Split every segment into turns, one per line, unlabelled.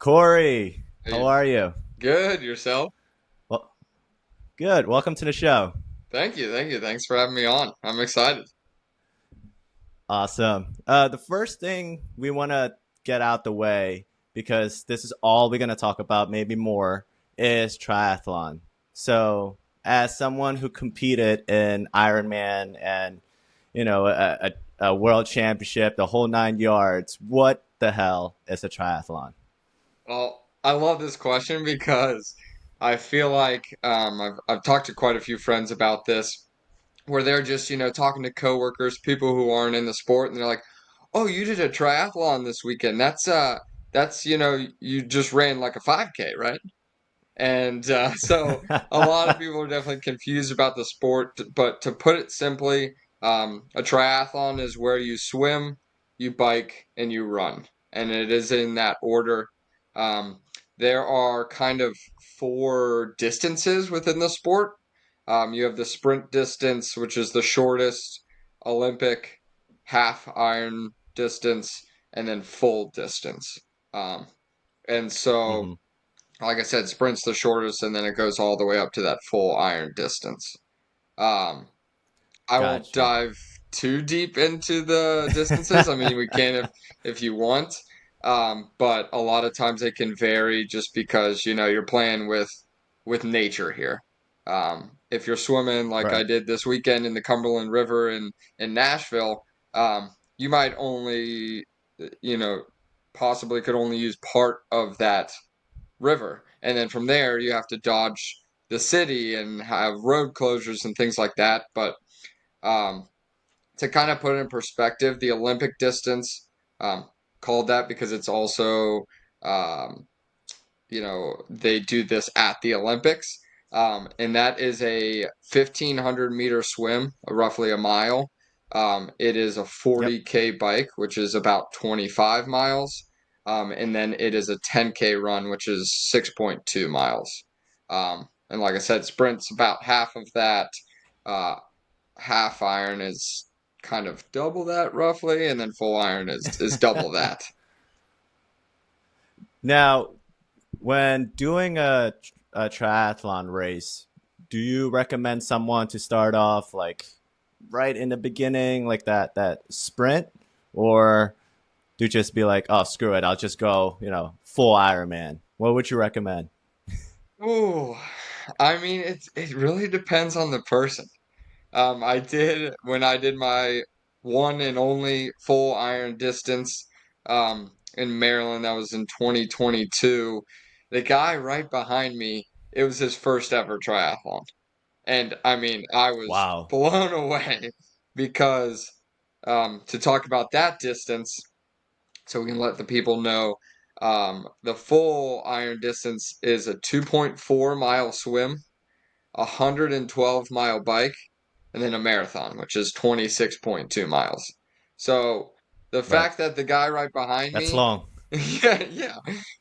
Korey, how
Hey,
are you?
good, yourself?
Well, good. Welcome to the show.
Thank you, thank you. Thanks for having me on. I'm excited.
Awesome. The first thing we want to get out the way, because this is all we're going to talk about, maybe more, is triathlon. So, as someone who competed in Ironman and a world championship, the whole 9 yards, what the hell is a triathlon?
Well, I love this question because I feel like I've talked to quite a few friends about this where they're just, talking to coworkers, people who aren't in the sport, and they're like, "Oh, you did a triathlon this weekend. That's you just ran like a 5K, right?" And so a lot of people are definitely confused about the sport, but to put it simply, a triathlon is where you swim, you bike, and you run. And it is in that order. Um, there are kind of four distances within the sport. You have the sprint distance, which is the shortest, Olympic, half iron distance, and then full distance. Um, and so
Hmm.
like I said, sprint's the shortest, and then it goes all the way up to that full iron distance. Um, I won't
Gotcha.
dive too deep into the distances. I mean, we can if you want, but a lot of times it can vary just because you're playing with nature here. If you're swimming like I
Right.
did this weekend in the Cumberland River in Nashville, you might only, you know, possibly could only use part of that river. And then from there, you have to dodge the city and have road closures and things like that. But um, to kind of put it in perspective, the Olympic distance, called that because it's also, um, they do this at the Olympics. And that is a 1,500-meter swim, roughly a mile. It is a
Yep.
40K bike, which is about 25 miles. And then it is a 10K run, which is 6.2 miles. And like I said, sprint's about half of that. Uh, Half iron is kind of double that roughly, and then full iron is double that.
Now, when doing a triathlon race, do you recommend someone to start off like right in the beginning, like that sprint, or do you just be like, oh screw it, I'll just go, full Ironman? What would you recommend?
Ooh, I mean, it really depends on the person. I did when I did my one and only full iron distance in Maryland. That was in 2022. The guy right behind me, it was his first ever triathlon, and I mean, I was
Wow.
blown away because to talk about that distance, so we can let the people know. The full iron distance is a 2.4 mile swim, a 112-mile bike, and then a marathon, which is 26.2 miles. So the
Right.
fact that the guy right behind
That's
me,
long.
yeah, yeah,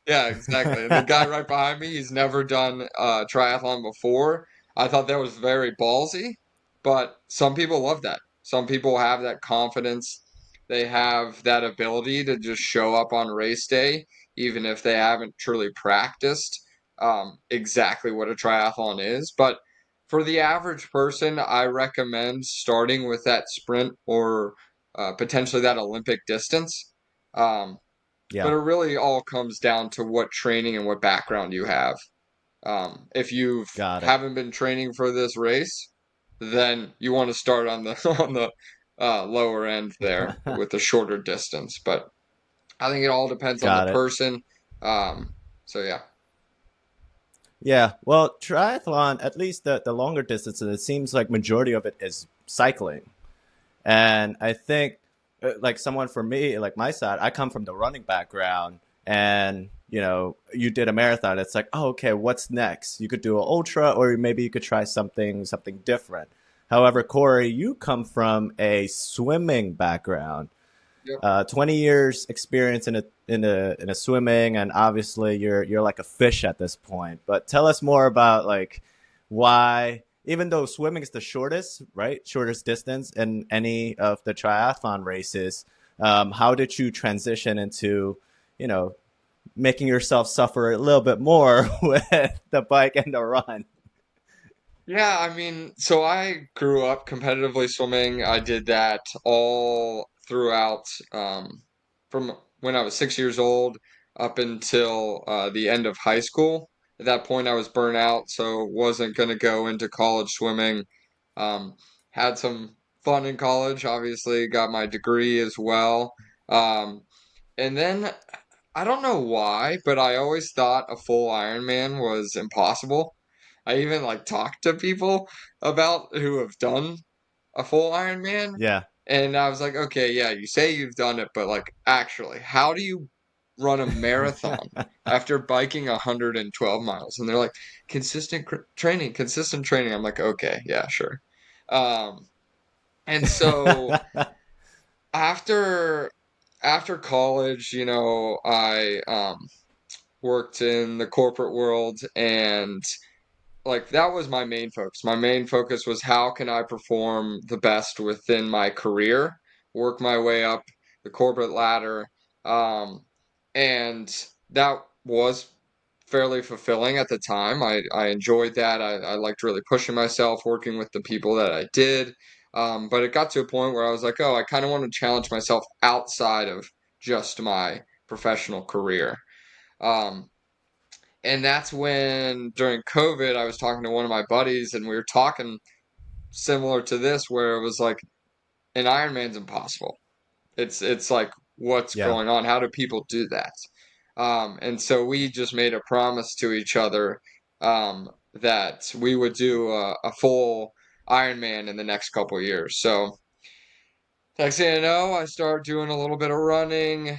yeah, exactly. And the guy right behind me, he's never done triathlon before. I thought that was very ballsy, but some people love that. Some people have that confidence. They have that ability to just show up on race day, even if they haven't truly practiced exactly what a triathlon is. But for the average person, I recommend starting with that sprint or potentially that Olympic distance. Um,
Yeah.
but it really all comes down to what training and what background you have. If you
Got it.
haven't been training for this race, then you want to start on the on the lower end there with the shorter distance. But I think it all depends on the
Got it.
person. So yeah.
Yeah, well, triathlon, at least the longer distances, it seems like majority of it is cycling. And I think, like someone for me, like my side, I come from the running background, and you did a marathon. It's like, oh, okay, what's next? You could do an ultra, or maybe you could try something different. However, Corey, you come from a swimming background,
Yep.
20 years experience in a swimming, and obviously you're like a fish at this point. But tell us more about like why, even though swimming is the shortest, right, shortest distance in any of the triathlon races, how did you transition into, you know, making yourself suffer a little bit more with the bike and the run.
Yeah, I mean, so I grew up competitively swimming. I did that all throughout, from when I was 6 years old up until the end of high school. At that point, I was burnt out, so wasn't going to go into college swimming. Um, had some fun in college, obviously, got my degree as well. Um, and then I don't know why, but I always thought a full Ironman was impossible. I even like talked to people about who have done a full Ironman,
Yeah.
and I was like, okay, yeah, you say you've done it, but like actually, how do you run a marathon after biking 112 miles? And they're like, training, consistent training. I'm like, okay, yeah, sure. Um, and so after after college, I worked in the corporate world, and like that was my main focus. My main focus was how can I perform the best within my career, work my way up the corporate ladder. Um, and that was fairly fulfilling at the time. I enjoyed that. I liked really pushing myself, working with the people that I did. But it got to a point where I was like, oh, I kind of want to challenge myself outside of just my professional career. Um, and that's when during COVID, I was talking to one of my buddies, and we were talking similar to this, where it was like an Ironman's impossible. It's like what's
Yeah.
going on? How do people do that? And so we just made a promise to each other that we would do a full Ironman in the next couple years. So next thing you know, I started doing a little bit of running.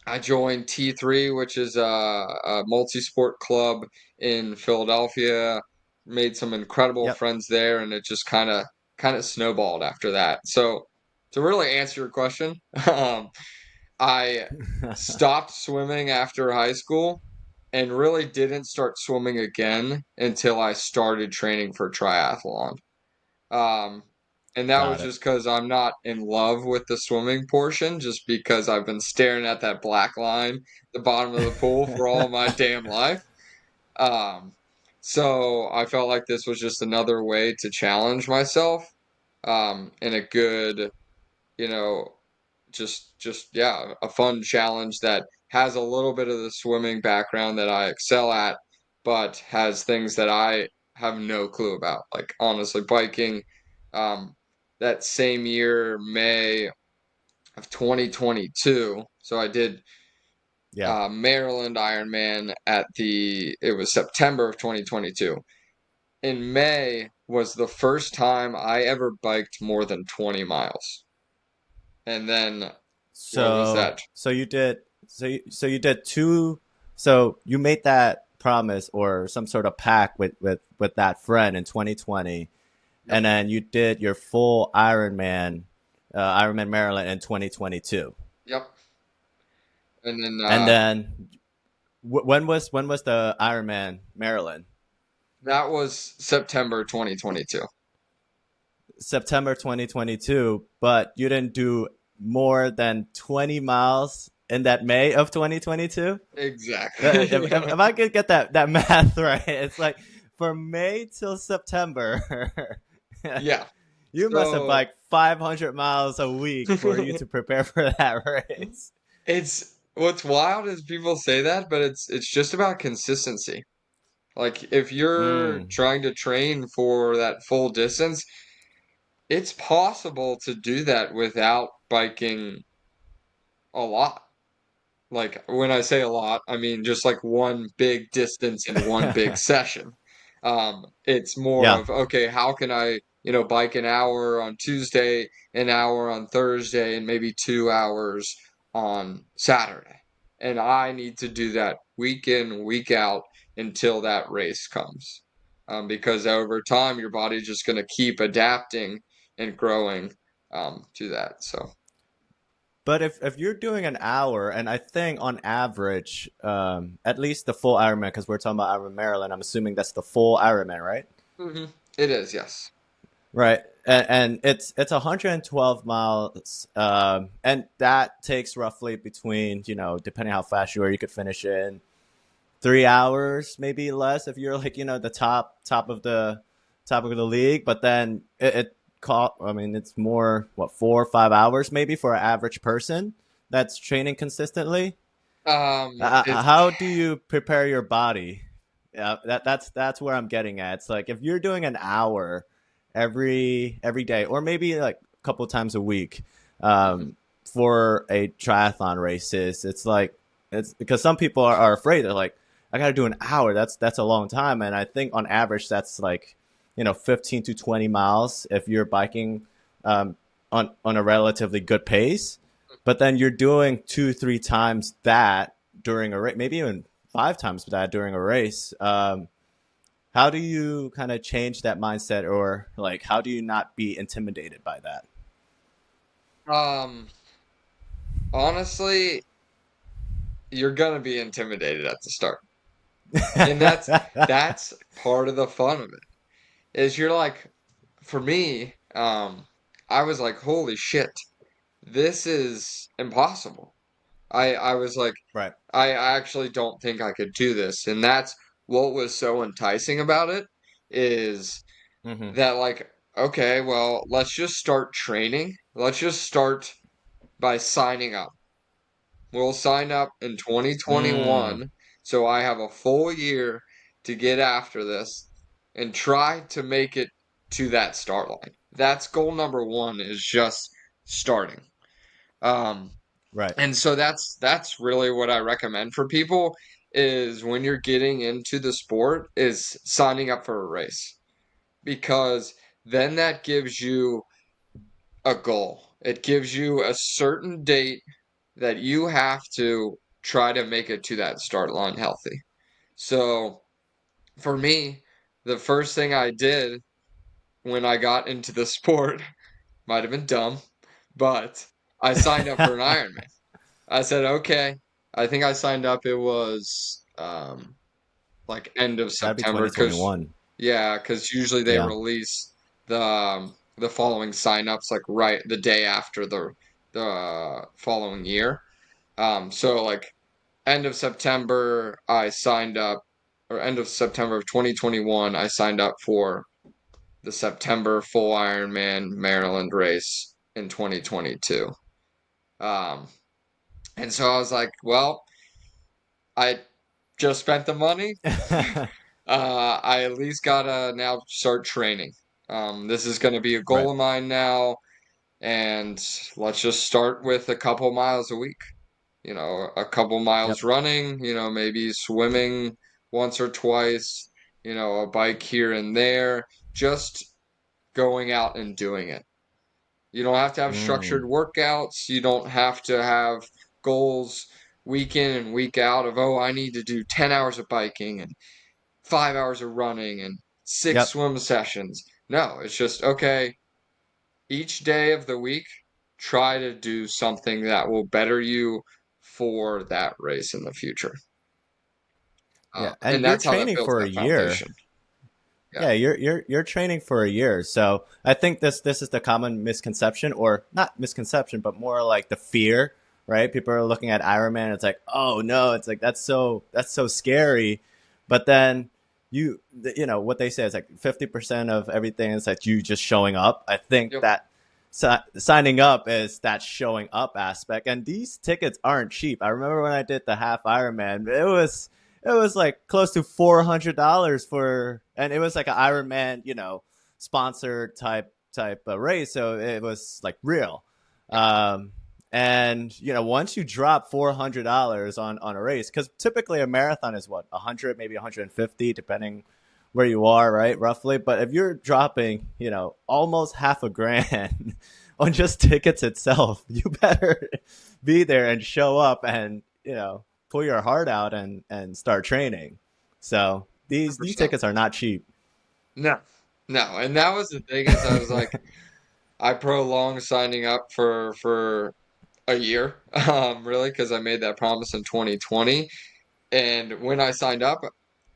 I joined T3, which is a multi-sport club in Philadelphia. Made some incredible
Yep.
friends there, and it just kind of snowballed after that. So to really answer your question, I stopped swimming after high school and really didn't start swimming again until I started training for triathlon. Um, and that was
Got it.
just because I'm not in love with the swimming portion, just because I've been staring at that black line at the bottom of the pool for all my damn life. Um, so I felt like this was just another way to challenge myself, in a good, you know, just yeah, a fun challenge that has a little bit of the swimming background that I excel at, but has things that I have no clue about. Like honestly, biking. Um, that same year, May of 2022. So I did
Yeah.
Maryland Ironman at it was September of 2022. In May was the first time I ever biked more than 20 miles. And then what was that?
So you did so you did two so you made that promise or some sort of pact with that friend in 2020,
Yep.
and then you did your full Ironman Maryland in 2022.
Yep. And then
And then when was the Ironman Maryland?
that was September 2022.
September 2022, but you didn't do more than 20 miles in that May of 2022?
Exactly.
If I could get that math right, it's like from May till September,
Yeah.
you must have
So
like 500 miles a week for you to prepare for that race.
it's what's wild is people say that, but it's just about consistency. Like if you're
Mm,
trying to train for that full distance, it's possible to do that without biking a lot. Like when I say a lot, I mean just like one big distance in one big session. It's more
yeah,
of, okay, how can I, bike an hour on Tuesday, an hour on Thursday, and maybe 2 hours on Saturday. And I need to do that week in, week out until that race comes. Because over time, your body's just going to keep adapting and growing to that. So.
but if you're doing an hour, and I think on average, at least the full Ironman, because we're talking about Ironman Maryland, I'm assuming that's the full Ironman, right?
It is, yes.
Right. and it's 112 miles, and that takes roughly between, depending how fast you are, you could finish in 3 hours, maybe less if you're like, the top of the league. But then I mean, it's more, what, 4 or 5 hours maybe for an average person that's training consistently.
It
How do you prepare your body? Yeah, that's where I'm getting at. It's like if you're doing an hour every day, or maybe like a couple times a week,
mhm.
for a triathlon races, it's like, it's because some people are afraid. They're like, I got to do an hour. That's a long time, and I think on average that's like, 15 to 20 miles if you're biking, on a relatively good pace. But then you're doing 2 3 times that during a race, maybe even 5 times that during a race. How do you kind of change that mindset, or like how do you not be intimidated by
Um, honestly, you're gonna be intimidated at the start. And that's
that?
that's part of the fun of it. Is you're like, for me, I was like, holy shit, this is impossible. I was like,
Right.
I actually don't think I could do this. And that's what was so enticing about it is
Hmm.
that like, okay, well, let's just start training. Let's just start by signing up. We'll sign up in
Mm.
2021, so I have a full year to get after this and try to make it to that start line. That's goal number one is just starting. Um,
Right.
and so that's really what I recommend for people is when you're getting into the sport is signing up for a race because then that gives you a goal. It gives you a certain date that you have to try to make it to that start line healthy. So for me, the first thing I did when I got into the sport might have been dumb, but I signed up for an Ironman. I said, okay. I think I signed up. It was like end of
Gotta be
September because
2021.
yeah, because usually they
Yeah.
release the following signups like right the day after the following year. So like end of September, I signed up, or end of September of 2021, I signed up for the September full Ironman Maryland race in 2022. Um, and so I was like, well, I just spent the money. I at least gotta now start training. This is going to be a
Right.
goal of mine now, and let's just start with a couple miles a week. A couple miles
Yep.
running, maybe swimming once or twice, a bike here and there, just going out and doing it. You don't have to have structured
Mm.
workouts. You don't have to have goals week in and week out of, oh, I need to do 10 hours of biking and 5 hours of running and six
Yep.
swim sessions. No, it's just, okay, each day of the week, try to do something that will better you for that race in the future.
Yeah.
And
And you're
that's how that
training
builds
for a
that
year.
foundation. Yeah.
Yeah, you're training for a year. So I think this is the common misconception, or not misconception, but more like the fear, right? People are looking at Ironman, it's like, oh no, it's like that's so scary. But then what they say is like 50% of everything is like you just showing up. I think
Yep.
that signing up is that showing up aspect, and these tickets aren't cheap. I remember when I did the half Ironman, it was like close to $400 for, and it was like an Ironman, sponsored type of race, so it was like real. Um, and once you drop $400 on a race, because typically a marathon is what, 100, maybe 150, depending where you are, right, roughly. But if you're dropping, almost half a grand on just tickets itself, you better be there and show up and pull your heart out and start training. So these
100%.
tickets are not cheap.
No. No. And that was the thing is I was like, I prolonged signing up for a year, really, because I made that promise in 2020. And when I signed up,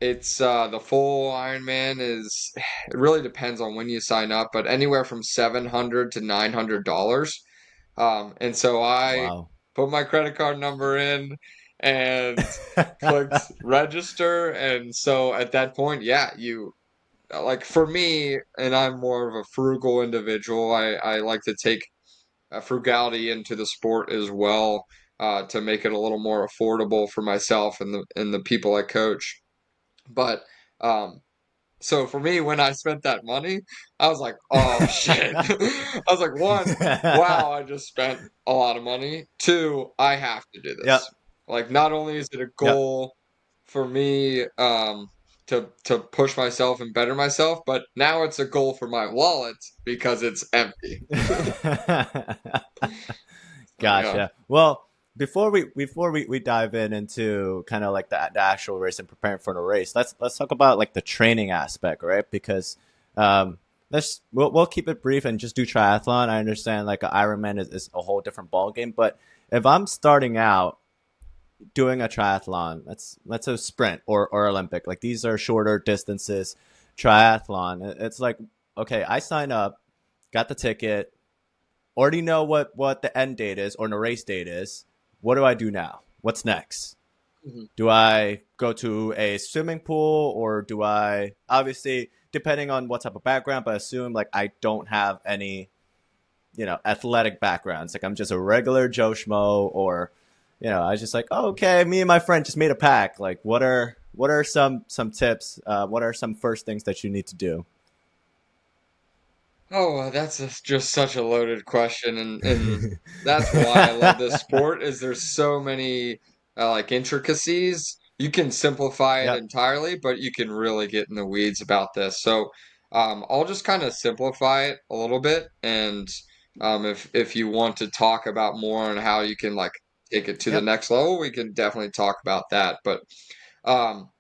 It's the full Ironman is it really depends on when you sign up, but anywhere from $700 to $900. And so I
Wow.
put my credit card number in and clicked register. And so at that point, yeah, you like for me, and I'm more of a frugal individual. I like to take frugality into the sport as well, to make it a little more affordable for myself and the people I coach. But um, so for me, when I spent that money, I was like, oh shit. I was like, one, wow, I just spent a lot of money. Two, I have to do
Yep.
this. Like, not only is it a
Yep.
goal for me, to push myself and better myself, but now it's a goal for my wallet because it's empty. So yeah.
Gotcha. Well, before we dive into kind of like the actual race and preparing for the race, let's talk about like the training aspect, right? Because um, we'll keep it brief and just do triathlon. I understand like an Ironman is a whole different ball game, but if I'm starting out doing a triathlon, let's say sprint or Olympic, like these are shorter distances. Triathlon, it's like okay, I sign up, got the ticket, already know what the end date is or the race date is. What do I do now? What's next?
Mhm.
Do I go to a swimming pool or do I obviously depending on what type of background, but assume like I don't have any, athletic backgrounds. Like I'm just a regular Joe Schmo or I was just like, oh, okay, me and my friend just made a pack. Like what are some tips? What are some first things that you need to do?
Oh, just such a loaded question, and that's why I love this sport. Is there's so many like intricacies. You can simplify it
Yep.
entirely, but you can really get in the weeds about this. So, I'll just kind of simplify it a little bit, and if you want to talk about more on how you can like take it to the
Yep.
next level, we can definitely talk about that. But um,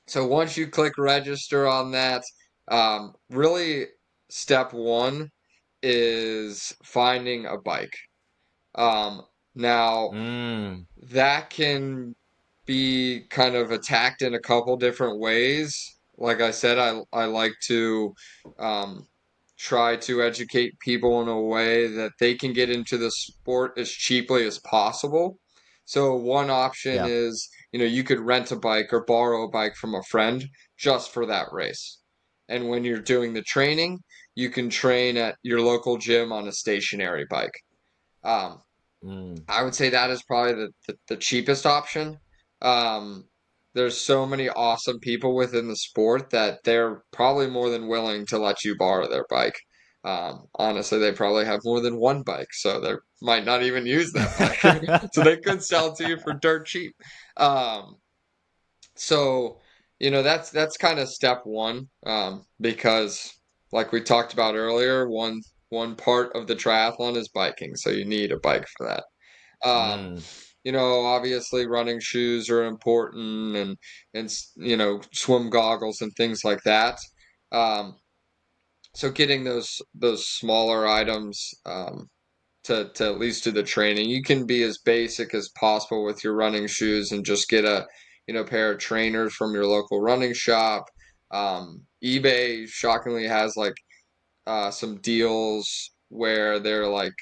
so once you click register on that, really step one is finding a bike. Um, Now
Mm.
that can be kind of attacked in a couple different ways. Like I said, I like to um, try to educate people in a way that they can get into the sport as cheaply as possible. So one option
Yeah.
is, you could rent a bike or borrow a bike from a friend just for that race. And when you're doing the training, you can train at your local gym on a stationary bike. Um,
Mm.
I would say that is probably the cheapest option. Um, there's so many awesome people within the sport that they're probably more than willing to let you borrow their bike. Honestly, they probably have more than one bike, so they might not even use that bike. So they could sell it to you for dirt cheap. Um, so, that's kind of step one, because like we talked about earlier, one part of the triathlon is biking, so you need a bike for that. Um,
Mm.
Obviously running shoes are important and swim goggles and things like that. Um, so getting those smaller items to at least do the training. You can be as basic as possible with your running shoes and just get a pair of trainers from your local running shop. eBay shockingly has like some deals where they're like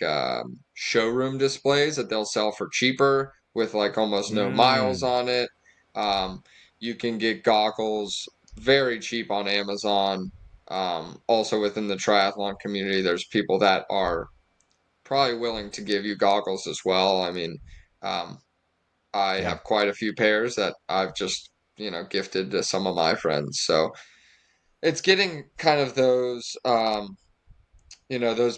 showroom displays that they'll sell for cheaper with like almost no miles
Mm.
on it. Um, you can get goggles very cheap on Amazon. Also within the triathlon community, there's people that are probably willing to give you goggles as well. I mean, um, I
Yeah.
have quite a few pairs that I've just, gifted to some of my friends. So it's getting kind of those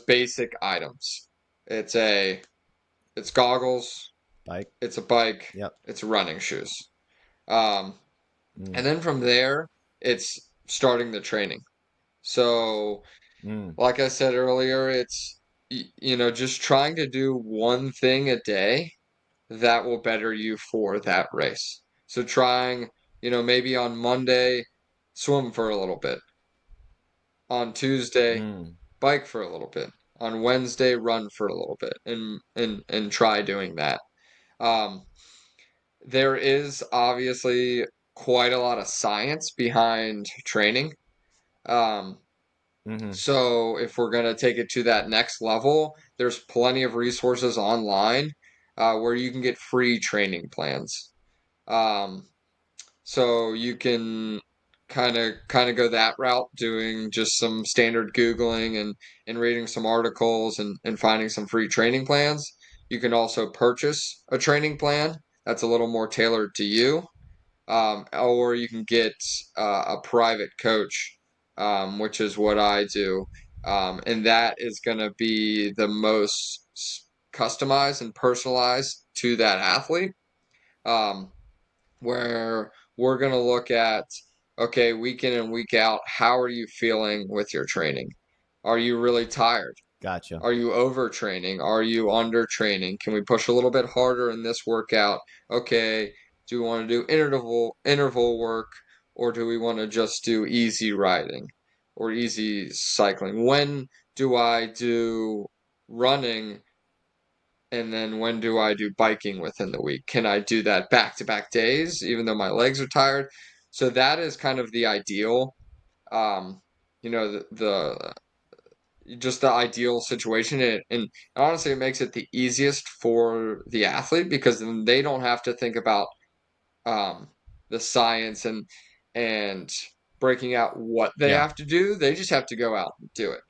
basic items. It's a it's goggles,
Bike.
it's a bike,
Yep.
it's running shoes. Um,
Mm.
and then from there, it's starting the training. So,
Mm.
like I said earlier, it's just trying to do one thing a day that will better you for that race. So trying, maybe on Monday, swim for a little bit. On Tuesday,
Mm.
bike for a little bit. On Wednesday, run for a little bit and try doing that. Um, there is obviously quite a lot of science behind training. Um,
Hmm.
so if we're going to take it to that next level, there's plenty of resources online where you can get free training plans. Um, so you can kind of go that route, doing just some standard Googling and reading some articles and finding some free training plans. You can also purchase a training plan that's a little more tailored to you, or you can get a private coach, which is what I do, and that is going to be the most customized and personalized to that athlete. Um, where we're going to look at, okay, week in and week out, how are you feeling with your training? Are you really tired?
Gotcha.
Are you overtraining? Are you undertraining? Can we push a little bit harder in this workout? Okay, do we want to do interval work, or do we want to just do easy riding or easy cycling? When do I do running, and then when do I do biking within the week? Can I do that back to back days, even though my legs are tired? So that is kind of the ideal, um, the just the ideal situation. And honestly, it makes it the easiest for the athlete because then they don't have to think about um, the science and breaking out what they
Yeah,
have to do. They just have to go out and do it.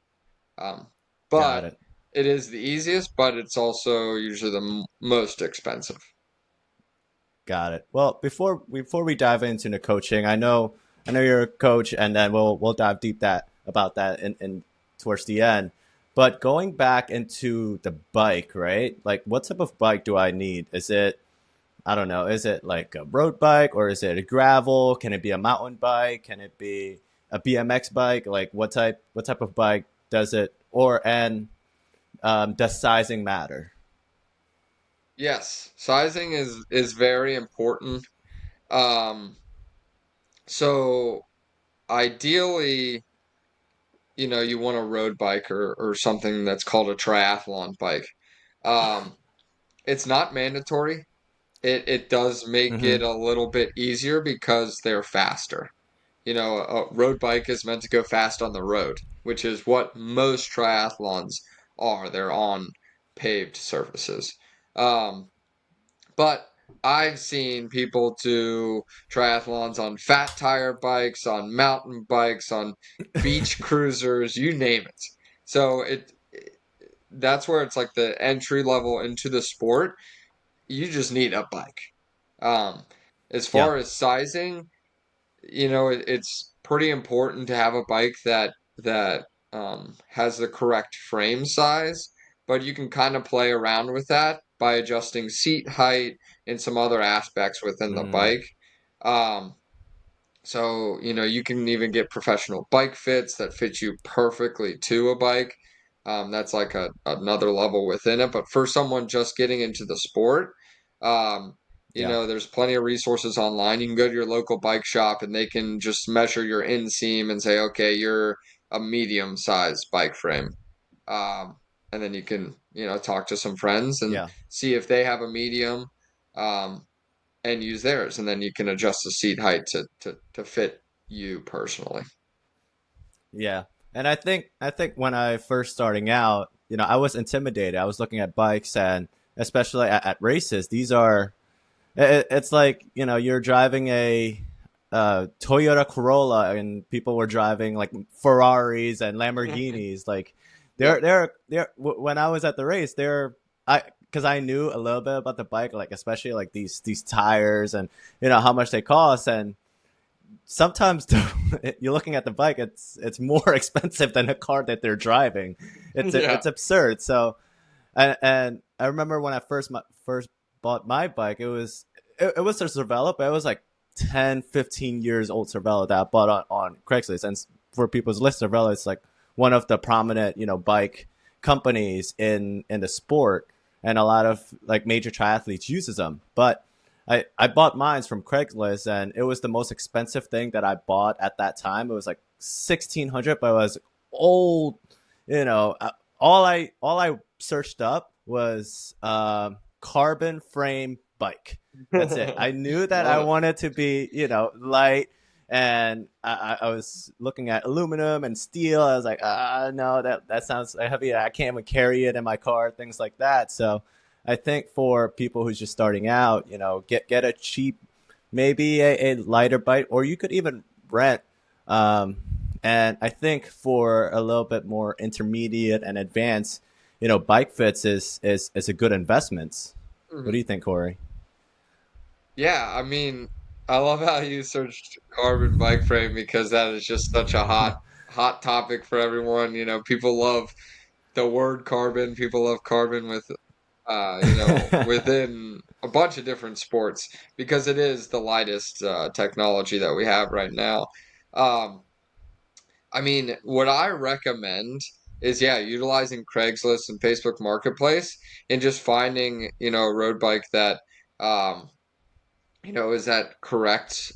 Um,
got
but
it.
it is the easiest, but it's also usually the most expensive.
Got it. Well, before we dive into the coaching, I know you're a coach, and then we'll dive deep that about that in towards the end. But going back into the bike, right? Like, what type of bike do I need? Is it, I don't know, is it like a road bike, or is it a gravel? Can it be a mountain bike? Can it be a BMX bike? Like, what type of bike does it, or and does sizing matter?
Yes, sizing is very important. Um, so ideally, you want a road bike or something that's called a triathlon bike. Um, it's not mandatory. It does make
Mm-hmm.
it a little bit easier because they're faster. A road bike is meant to go fast on the road, which is what most triathlons are. They're on paved surfaces. Um, but I've seen people do triathlons on fat tire bikes, on mountain bikes, on beach cruisers, you name it. So that's where it's like the entry level into the sport. You just need a bike. Um, as
Yeah.
far as sizing, it's pretty important to have a bike that has the correct frame size, but you can kind of play around with that by adjusting seat height and some other aspects within the
Mm,
bike. Um, so, you can even get professional bike fits that fit you perfectly to a bike. That's like another level within it. But for someone just getting into the sport, um,
yeah.
there's plenty of resources online. You can go to your local bike shop and they can just measure your inseam and say, okay, you're a medium sized bike frame. Um, and then you can, talk to some friends and
Yeah.
see if they have a medium. Um, and use theirs, and then you can adjust the seat height to fit you personally.
Yeah. And I think when I first starting out, I was intimidated. I was looking at bikes, and especially at races, it's like, you're driving a Toyota Corolla and people were driving like Ferraris and Lamborghinis. Like
Yep.
when I was at the race, because I knew a little bit about the bike, like especially like these tires and how much they cost. And sometimes you're looking at the bike, it's more expensive than a car that they're driving.
Yeah.
It's absurd. So and I remember when I first bought my bike, it was a Cervelo, but it was like 10, 15 years old Cervelo that I bought on Craigslist. And for people's list, Cervelo is like one of the prominent bike companies in the sport, and a lot of like major triathletes uses them. But I bought mines from Craigslist, and it was the most expensive thing that I bought at that time. It was like 1,600, but it was old. You know, all I searched up was carbon frame bike, That's it. I knew that I
Love
wanted to be, light, and I was looking at aluminum and steel. I was like, no, that sounds heavy. I can't even carry it in my car, things like that. So, I think for people who's just starting out, get a cheap, maybe a lighter bike, or you could even rent. Um, and I think for a little bit more intermediate and advanced, bike fits is a good investment. What do
it.
you think, Corey?
Yeah, I mean, I love how you searched carbon bike frame because that is just such a hot topic for everyone. People love the word carbon. People love carbon within a bunch of different sports because it is the lightest technology that we have right now. Um, I mean, what I recommend is, yeah, utilizing Craigslist and Facebook Marketplace and just finding, a road bike that, um, is that correct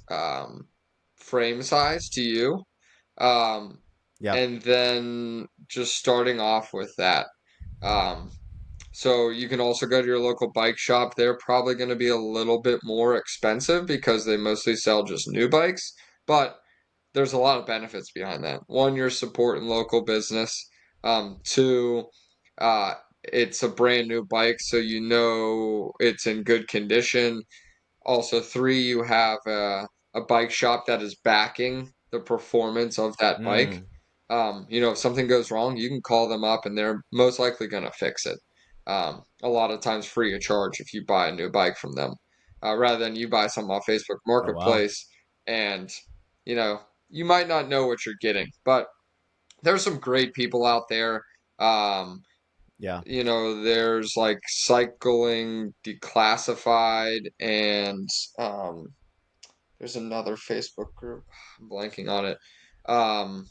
frame size to you? Um,
Yeah.
and then just starting off with that. Um, so you can also go to your local bike shop. They're probably going to be a little bit more expensive because they mostly sell just new bikes, but there's a lot of benefits behind that. One, you're supporting local business. Two, it's a brand new bike, so it's in good condition. Also, three, you have a bike shop that is backing the performance of that bike.
Mm,
If something goes wrong, you can call them up and they're most likely going to fix it. A lot of times free of charge if you buy a new bike from them, rather than you buy something off Facebook
oh wow.
Marketplace and, you know, you might not know what you're getting, but there's some great people out there. Um,
Yeah.
there's like cycling declassified and um, there's another Facebook group. I'm blanking on it. Um,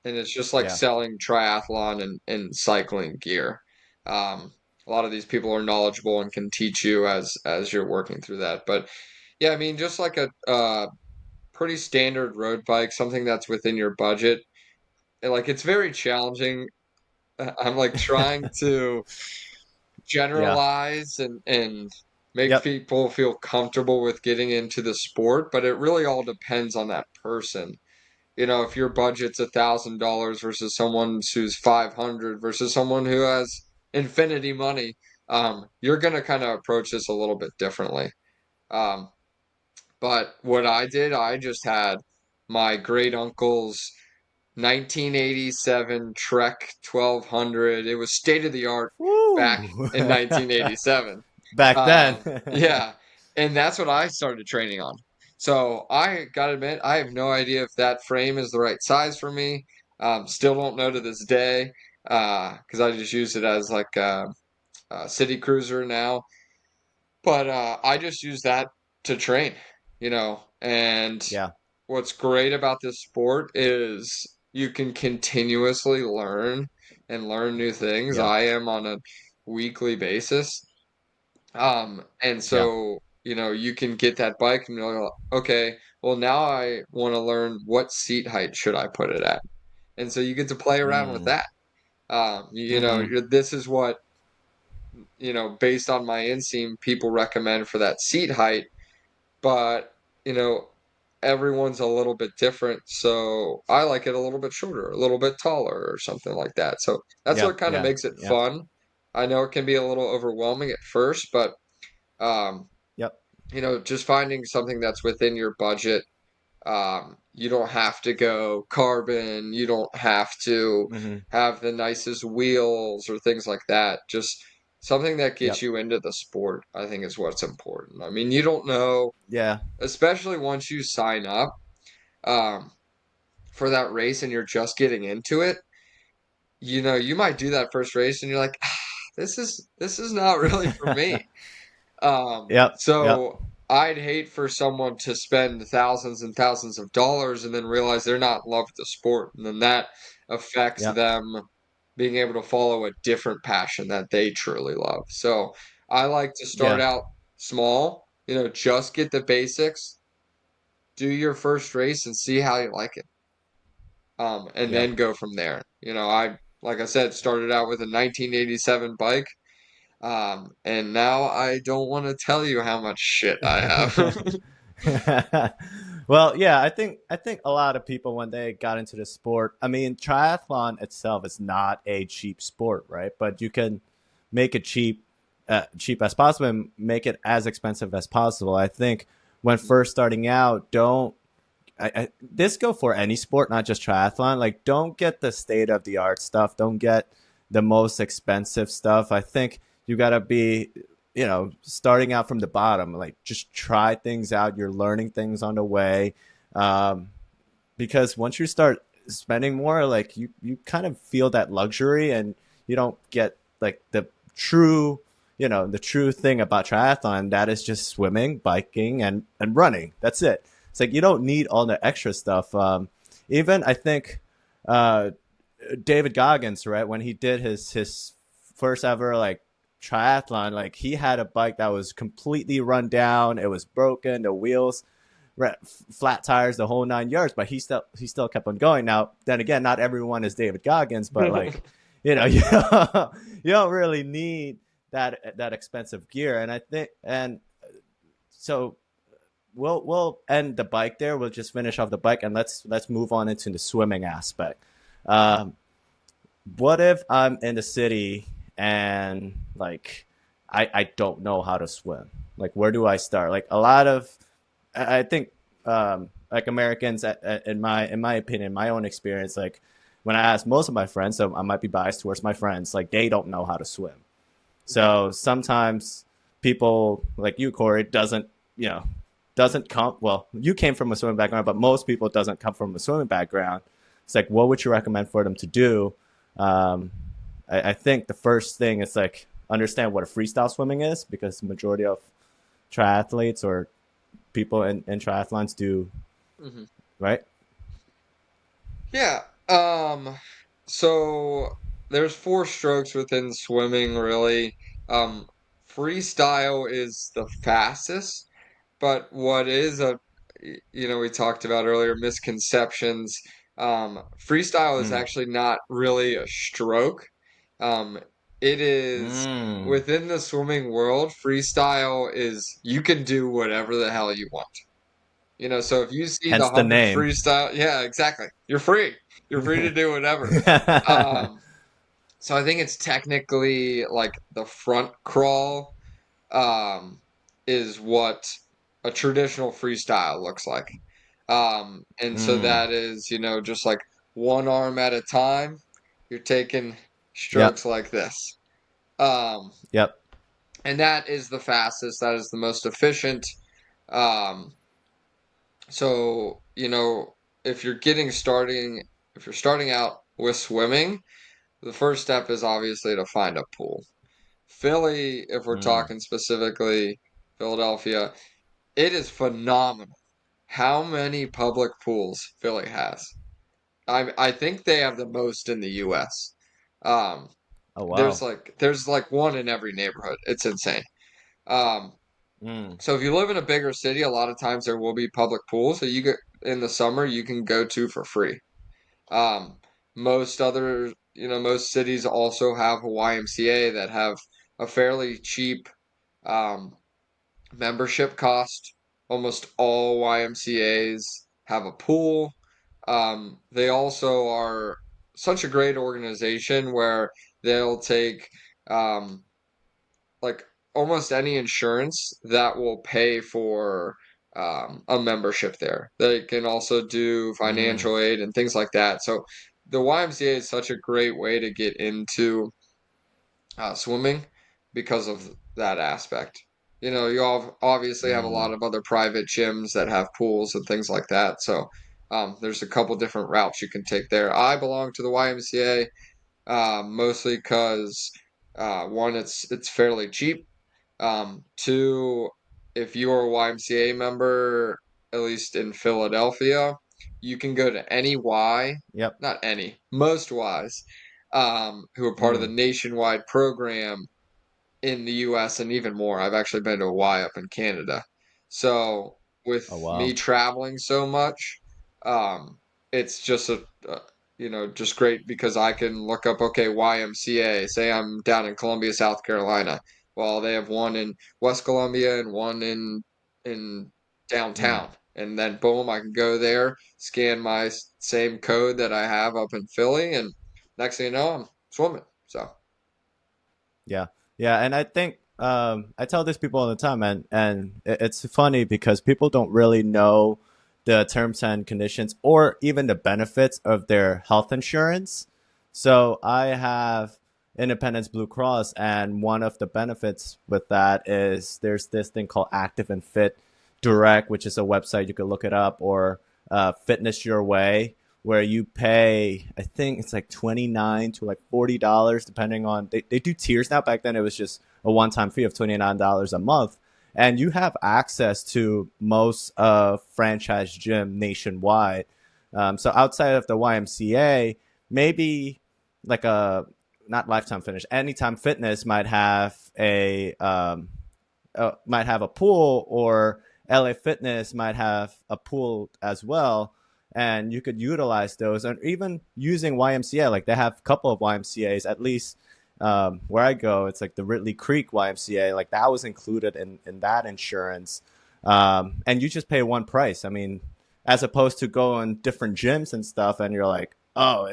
and it's just like
Yeah.
selling triathlon and cycling gear. Um, a lot of these people are knowledgeable and can teach you as you're working through that. But yeah, I mean, just like a pretty standard road bike, something that's within your budget. And, like it's very challenging. I'm like trying to
Yeah.
generalize and make
Yep.
people feel comfortable with getting into the sport, but it really all depends on that person. If your budget's $1,000 versus someone who's 500 versus someone who has infinity money, you're gonna kind of approach this a little bit differently. Um, but what I did, I just had my great uncle's 1987 Trek 1200. It was state of the art back
Woo.
in 1987.
Back then.
Yeah, and that's what I started training on. So I gotta admit, I have no idea if that frame is the right size for me. Still don't know to this day, because I just use it as like a city cruiser now. But I just use that to train, and
Yeah.
what's great about this sport is you can continuously learn and learn new things.
Yeah.
I am on a weekly basis. And
Yeah.
so, you can get that bike and you're like, okay, well, now I want to learn what seat height should I put it at. And so you get to play around with
Mm.
that.
Mm-hmm.
This is what, based on my inseam, people recommend for that seat height, but you know, everyone's a little bit different, so I like it a little bit shorter, a little bit taller, or something like that. So that's
Yeah.
what kind of
Yeah.
makes it
Yep.
fun. I know it can be a little overwhelming at first, but um,
Yep.
just finding something that's within your budget. You don't have to go carbon. You don't have to
Mm-hmm.
have the nicest wheels or things like that. Just something that gets
Yep.
you into the sport, I think is what's important. I mean, you don't know,
Yeah.
especially once you sign up um, for that race and you're just getting into it. You might do that first race and you're like, this is not really for me.
Yep. Yep.
So I'd hate for someone to spend thousands and thousands of dollars and then realize they're not in love with the sport, and then that affects
Yep.
them being able to follow a different passion that they truly love. So I like to start
Yeah.
out small, just get the basics, do your first race and see how you like it. And
Yeah.
then go from there. Like I said, started out with a 1987 bike. And now I don't want to tell you how much shit I have.
Well, yeah, I think a lot of people when they got into the sport, I mean, triathlon itself is not a cheap sport, right? But you can make it cheap as possible and make it as expensive as possible. I think when first starting out, don't this go for any sport, not just triathlon. Like, don't get the state of the art stuff. Don't get the most expensive stuff. I think you gotta be, starting out from the bottom. Like, just try things out. You're learning things on the way, um, because once you start spending more, like you kind of feel that luxury, and you don't get like true, the true thing about triathlon. That is just swimming, biking, and running. That's it. It's like you don't need all the extra stuff. Even I think uh, David Goggins, right, when he did his first ever like triathlon, like he had a bike that was completely run down. It was broken. The wheels, flat tires, the whole 9 yards. But he still kept on going. Now, then again, not everyone is David Goggins, but like, you don't really need that expensive gear. And I think, and so we'll end the bike there. We'll just finish off the bike, and let's move on into the swimming aspect. Um, what if I'm in the city and like I don't know how to swim? Like, where do I start? Like, a lot of I think like Americans, in my opinion, my own experience, like when I ask most of my friends, so I might be biased towards my friends, like they don't know how to swim. So sometimes people like you, Korey, doesn't come. Well, you came from a swimming background, but most people doesn't come from a swimming background. It's like, what would you recommend for them to do? Um, I think the first thing is like understand what a freestyle swimming is, because the majority of triathletes or people in triathlons do,
Mhm.
right?
Yeah. So there's four strokes within swimming, really. Um, Freestyle is the fastest, but what is we talked about earlier, misconceptions. Freestyle is
Mm.
actually not really a stroke. Um, it is
Mm.
within the swimming world, freestyle is you can do whatever the hell you want. So if you see the
Hence the
100
name.
freestyle, yeah, exactly. You're free. You're free to do whatever. Um, so I think it's technically like the front crawl um, is what a traditional freestyle looks like. And so
Mm.
that is, just like one arm at a time. You're taking
Yep.
strokes like this. Um,
Yep.
and that is the fastest, that is the most efficient. Um, So, if you're if you're starting out with swimming, the first step is obviously to find a pool. Philly, if we're
Mm.
talking specifically Philadelphia, it is phenomenal how many public pools Philly has. I think they have the most in the US. Um,
Oh
there's
wow.
like one in every neighborhood. It's insane. Um,
Mm.
So if you live in a bigger city, a lot of times there will be public pools that you get in the summer you can go to for free. Um, most cities also have a YMCA that have a fairly cheap um, membership cost. Almost all YMCA's have a pool. They also are such a great organization where they'll take um, like almost any insurance that will pay for a membership there. They can also do
Mm.
financial aid and things like that. So the YMCA is such a great way to get into swimming because of that aspect. You all obviously have a
Mm.
lot of other private gyms that have pools and things like that. So there's a couple different routes you can take there. I belong to the YMCA mostly because one, it's fairly cheap. Two, if you're a YMCA member, at least in Philadelphia, you can go to any Y,
Yep.
not any, most Ys, who are part of the
Mm.
nationwide program in the US and even more. I've actually been to a Y up in Canada. So with
Oh
me
wow.
traveling so much, um, it's just just great because I can look up, okay, YMCA. Say I'm down in Columbia, South Carolina. Well, they have one in West Columbia and one in
Mm.
downtown. And then boom, I can go there, scan my same code that I have up in Philly, and next thing you know, I'm swimming. So,
Yeah, yeah, and I think I tell this people all the time, and it's funny because people don't really know the terms and conditions or even the benefits of their health insurance. So I have Independence Blue Cross, and one of the benefits with that is there's this thing called Active and Fit Direct, which is a website you could look it up, or Fitness Your Way, where you pay, I think it's like $29 to like $40, depending on, they do tiers now. Back then it was just a one-time fee of $29 a month. And you have access to most franchise gym nationwide. So outside of the YMCA, maybe like a, not Lifetime Fitness, Anytime Fitness might have a pool, or LA Fitness might have a pool as well, and you could utilize those. And even using YMCA, like they have a couple of YMCA's, at least where I go, it's like the Ridley Creek YMCA, like that was included in that insurance. And you just pay one price. I mean, as opposed to going different gyms and stuff, and you're like, oh,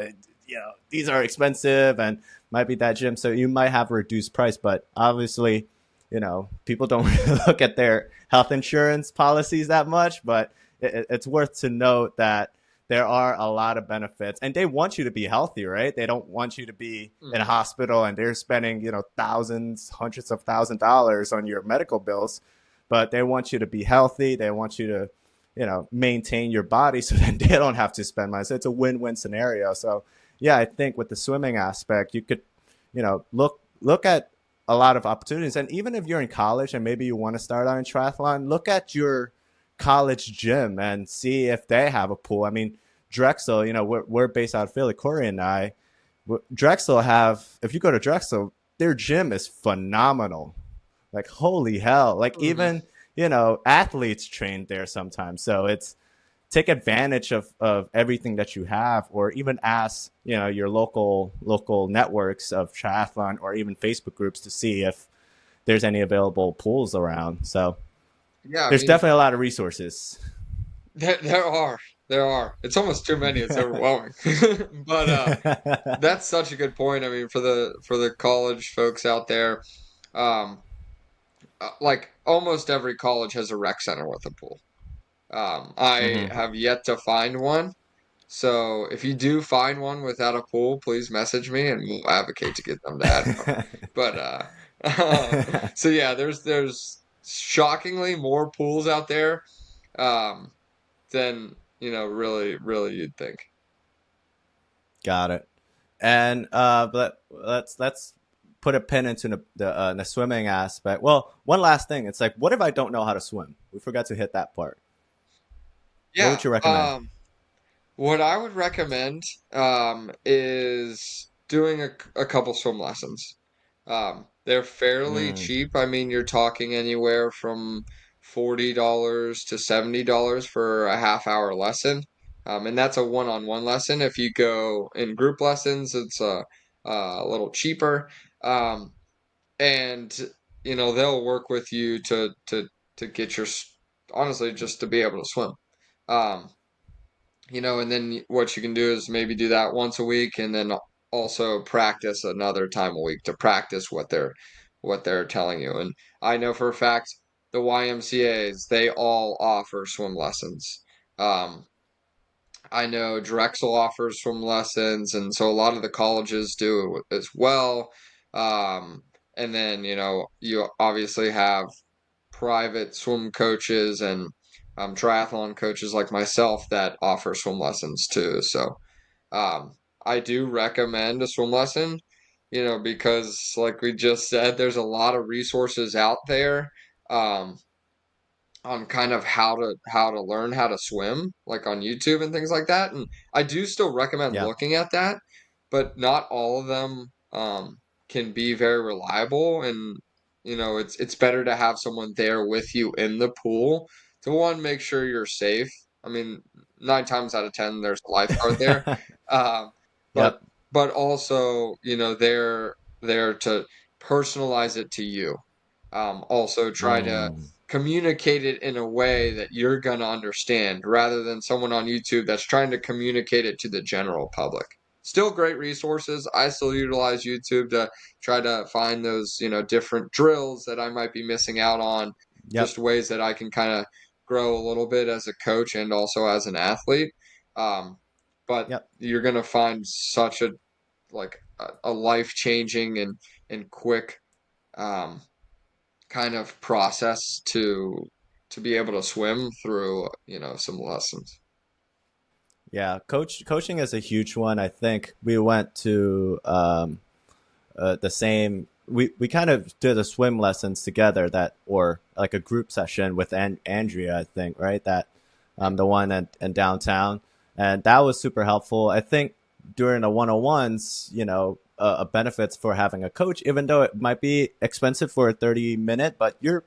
these are expensive and might be that gym, so you might have a reduced price. But obviously, people don't really look at their health insurance policies that much, but it's worth to note that there are a lot of benefits, and they want you to be healthy, right? They don't want you to be in a
mhm.
hospital and they're spending, thousands, hundreds of $1,000s on your medical bills, but they want you to be healthy. They want you to, maintain your body so that they don't have to spend money. So it's a win-win scenario. So yeah, I think with the swimming aspect, you could, look at a lot of opportunities. And even if you're in college and maybe you want to start out in triathlon, look at your college gym and see if they have a pool. I mean, Drexel, we're based out of Philly, Korey and I. Drexel have, if you go to Drexel, their gym is phenomenal. Like, holy hell. Like,
Mhm.
even, athletes train there sometimes. So it's, take advantage of everything that you have, or even ask, your local networks of triathlon or even Facebook groups to see if there's any available pools around. So
Yeah, I
there's
mean,
definitely a lot of resources.
there are. There are. It's almost too many. It's overwhelming. But that's such a good point. I mean, for the college folks out there, um, like almost every college has a rec center with a pool. I
Hmm.
have yet to find one. So if you do find one without a pool, please message me and we'll advocate to get them to add one. But so yeah, there's shockingly more pools out there um, than really really you'd think.
Got it. And but let's put a pin into the swimming aspect. Well, one last thing. It's like, what if I don't know how to swim? We forgot to hit that part. What
Yeah.
would you recommend?
What I would recommend is doing a couple swim lessons. They're fairly
Mm.
cheap. I mean, you're talking anywhere from $40 to $70 for a half hour lesson. And that's a one-on-one lesson. If you go in group lessons, it's a little cheaper. Um, and they'll work with you to get honestly just to be able to swim. Um, and then what you can do is maybe do that once a week and then also practice another time a week to practice what they're telling you. And I know for a fact the YMCA's, they all offer swim lessons. Um, I know Drexel offers swim lessons, and so a lot of the colleges do as well. Um, and then, you obviously have private swim coaches and triathlon coaches like myself that offer swim lessons too. So I do recommend a swim lesson, because like we just said, there's a lot of resources out there. Um, on kind of how to learn how to swim, like on YouTube and things like that. And I do still recommend
Yeah.
looking at that, but not all of them can be very reliable. And it's better to have someone there with you in the pool to one make sure you're safe. I mean, 9 times out of 10, there's a lifeguard there. but
Yep.
also, they're there to personalize it to you. Also try to
Mm.
communicate it in a way that you're gonna understand rather than someone on YouTube that's trying to communicate it to the general public. Still great resources. I still utilize YouTube to try to find those, different drills that I might be missing out on,
Yep.
just ways that I can kind of grow a little bit as a coach and also as an athlete. Um, but
Yep.
you're gonna find such a life changing and quick um, kind of process to be able to swim through some lessons.
Yeah. Coaching is a huge one. I think we went to the same. We kind of did a swim lessons together that or like a group session with Andrea, I think, right? That
Yep.
the one in downtown, and that was super helpful. I think during the 101s, benefits for having a coach, even though it might be expensive for a 30-minute, but you're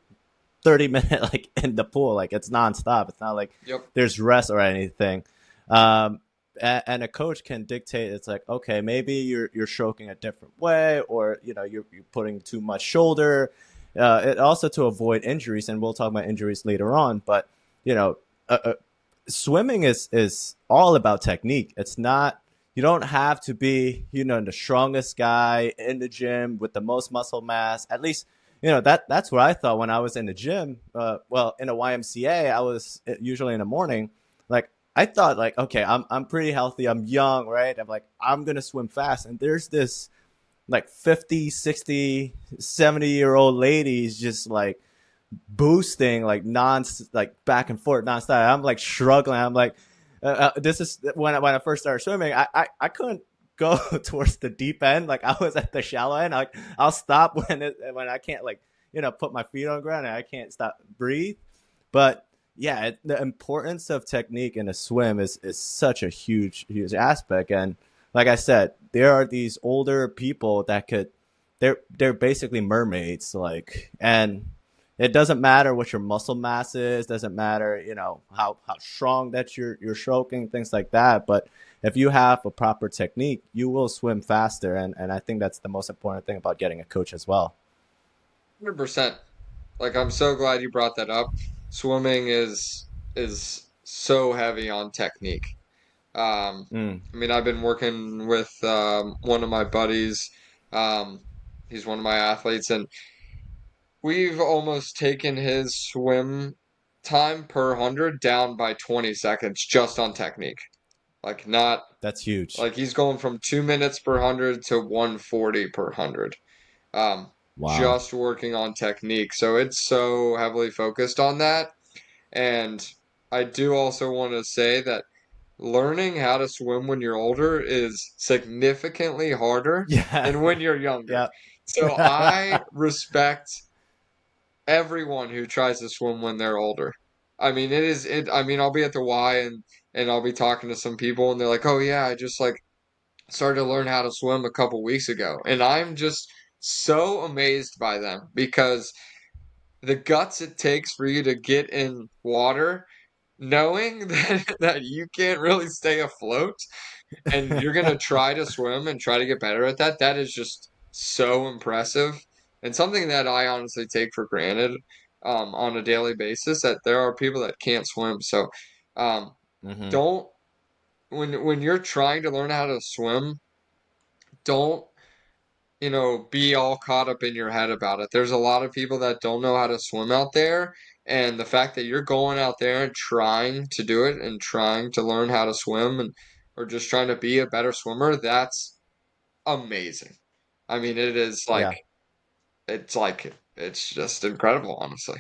30-minute like in the pool, like it's nonstop. It's not like
Yep.
there's rest or anything. Um, and a coach can dictate. It's like, okay, maybe you're stroking a different way, or you're putting too much shoulder. It also to avoid injuries, and we'll talk about injuries later on. But you know, uh, uh, swimming is all about technique. It's not. You don't have to be the strongest guy in the gym with the most muscle mass. At least that's what I thought when I was in the gym. Well, in a YMCA, I was usually in the morning. Like I thought, like okay, I'm pretty healthy. I'm young, right? I'm like I'm gonna swim fast, and there's this like 50, 60, 70-year-old ladies just like boosting like back and forth nonstop. I'm like struggling. I'm like, this is when I first started swimming. I couldn't go towards the deep end. Like I was at the shallow end. Like I'll stop when I can't like put my feet on the ground and I can't stop breathe. But yeah, the importance of technique in a swim is such a huge aspect. And like I said, there are these older people that could they're basically mermaids, like, and it doesn't matter what your muscle mass is, doesn't matter, how strong that you're stroking, things like that. But if you have a proper technique, you will swim faster. And I think that's the most important thing about getting a coach as well.
100%. Like I'm so glad you brought that up. Swimming is so heavy on technique.
Mm,
I mean, I've been working with one of my buddies. Um, he's one of my athletes, and we've almost taken his swim time per 100 down by 20 seconds just on technique. Like not
that's huge.
like he's going from 2 minutes per 100 to 140 per 100.
Wow.
Just working on technique. So it's so heavily focused on that. And I do also want to say that learning how to swim when you're older is significantly harder
Yeah.
than when you're younger.
Yeah.
So I respect everyone who tries to swim when they're older. I mean, I mean, I'll be at the Y and I'll be talking to some people and they're like, "Oh yeah, I just like started to learn how to swim a couple weeks ago." And I'm just so amazed by them because the guts it takes for you to get in water knowing that you can't really stay afloat and you're gonna try to swim and try to get better at that, that is just so impressive and something that I honestly take for granted on a daily basis that there are people that can't swim. So um,
Hmm.
don't when you're trying to learn how to swim, don't be all caught up in your head about it. There's a lot of people that don't know how to swim out there, and the fact that you're going out there and trying to do it and trying to learn how to swim and or just trying to be a better swimmer, that's amazing. I mean,
Yeah.
it's just incredible, honestly.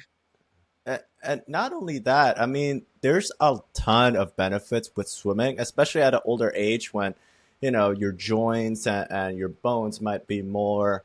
And not only that, I mean, there's a ton of benefits with swimming, especially at an older age when, your joints and your bones might be more,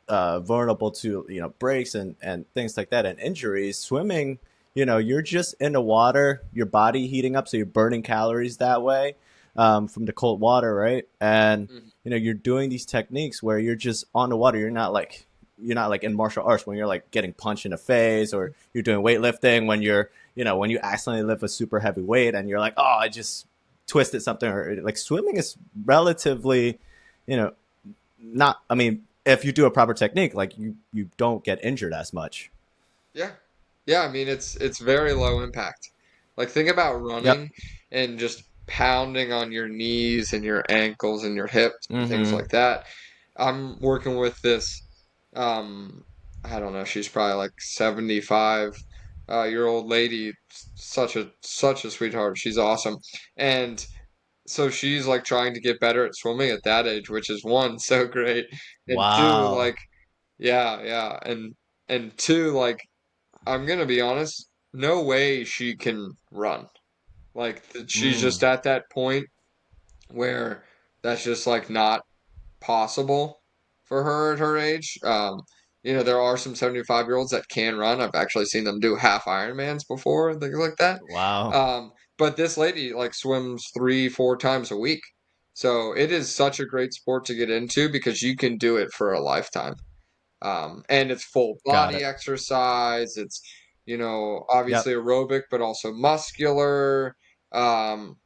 vulnerable to, breaks and things like that and injuries. Swimming, you're just in the water, your body heating up, so you're burning calories that way from the cold water, right? And,
Mhm.
you're doing these techniques where you're just on the water. You're not like in martial arts when you're like getting punched in the face, or you're doing weightlifting when you're when you accidentally lift a super heavy weight and you're like, oh, I just twisted something, or like swimming is relatively, you know, not. I mean, if you do a proper technique, like you don't get injured as much.
Yeah. Yeah, I mean it's very low impact. Like think about
Yep.
running and just pounding on your knees and your ankles and your hips and things
Mm-hmm.
like that. I'm working with this um I don't know, she's probably like 75 year old lady, such a sweetheart. She's awesome. And so she's like trying to get better at swimming at that age, which is one, so great. And two,
Wow.
like yeah, yeah. And two, like I'm gonna be honest, no way she can run. Like she's
Mm.
just at that point where that's just like not possible for her at her age. There are some 75-year-olds that can run. I've actually seen them do half Ironmans before and things like that.
Wow.
But this lady like swims 3, 4 times a week. So it is such a great sport to get into because you can do it for a lifetime. And it's full
Got
body
it.
exercise. It's,
Yep.
obviously aerobic, but also muscular. Um,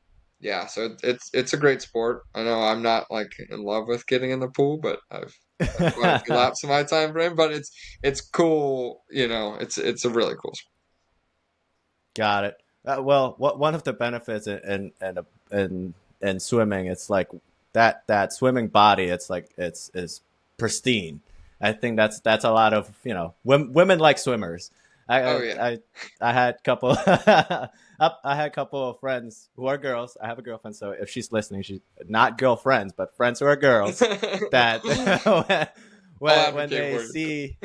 yeah, so it's a great sport. I know I'm not like in love with getting in the pool, but I've done quite a few laps in my time frame. But it's cool. It's a really cool sport.
Got it. Well, one of the benefits in swimming, it's like that swimming body. It's like it's is pristine. I think that's a lot of women like swimmers. I
Oh
I
yeah.
I, I had a couple. I had a couple of friends who are girls. I have a girlfriend, so if she's listening, she's not girlfriends, but friends who are girls. That
I'll
when
advocate
they
for you.
see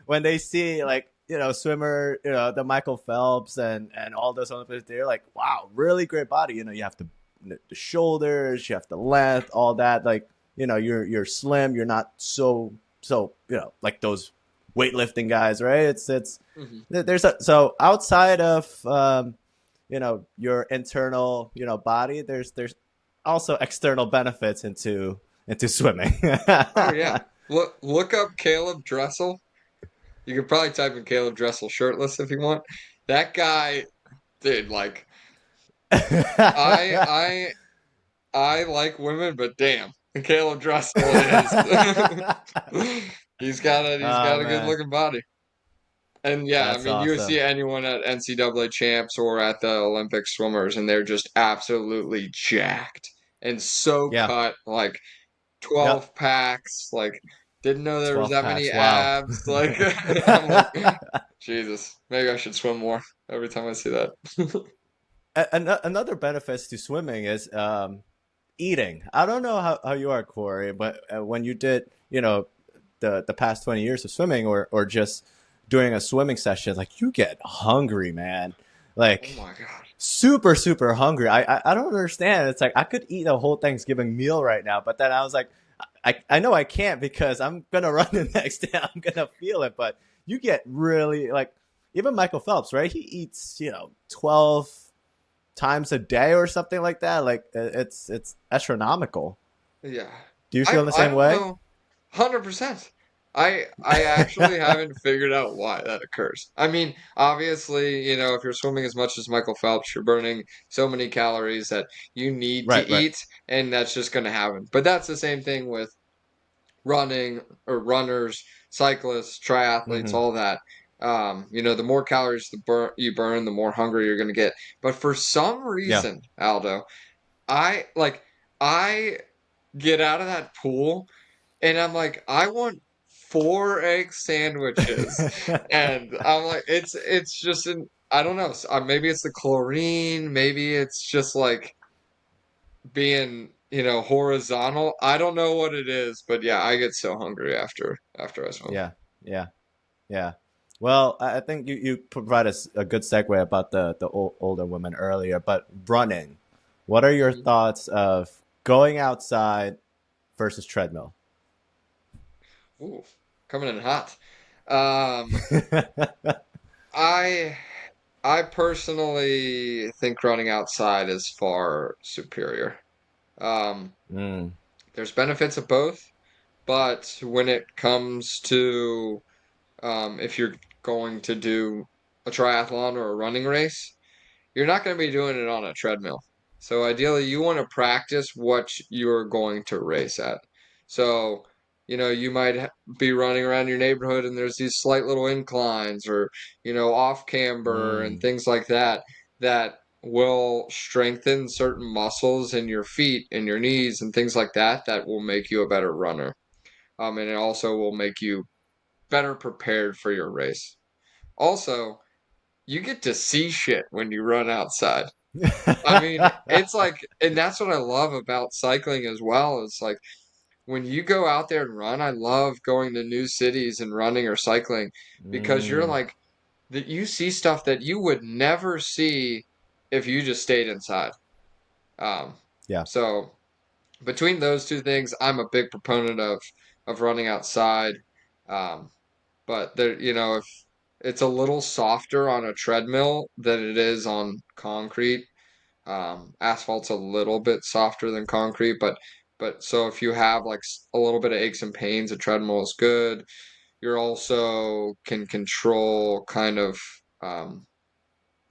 when they see like swimmer, the Michael Phelps and all those Olympics, they're like, wow, really great body. You have the shoulders, you have the length, all that. Like you're slim, you're not so like those weightlifting guys, right? It's
Mhm.
there's so outside of your internal body, there's also external benefits into swimming.
Oh yeah. Look up Caleb Dressel. You could probably type in Caleb Dressel shirtless if you want. That guy, dude, like I I I like women, but damn, Caleb Dressel is he's
Oh
got a good
man,
looking body. And yeah, I
that's
mean you
awesome.
see anyone at NCAA champs or at the Olympic swimmers and they're just absolutely jacked and so
Yeah.
cut, like
Yep.
12 packs, like didn't know there was
12
that many
packs. Wow.
abs. Like I'm like, Jesus, maybe I should swim more every time I see that.
Another benefits to swimming is eating. I don't know how you are, Corey, but when you did, the past 20 years of swimming, or just doing a swimming session, like you get hungry, man.
Oh
Like
my God.
super, super hungry. I don't understand. It's like I could eat a whole Thanksgiving meal right now, but then I was like, I know I can't because I'm gonna run the next day. I'm gonna feel it, but you get really like even Michael Phelps, right? He eats 12 times a day or something like that. Like it's astronomical.
Yeah.
Do you feel
I
in the
I
same
don't
way?
know. 100%. I actually haven't figured out why that occurs. I mean, obviously, if you're swimming as much as Michael Phelps, you're burning so many calories that you need to
Right, right.
eat, and that's just going to happen. But that's the same thing with running or runners, cyclists, triathletes,
Mm-hmm.
all that. The more calories you burn, the more hungry you're going to get. But for some
Yeah.
reason, Aldo, I get out of that pool and I'm like, I want 4 egg sandwiches, and I'm like, it's just I don't know. Maybe it's the chlorine, maybe it's just like being horizontal. I don't know what it is, but yeah, I get so hungry after I swim.
Yeah. Yeah. Yeah. Well, I think you provide us a good segue about the older women earlier, but running. What are your
Hmm.
thoughts of going outside versus treadmill?
Ooh, coming in hot. Um, I I personally think running outside is far superior. Um,
Mm,
there's benefits of both. But when it comes to if you're going to do a triathlon or a running race, you're not going to be doing it on a treadmill. So ideally, you want to practice what you're going to race at. So, you might be running around your neighborhood and there's these slight little inclines or, off camber and
Mm,
things like that that will strengthen certain muscles in your feet and your knees and things like that that will make you a better runner. And it also will make you better prepared for your race. Also, you get to see shit when you run outside. I mean, it's like, and that's what I love about cycling as well. It's like when you go out there and run, I love going to new cities and running or cycling because you're
mm,
like, that you see stuff that you would never see if you just stayed inside. Um,
yeah.
so between those two things, I'm a big proponent of running outside. Um, but there, if it's a little softer on a treadmill than it is on concrete. Asphalt's a little bit softer than concrete, but so if you have like a little bit of aches and pains, a treadmill is good. You're also can control kind of um,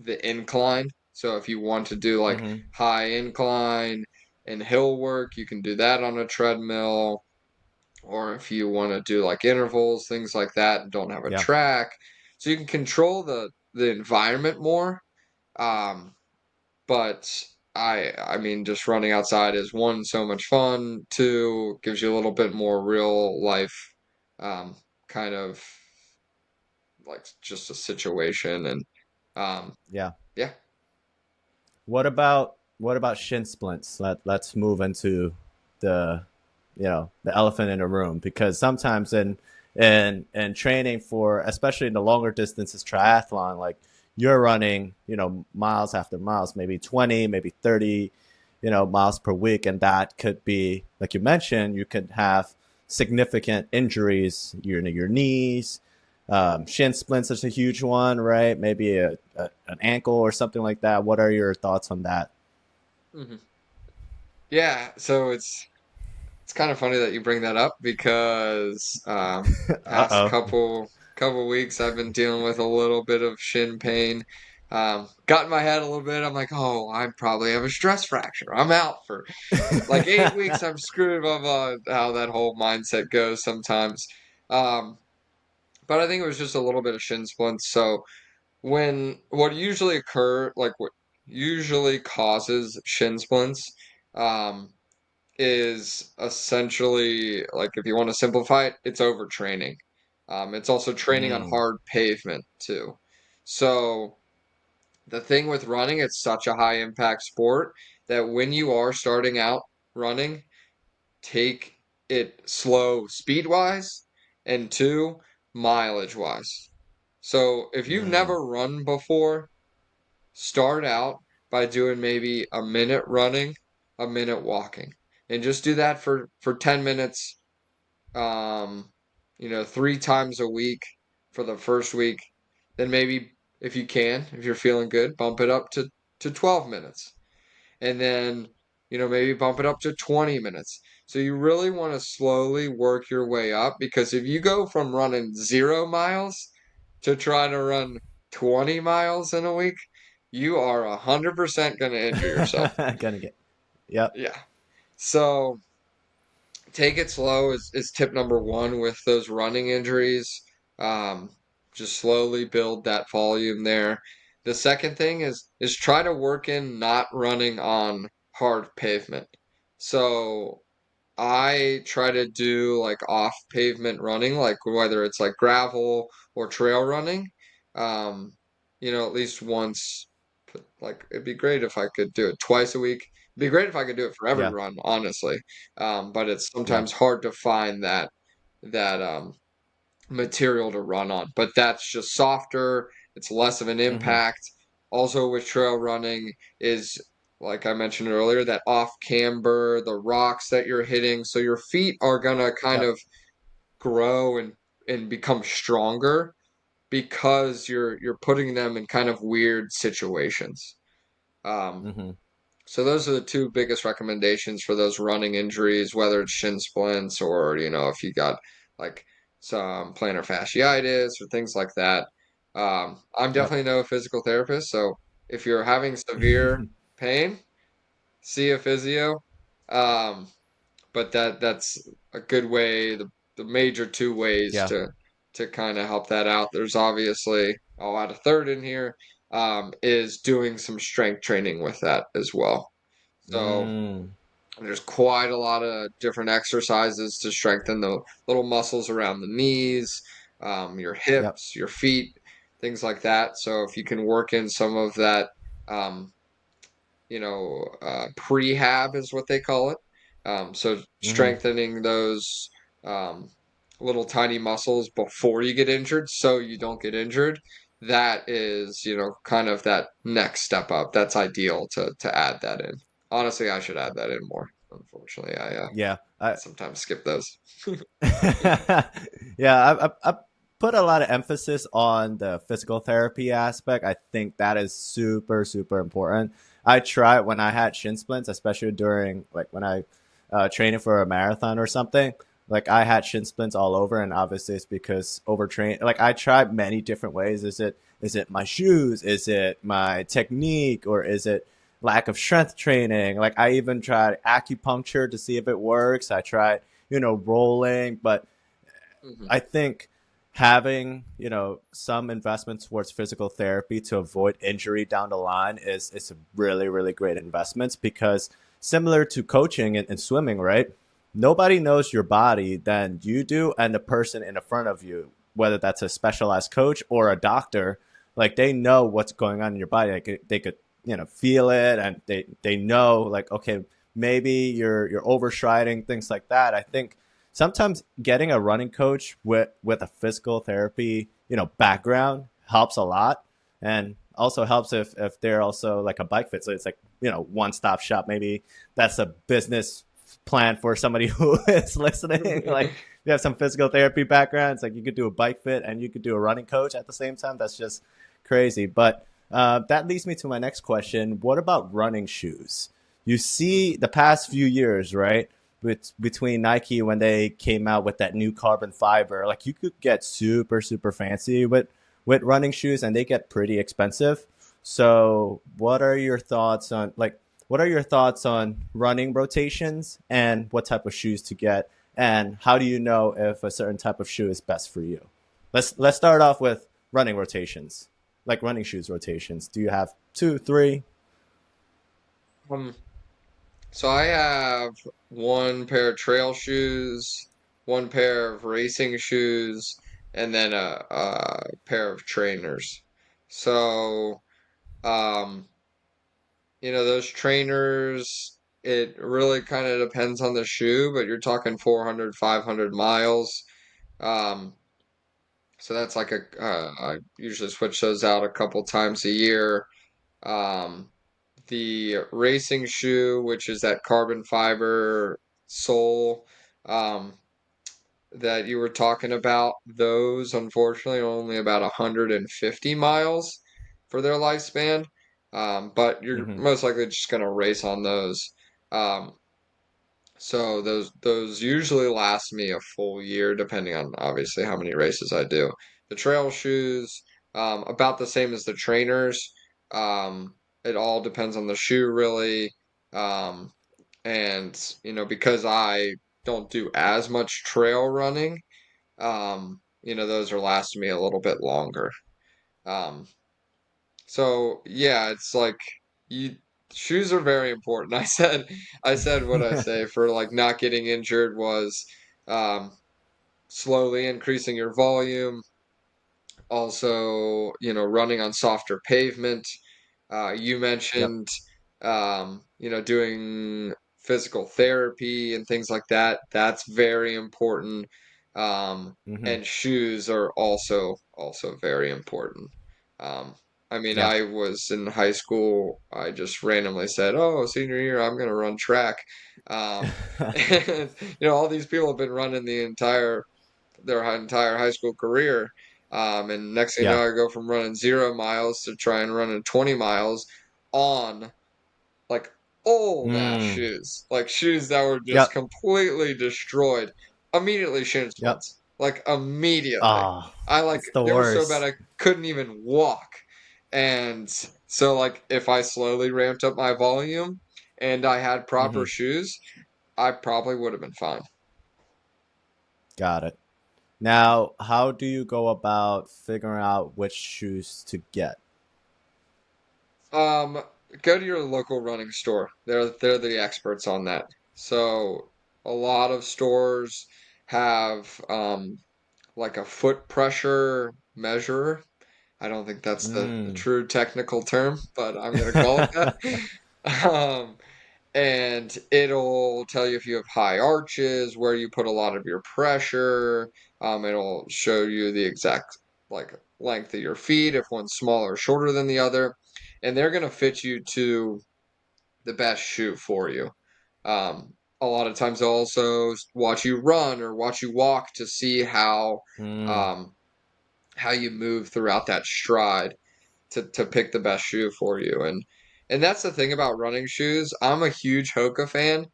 the incline. So if you want to do like
Hmm.
high incline and hill work, you can do that on a treadmill. Or if you want to do like intervals, things like that, and don't have a
Yeah.
track, so you can control the environment more. Um, but I mean, just running outside is one, so much fun. Two, gives you a little bit more real life, um, kind of like just a situation, and um,
Yeah.
yeah.
What about shin splints? Let's move into the the elephant in the room, because sometimes in training for, especially in the longer distances triathlon, like you're running miles after miles, maybe 20, maybe 30 miles per week, and that could be, like you mentioned, you could have significant injuries, your knees. Shin splints is a huge one, right? Maybe an ankle or something like that. What are your thoughts on that?
hmm Yeah, so it's kind of funny that you bring that up because
Uh
past
oh.
couple weeks I've been dealing with a little bit of shin pain. Got in my head a little bit. I'm like, oh, I probably have a stress fracture. I'm out for like 8 weeks. I'm screwed. Blah blah. How that whole mindset goes sometimes. Um, but I think it was just a little bit of shin splints. So what usually like what usually causes shin splints. Um, is essentially like if you want to simplify it, it's overtraining. It's also training on
Mm,
hard pavement too. So the thing with running, it's such a high impact sport that when you are starting out running, take it slow speed wise and two, mileage wise. So if you've
mm,
never run before, start out by doing maybe a minute running, a minute walking, and just do that for 10 minutes, um, 3 times a week for the first week. Then maybe if you can, if you're feeling good, bump it up to 12 minutes. And then, maybe bump it up to 20 minutes. So you really want to slowly work your way up because if you go from running 0 miles to try to run 20 miles in a week, you are 100% going to injure yourself.
mm. Gonna get. Yep.
Yeah. So take it slow is tip number one with those running injuries. Um, just slowly build that volume there. The second thing is try to work in not running on hard pavement. So I try to do like off pavement running, like whether it's like gravel or trail running. Um, at least once. Like it'd be great if I could do it twice a week. It'd be great if I could do it for every
Yeah.
run, honestly. But it's
Yeah.
sometimes hard to find that material to run on. But that's just softer. It's less of an
Hmm.
impact. Also with trail running is like I mentioned earlier, that off camber, the rocks that you're hitting. So your feet are gonna kind
Yep.
of grow and become stronger because you're putting them in kind of weird situations. Um,
Hmm.
so those are the two biggest recommendations for those running injuries, whether it's shin splints or, if you got like some plantar fasciitis or things like that. I'm
Yep.
definitely no physical therapist, so if you're having severe pain, see a physio. Um, but that's a good way, the major two ways
Yeah.
to kind of help that out. There's obviously, I'll add a third in here, is doing some strength training with that as well. So
Mm.
there's quite a lot of different exercises to strengthen the little muscles around the knees, your
Yep.
hips, your feet, things like that. So if you can work in some of that, um, prehab is what they call it. So
Hmm.
strengthening those um, little tiny muscles before you get injured, so you don't get injured. That is, kind of that next step up. That's ideal to add that in. Honestly, I should add that in more. Unfortunately, I
Yeah.
sometimes skip those.
Yeah, I put a lot of emphasis on the physical therapy aspect. I think that is super, super important. I try when I had shin splints, especially during like when I training for a marathon or something. Like I had shin splints all over, and obviously it's because overtrain. Like I tried many different ways. Is it my shoes? Is it my technique? Or is it lack of strength training? Like I even tried acupuncture to see if it works. I tried rolling. But
Hmm.
I think having, some investment towards physical therapy to avoid injury down the line is a really, really great investment because similar to coaching and swimming, right? Nobody knows your body than you do and the person in the front of you, whether that's a specialized coach or a doctor, like they know what's going on in your body. Like they could, feel it and they know like, okay, maybe you're overstriding, things like that. I think sometimes getting a running coach with a physical therapy background helps a lot, and also helps if they're also like a bike fit, so it's like one stop shop. Maybe that's a business plan for somebody who is listening. Like you have some physical therapy background, it's like you could do a bike fit and you could do a running coach at the same time. That's just crazy. But that leads me to my next question. What about running shoes? You see the past few years, right? Between Nike when they came out with that new carbon fiber, like you could get super super fancy with running shoes, and they get pretty expensive. So, what are your thoughts on running rotations and what type of shoes to get, and how do you know if a certain type of shoe is best for you? Let's start off with running rotations, like running shoes rotations. Do you have two, three?
Um, so I have one pair of trail shoes, one pair of racing shoes, and then a pair of trainers. So, um, those trainers, it really kind of depends on the shoe, but you're talking 400, 500 miles. Um, so that's like I usually switch those out a couple times a year. Um, the racing shoe, which is that carbon fiber sole, um, that you were talking about, those unfortunately are only about 150 miles for their lifespan. But you're
Mm-hmm.
most likely just going to race on those. Um, so those usually last me a full year, depending on obviously how many races I do. The trail shoes, about the same as the trainers. It all depends on the shoe, really. Um, and because I don't do as much trail running, those are lasting me a little bit longer. Um, so yeah, it's like you shoes are very important. I said what I say for like not getting injured was um slowly increasing your volume, also, running on softer pavement. You
Yep.
mentioned, doing physical therapy and things like that. That's very important.
Mm-hmm.
And shoes are also very important. Um, I mean,
Yeah.
I was in high school. I just randomly said, "Oh, senior year, I'm going to run track." And all these people have been running their entire high school career. And next thing you
Yeah.
know, I go from running 0 miles to try and running 20 miles on like old ass
Mm.
shoes, like shoes that were just
Yep.
completely destroyed. Immediately shin
Yep.
splints, like immediately.
Ah,
I like
it's the
they were so bad
worst.
I couldn't even walk, and So like if I slowly ramped up my volume and I had proper
Hmm.
shoes, I probably would have been fine.
Got it. Now, how do you go about figuring out which shoes to get?
Um, Go to your local running store. They're the experts on that. So a lot of stores have like a foot pressure measurer. I don't think that's the
Mm.
true technical term, but I'm gonna call it that. Um, and it'll tell you if you have high arches, where you put a lot of your pressure. It'll show you the exact like length of your feet, if one's smaller or shorter than the other, and they're gonna fit you to the best shoe for you. A lot of times they'll also watch you run or watch you walk to see
Mm.
um, how you move throughout that stride to pick the best shoe for you. And that's the thing about running shoes. I'm a huge Hoka fan,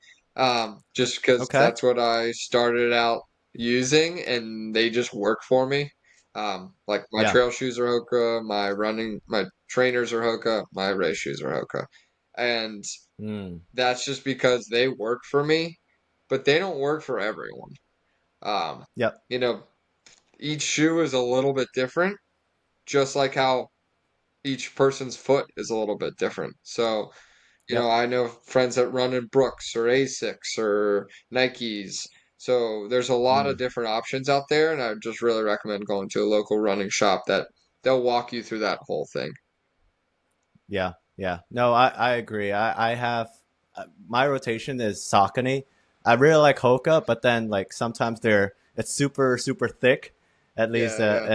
just because
Okay.
that's what I started out using, and they just work for me. Like my
Yeah.
trail shoes are Hoka, my trainers are Hoka, my race shoes are Hoka, and
Mm.
that's just because they work for me, but they don't work for everyone. Um,
Yep.
you know, each shoe is a little bit different, just like how each person's foot is a little bit different. So,
Yep.
I know friends that run in Brooks or Asics or Nikes. So there's a lot of
Mm.
different options out there, and I just really recommend going to a local running shop that they'll walk you through that whole thing.
Yeah. Yeah. No, I agree. I have my rotation is Saucony. I really like Hoka, but then like sometimes it's super thick, at least
Yeah, yeah,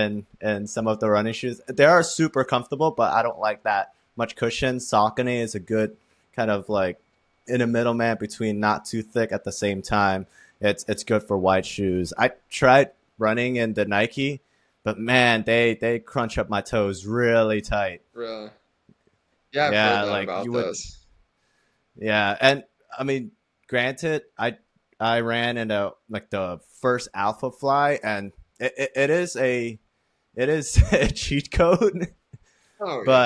in some of the running shoes. They are super comfortable, but I don't like that much cushion. Saucony is a good kind of like in a middleman between not too thick at the same time. It's good for wide shoes. I tried running in the Nike, but man, they crunch up my toes really tight.
really. Yeah, I've heard
Yeah,
that
like
about
you would.
those.
Yeah, and I mean, granted, I ran into like the first Alpha Fly, and it is a cheat code,
Oh yeah,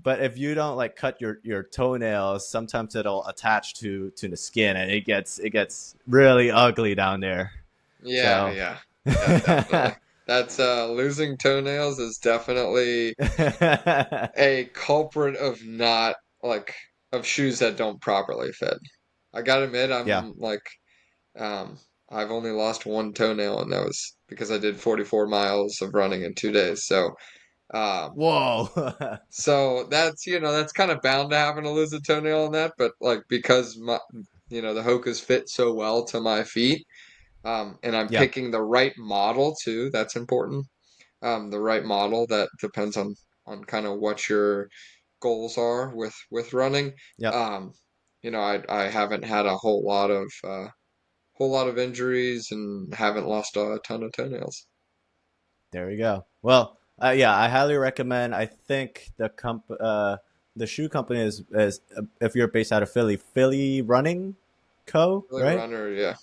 but if you don't like cut your toenails, sometimes it'll attach to the skin, and it gets really ugly down there.
yeah,
So.
yeah, yeah, definitely. That's losing toenails is definitely a culprit of not like of shoes that don't properly fit. I gotta admit,
Yeah.
I'm like, um, I've only lost one toenail, and that was because I did 44 miles of running in 2 days. Um,
Whoa.
so that's kind of bound to happen to lose a toenail on that, but like because the Hokas fit so well to my feet, and I'm
Yeah.
picking the right model too. That's important. The right model that depends on kind of what your goals are with running.
Yep.
Um, I haven't had a whole lot of injuries and haven't lost a ton of toenails.
There we go. Well, yeah, I highly recommend. I think the shoe company is if you're based out of Philly, Philly Running Co.
Philly
Right?
runner, yeah,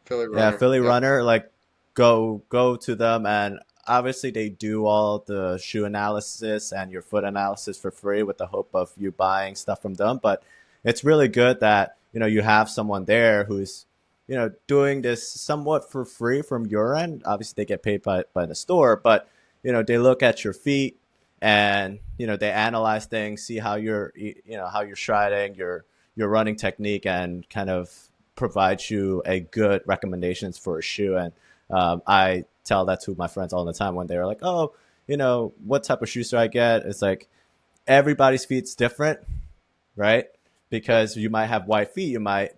Philly
Yeah,
runner,
Philly
yep,
Runner. Like, go to them, and obviously they do all the shoe analysis and your foot analysis for free with the hope of you buying stuff from them. But it's really good that you have someone there who's doing this somewhat for free from your end. Obviously, they get paid by the store, but they look at your feet and they analyze things, see how how you're striding, your running technique, and kind of provides you a good recommendations for a shoe. And I tell that to my friends all the time when they're like, "Oh, what type of shoes do I get?" It's like everybody's feet's different, right?
yep,
Because you might have white feet, you might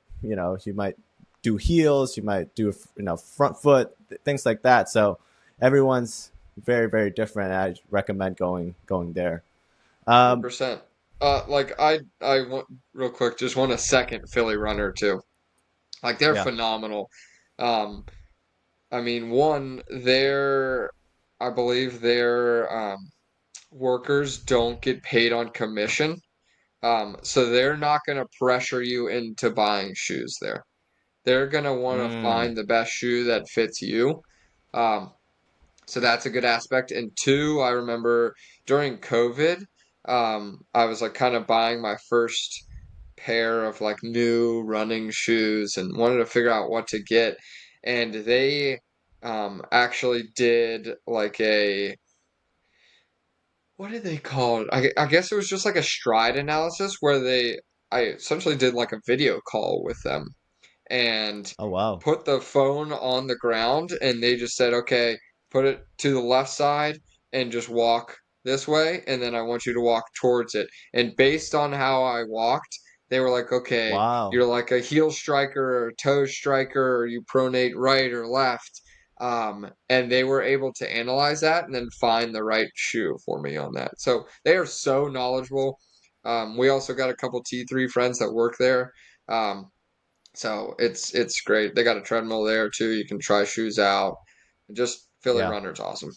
do heels, you might do front foot, things like that. So everyone's very different. And I recommend going there. Um,
100%. Like I want real quick, just want a second Philly runner too. Like they're
yeah.
phenomenal. Um, I mean, one, I believe their workers don't get paid on commission. So they're not going to pressure you into buying shoes there. They're going to want to
Mm,
find the best shoe that fits you. Um, so that's a good aspect. And two, I remember during COVID, I was like kind of buying my first pair of like new running shoes and wanted to figure out what to get. And they actually did like a, what did they call it? I guess it was just like a stride analysis where I essentially did like a video call with them and
Oh wow.
put the phone on the ground and they just said, okay, put it to the left side and just walk this way and then I want you to walk towards it. And based on how I walked, they were like, okay,
Wow.
you're like a heel striker or a toe striker or you pronate right or left. And they were able to analyze that and then find the right shoe for me on that. So they are so knowledgeable. We also got a couple T3 friends that work there. Um, so it's great. They got a treadmill there too. You can try shoes out. Just Philly
Yeah,
Runner's awesome.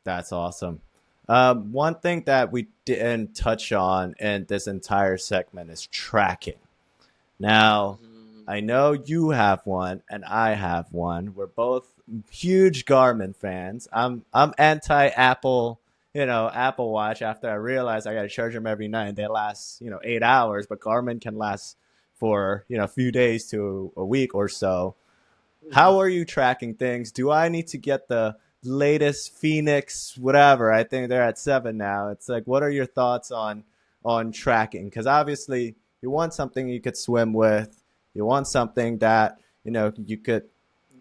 that's awesome. One thing that we didn't touch on in this entire segment is tracking. Now,
Mhm.
I know you have one and I have one. We're both huge Garmin fans. I'm anti Apple, Apple Watch after I realized I got to charge them every night. They last, 8 hours, but Garmin can last for, a few days to a week or so.
Mhm.
How are you tracking things? Do I need to get the latest Phoenix whatever? I think they're at 7 now. It's like, what are your thoughts on tracking? Because obviously you want something you could swim with. You want something that you could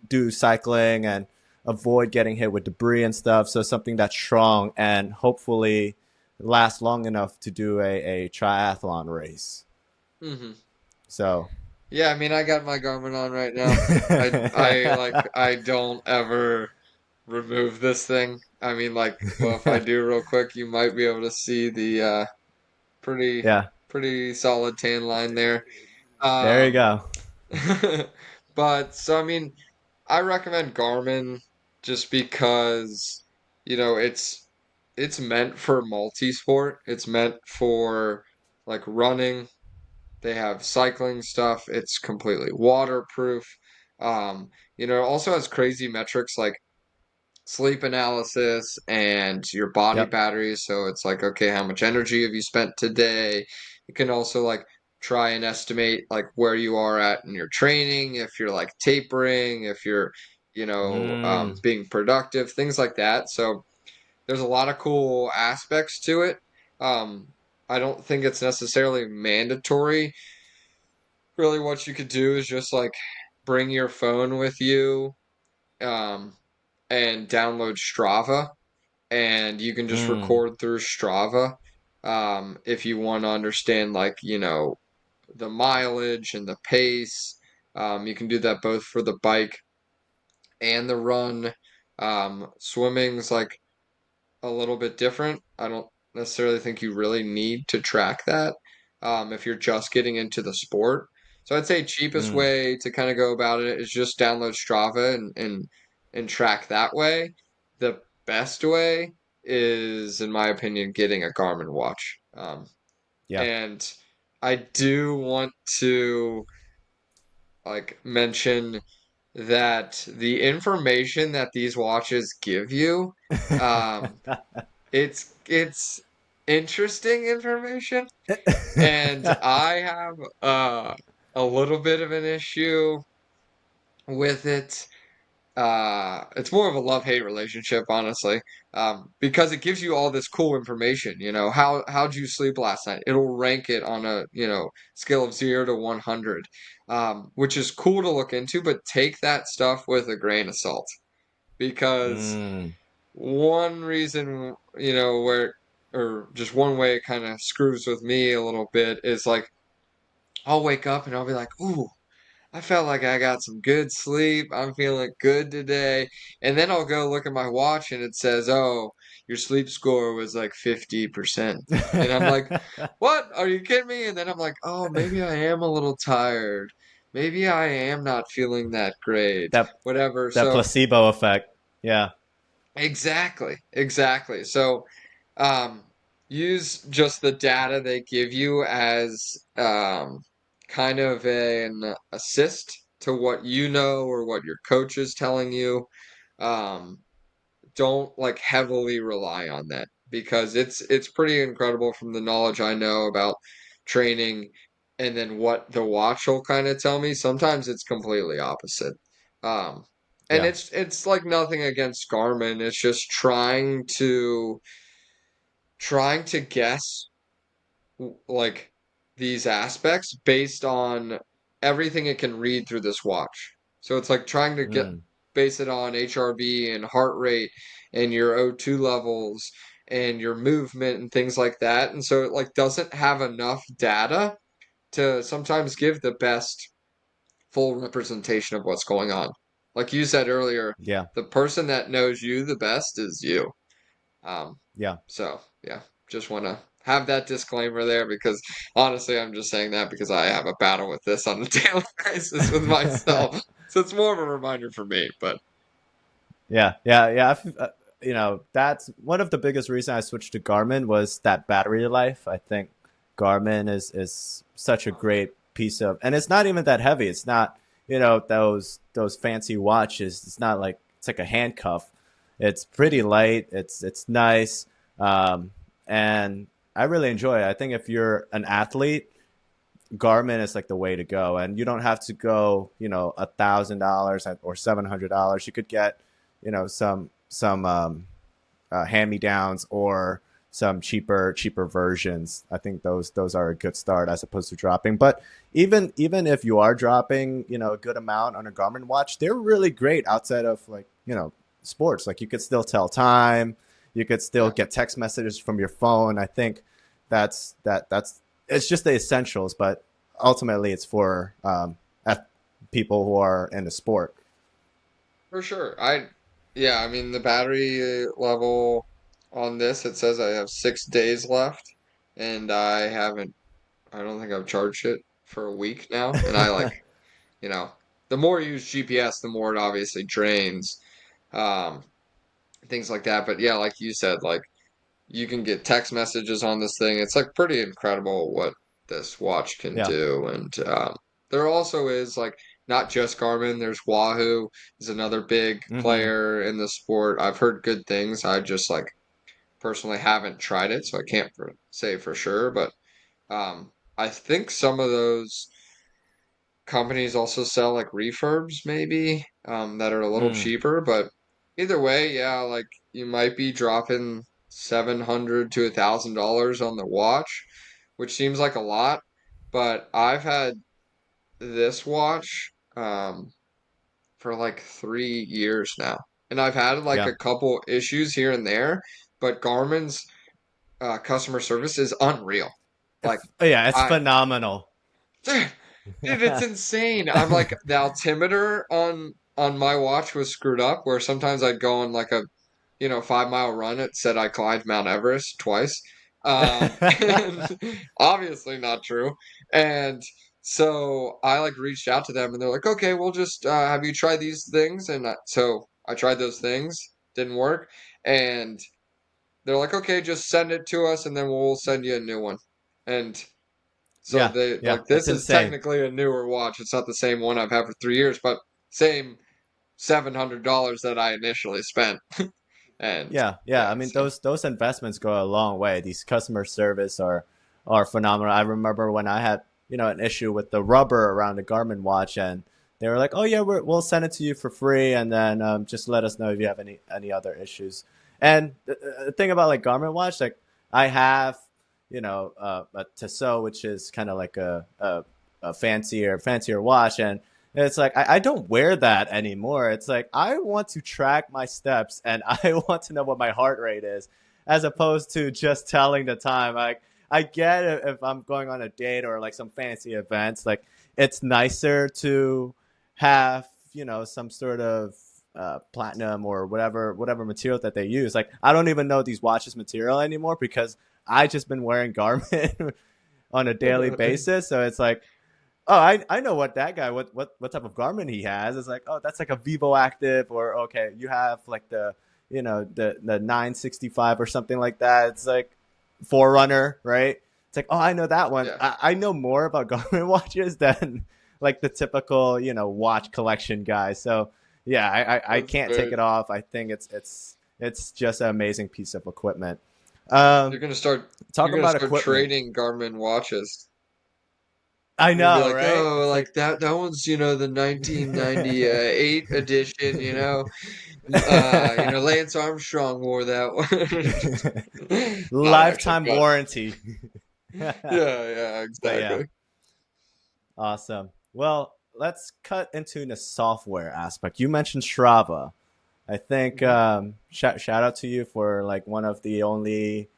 do cycling and avoid getting hit with debris and stuff. So something that's strong and hopefully last long enough to do a triathlon race.
Mhm.
So
Yeah, I mean, I got my Garmin on right now. I don't ever remove this thing. I mean, like, well, if I do real quick, you might be able to see the pretty
yeah,
pretty solid tan line there.
there you
Um,
go.
but so I mean, I recommend Garmin just because, it's meant for multi-sport. It's meant for like running. They have cycling stuff. It's completely waterproof. It also has crazy metrics like sleep analysis and your body
Yep.
batteries. So it's like, okay, how much energy have you spent today? It can also like try and estimate like where you are at in your training, if you're like tapering, if you're,
Mm,
being productive, things like that. So there's a lot of cool aspects to it. Um, I don't think it's necessarily mandatory. Really, what you could do is just like bring your phone with you, um, and download Strava and you can just
mm,
record through Strava. If you want to understand, like, the mileage and the pace, you can do that both for the bike and the run. Swimming's like a little bit different. I don't necessarily think you really need to track that if you're just getting into the sport. So I'd say cheapest
mm.
way to kind of go about it is just download Strava and track that way. The best way is, in my opinion, getting a Garmin watch.
Yeah.
And I do want to like mention that the information that these watches give you, um, it's interesting information, and I have a little bit of an issue with it. It's more of a love-hate relationship, honestly, because it gives you all this cool information. How'd you sleep last night? It'll rank it on a scale of 0 to 100, which is cool to look into, but take that stuff with a grain of salt because
Mm,
one reason, where, or just one way it kind of screws with me a little bit is like I'll wake up and I'll be like, ooh, I felt like I got some good sleep. I'm feeling good today. And then I'll go look at my watch and it says, oh, your sleep score was like 50%. And I'm like, what? Are you kidding me? And then I'm like, oh, maybe I am a little tired. Maybe I am not feeling that great.
that
Whatever.
that
So
placebo effect. Yeah.
exactly, exactly. So, um, use just the data they give you as kind of an assist to what you know or what your coach is telling you. Um, don't like heavily rely on that. because it's pretty incredible from the knowledge I know about training and then what the watch will kind of tell me. Sometimes it's completely opposite. Um, and
Yeah.
it's like nothing against Garmin. It's just trying to guess like these aspects based on everything it can read through this watch. So it's like trying to get
Mm,
base it on HRV and heart rate and your O2 levels and your movement and things like that. And so it like doesn't have enough data to sometimes give the best full representation of what's going on. Like you said earlier,
yeah.
the person that knows you the best is you. Um,
Yeah.
so yeah, just want to have that disclaimer there because honestly, I'm just saying that because I have a battle with this on a daily basis with myself. So it's more of a reminder for me, but
Yeah, yeah, yeah. You know, that's one of the biggest reasons I switched to Garmin was that battery life. I think Garmin is such a great piece of, and it's not even that heavy. It's not, you know, those fancy watches. It's not like it's like a handcuff. It's pretty light. It's nice, and I really enjoy it. I think if you're an athlete, Garmin is like the way to go, and you don't have to go, you know, $1,000 or $700. You could get, you know, some hand me downs or some cheaper versions. I think those are a good start as opposed to dropping. But even if you are dropping, you know, a good amount on a Garmin watch, they're really great outside of like, you know, sports. Like you could still tell time, you could still
yeah,
get text messages from your phone. I think that's it's just the essentials, but ultimately it's for people who are in the sport.
for sure. Yeah, I mean the battery level on this, it says I have 6 days left, and I don't think I've charged it for a week now, and I like, you know, the more you use GPS, the more it obviously drains. Um, things like that. But yeah, like you said, like you can get text messages on this thing. It's like pretty incredible what this watch can
Yeah.
do. And there also is like not just Garmin. There's Wahoo is another big
Hmm.
player in the sport. I've heard good things. I just like personally haven't tried it, so I can't say for sure. But I think some of those companies also sell like refurbs maybe that are a little
Mm.
cheaper, but either way, yeah, like you might be dropping 700 to $1,000 on the watch, which seems like a lot, but I've had this watch for like 3 years now, and I've had like
Yeah.
a couple issues here and there, but Garmin's customer service is unreal. Like
Yeah, it's
I
phenomenal.
Dude, it's insane. I'm like the altimeter on my watch was screwed up where sometimes I'd go on like a 5 mile run. It said I climbed Mount Everest twice. And obviously not true. And so I like reached out to them and they're like, okay, we'll just have you try these things? And so I tried those things, didn't work. And they're like, okay, just send it to us and then we'll send you a new one. And so
Yeah,
they
yeah,
like
it's
this is
insane.
technically a newer watch. It's not the same one I've had for 3 years, but same $700 that I initially spent. And
Yeah, yeah. I
yeah,
mean,
so
those investments go a long way. These customer service are phenomenal. I remember when I had, you know, an issue with the rubber around the Garmin watch, and they were like, "Oh yeah, we'll send it to you for free, and then just let us know if you have any other issues." And the thing about like Garmin watch, like I have, you know, a Tissot, which is kind of like a fancier watch, and it's like I don't wear that anymore. It's like I want to track my steps and I want to know what my heart rate is, as opposed to just telling the time. Like I get it if I'm going on a date or like some fancy events, like it's nicer to have, you know, some sort of platinum or whatever material that they use. Like I don't even know these watches material anymore because I just been wearing Garmin on a daily basis. So it's like, oh, I know what that guy, what type of Garmin he has. It's like, oh, that's like a Vivo Active, or okay, you have like the, you know, the 965 or something like that. It's like Forerunner, right? It's like, oh, I know that one.
yeah,
I know more about Garmin watches than like the typical, you know, watch collection guy. So yeah, I
that's
can't take
great.
it off. I think it's just an amazing piece of equipment.
You're
Um,
gonna start you're
talking
gonna
about
start
equipment.
trading Garmin watches.
I
You're gonna be
know,
like,
right?
oh,
It's
like
like
that one's, the 1998 edition, Lance Armstrong wore that one. Not actually,
lifetime
but
warranty.
yeah,
But yeah,
exactly.
awesome. Well, let's cut into the software aspect. You mentioned Strava. I think
Hmm.
shout out to you for like one of the only,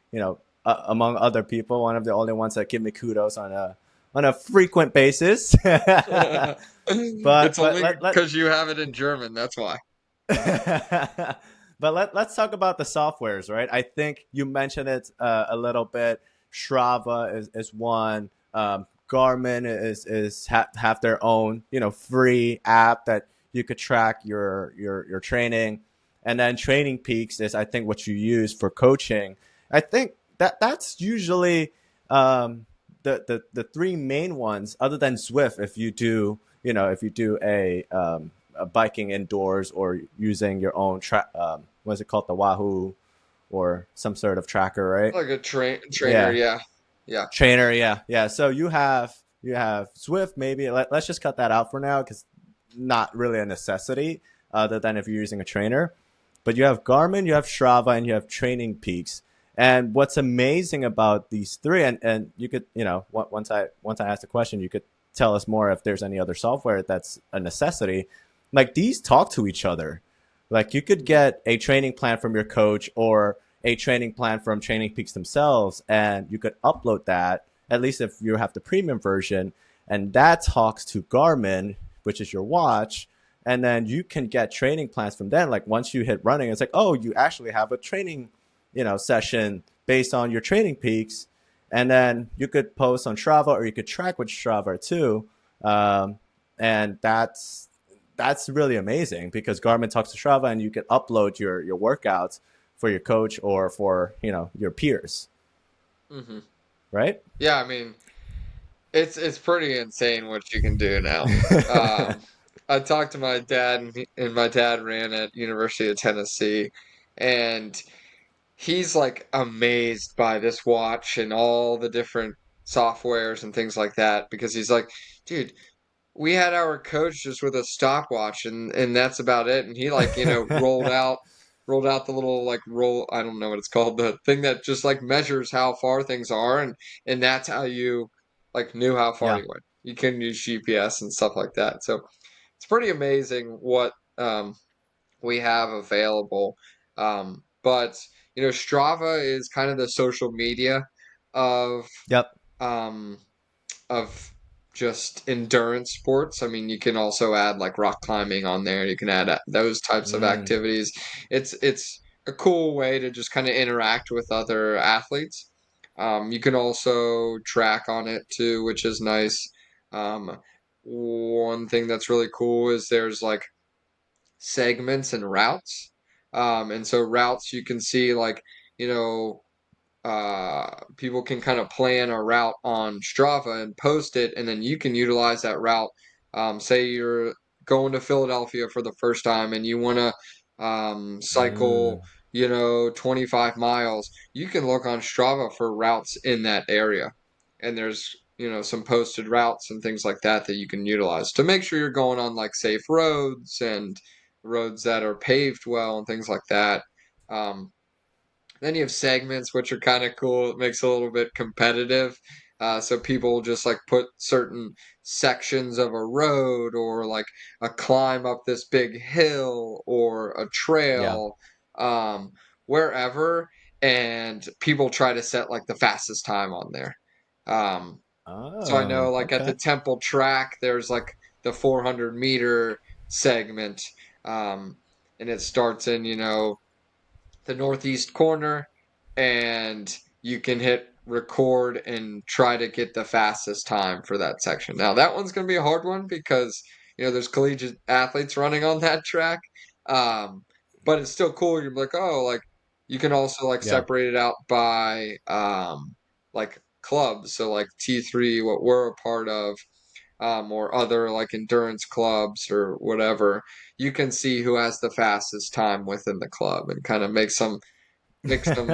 among other people, one of the only ones that give me kudos on a frequent basis. but
It's
but
only
let
because you have it in German, that's why.
but let's talk about the softwares, right? I think you mentioned it a little bit. Strava is one. Garmin have their own free app that you could track your training, and then Training Peaks is I think what you use for coaching. I think that's usually the three main ones, other than Zwift. If you do a biking indoors or using your own what's it called, the Wahoo or some sort of tracker, right?
Like a trainer,
Yeah,
yeah. Yeah.
trainer. Yeah, yeah. So you have Swift. Maybe let's just cut that out for now because not really a necessity other than if you're using a trainer. But you have Garmin, you have Strava, and you have Training Peaks. And what's amazing about these three, and you could, once I ask the question, you could tell us more if there's any other software that's a necessity. Like these talk to each other. Like you could
Mhm.
get a training plan from your coach or a training plan from Training Peaks themselves, and you could upload that. At least if you have the premium version, and that talks to Garmin, which is your watch, and then you can get training plans from them. Like once you hit running, it's like, oh, you actually have a training, session based on your Training Peaks, and then you could post on Strava or you could track with Strava too, and that's really amazing because Garmin talks to Strava and you can upload your workouts for your coach or for your peers,
Mhm.
right?
Yeah, I mean, it's pretty insane what you can do now. Um, I talked to my dad, and my dad ran at University of Tennessee, and he's like amazed by this watch and all the different softwares and things like that because he's like, dude, we had our coach just with a stopwatch and that's about it. And he like, rolled out the little like roll, I don't know what it's called, the thing that just like measures how far things are and that's how you like knew how far
Yeah.
you went. You can use GPS and stuff like that. So it's pretty amazing what we have available. But Strava is kind of the social media of
Yep.
um of just endurance sports. I mean, you can also add like rock climbing on there. You can add those types of
Mm,
activities. It's a cool way to just kind of interact with other athletes. You can also track on it too, which is nice. Um, One thing that's really cool is there's like segments and routes. And so routes you can see like, you know, people can kind of plan a route on Strava and post it, and then you can utilize that route. Say you're going to Philadelphia for the first time and you want to cycle,
mm,
25 miles. You can look on Strava for routes in that area, and there's some posted routes and things like that that you can utilize to make sure you're going on like safe roads and roads that are paved well and things like that. Um, then you have segments, which are kind of cool. It makes it a little bit competitive. So people just like put certain sections of a road or like a climb up this big hill or a
yeah.
trail, um, wherever, and people try to set like the fastest time on there. Um, so I know
Oh,
like at the
okay.
Temple track, there's like the 400-meter segment, um, and it starts in, the northeast corner, and you can hit record and try to get the fastest time for that section. Now that one's going to be a hard one because there's collegiate athletes running on that track, um, but it's still cool. You're like, oh, like you can also like
Yeah.
separate it out by like clubs. So like T3, what we're a part of, or other like endurance clubs or whatever, you can see who has the fastest time within the club and kind of make some mix some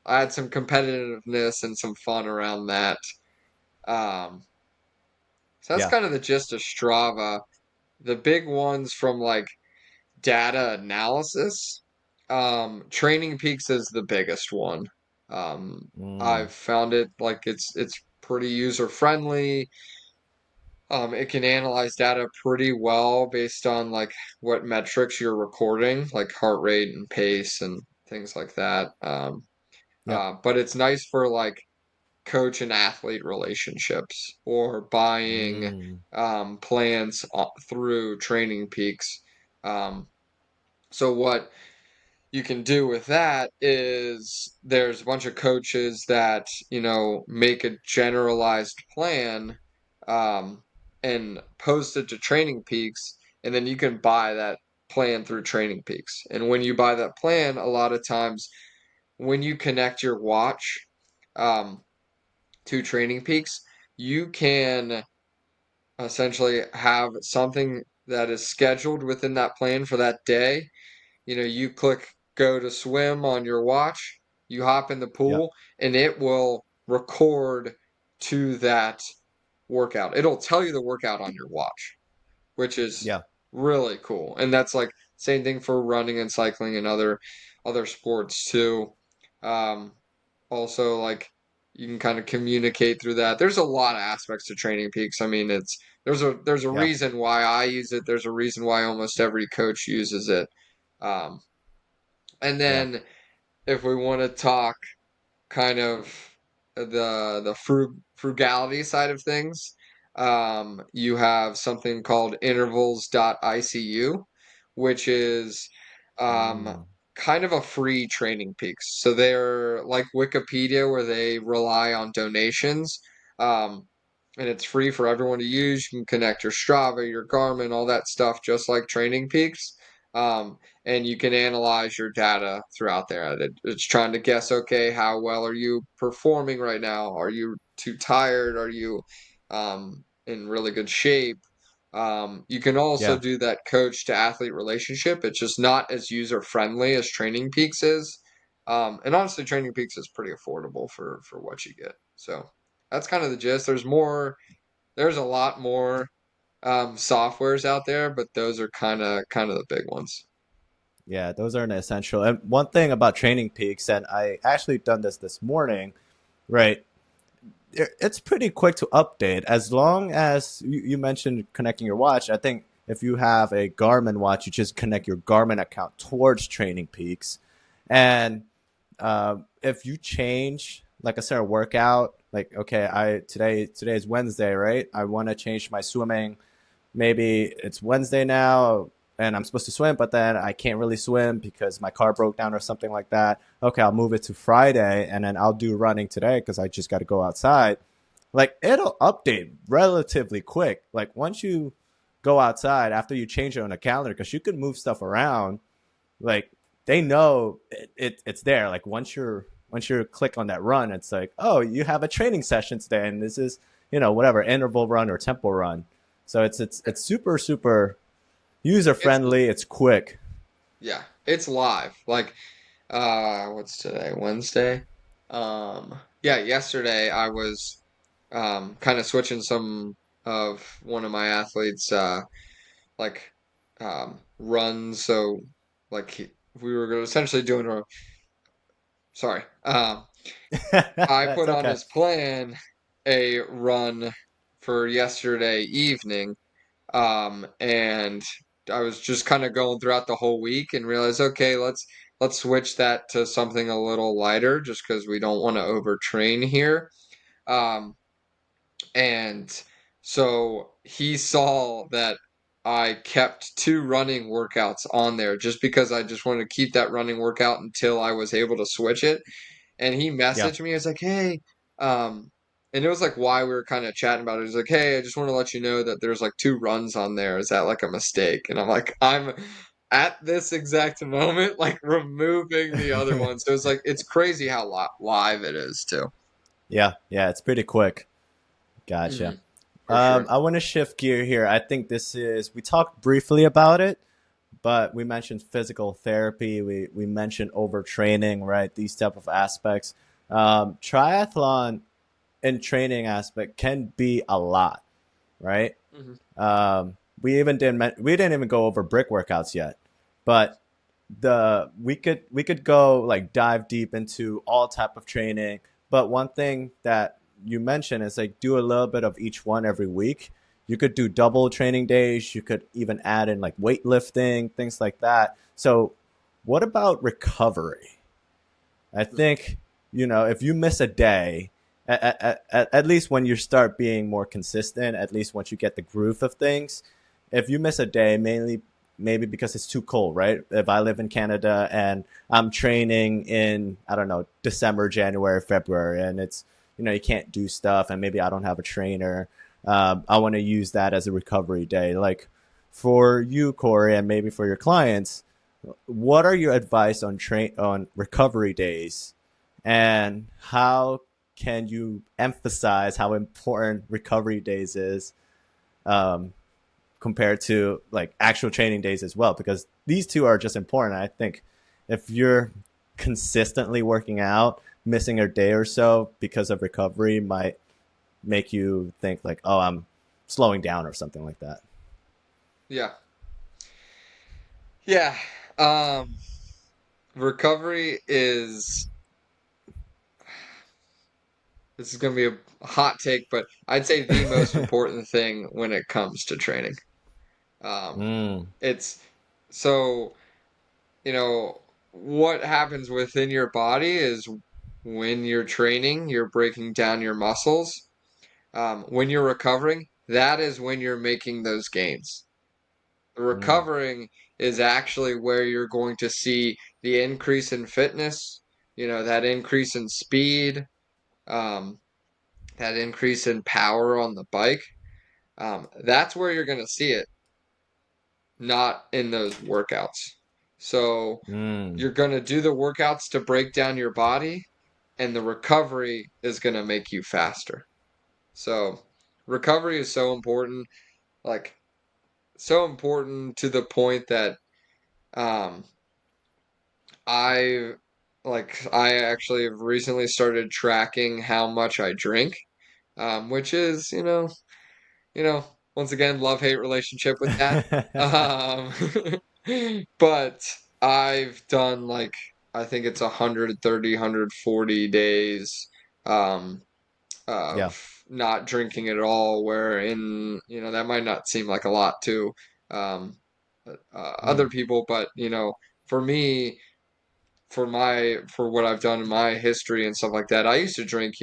add some competitiveness and some fun around that. Um, so that's
Yeah.
kind of the gist of Strava. The big ones from like data analysis, Training Peaks is the biggest one. Um,
Mm,
I've found it like it's pretty user friendly. It can analyze data pretty well based on like what metrics you're recording, like heart rate and pace and things like that.
yep.
But it's nice for like coach and athlete relationships or buying
Mm,
plans through Training Peaks. Um, so what you can do with that is there's a bunch of coaches that, make a generalized plan um, and post it to Training Peaks, and then you can buy that plan through Training Peaks. And when you buy that plan, a lot of times when you connect your watch um, to Training Peaks, you can essentially have something that is scheduled within that plan for that day. You click go to swim on your watch, you hop in the
yep.
pool, and it will record to that workout. It'll tell you the workout on your watch, which is
Yeah.
really cool. And that's like same thing for running and cycling and other sports too. Um, Also, like you can kind of communicate through that. There's a lot of aspects to Training Peaks. I mean, there's a
Yeah.
reason why I use it. There's a reason why almost every coach uses it. Um, and
Yeah.
then if we want to talk kind of the frugality side of things, you have something called intervals.icu, which is um,
Mm,
kind of a free Training Peaks. So they're like Wikipedia, where they rely on donations. Um, and it's free for everyone to use. You can connect your Strava, your Garmin, all that stuff, just like Training Peaks. And you can analyze your data throughout there. It's trying to guess, okay, how well are you performing right now? Are you too tired? Are you in really good shape? You can also
yeah.
do that coach to athlete relationship. It's just not as user friendly as Training Peaks is. And honestly, Training Peaks is pretty affordable for what you get. So that's kind of the gist. There's a lot more softwares out there, but those are kind of the big ones.
Yeah. Those are an essential. And one thing about Training Peaks, and I actually done this morning, right? It's pretty quick to update as long as you mentioned connecting your watch. I think if you have a Garmin watch, you just connect your Garmin account towards Training Peaks, and if you change, like I said, a workout, like okay, I today is Wednesday, right? I want to change my swimming. Maybe it's Wednesday now and I'm supposed to swim, but then I can't really swim because my car broke down or something like that. Okay, I'll move it to Friday and then I'll do running today because I just got to go outside. Like it'll update relatively quick. Like once you go outside after you change it on a calendar, because you can move stuff around. Like they know it's there. Like once you click on that run, it's like, oh, you have a training session today, and this is whatever interval run or tempo run. So it's super user
It's
friendly. It's quick.
Yeah, it's live. Like what's today? Wednesday? Yeah, yesterday I was kind of switching some of one of my athletes like runs, so like we were essentially doing a sorry. I
That's
put on
okay.
his plan a run for yesterday evening. And I was just kind of going throughout the whole week and realized, okay, let's switch that to something a little lighter, just because we don't want to overtrain here. Um, and so he saw that I kept two running workouts on there just because I just wanted to keep that running workout until I was able to switch it. And he
Yeah.
messaged me. He was like, "Hey," and it was like why we were kind of chatting about it. He's like, "Hey, I just want to let you know that there's like two runs on there. Is that like a mistake?" And I'm like, "I'm at this exact moment like removing the other one." So it's like it's crazy how live it is too.
Yeah, it's pretty quick. Gotcha.
For sure.
I want to shift gear here. I think this is we talked briefly about it, but we mentioned physical therapy. We mentioned overtraining, right? These type of aspects. Triathlon and training aspect can be a lot, right?
Hmm.
We didn't even go over brick workouts yet, but we could go like dive deep into all type of training. But one thing that you mentioned is like do a little bit of each one every week. You could do double training days. You could even add in like weightlifting, things like that. So, what about recovery? I think, if you miss a day, at least when you start being more consistent, at least once you get the groove of things, if you miss a day, mainly maybe because it's too cold, right? If I live in Canada and I'm training in, I don't know, December, January, February, and it's, you can't do stuff, and maybe I don't have a trainer, I want to use that as a recovery day. Like for you, Korey, and maybe for your clients, what are your advice on recovery days, and how can you emphasize how important recovery days is, um, compared to like actual training days as well, because these two are just important. I think if you're consistently working out, missing a day or so because of recovery might make you think like, oh, I'm slowing down or something like that.
Yeah. Yeah. Um, recovery is, this is going to be a hot take, but I'd say the most important thing when it comes to training. Um,
Mm,
it's so, you know, what happens within your body is when you're training, you're breaking down your muscles. When you're recovering, that is when you're making those gains.
mm,
Recovering is actually where you're going to see the increase in fitness, that increase in speed, um, that increase in power on the bike. That's where you're going to see it, not in those workouts. So
mm,
you're going to do the workouts to break down your body, and the recovery is going to make you faster. So recovery is so important, like so important to the point that um, I I actually have recently started tracking how much I drink, which is, you know, once again, love-hate relationship with that. Um, but I've done like I think it's 130, 140 days um
yeah.
of not drinking at all, where that might not seem like a lot to um other
Mm,
people, but for me, for what I've done in my history and stuff like that, I used to drink,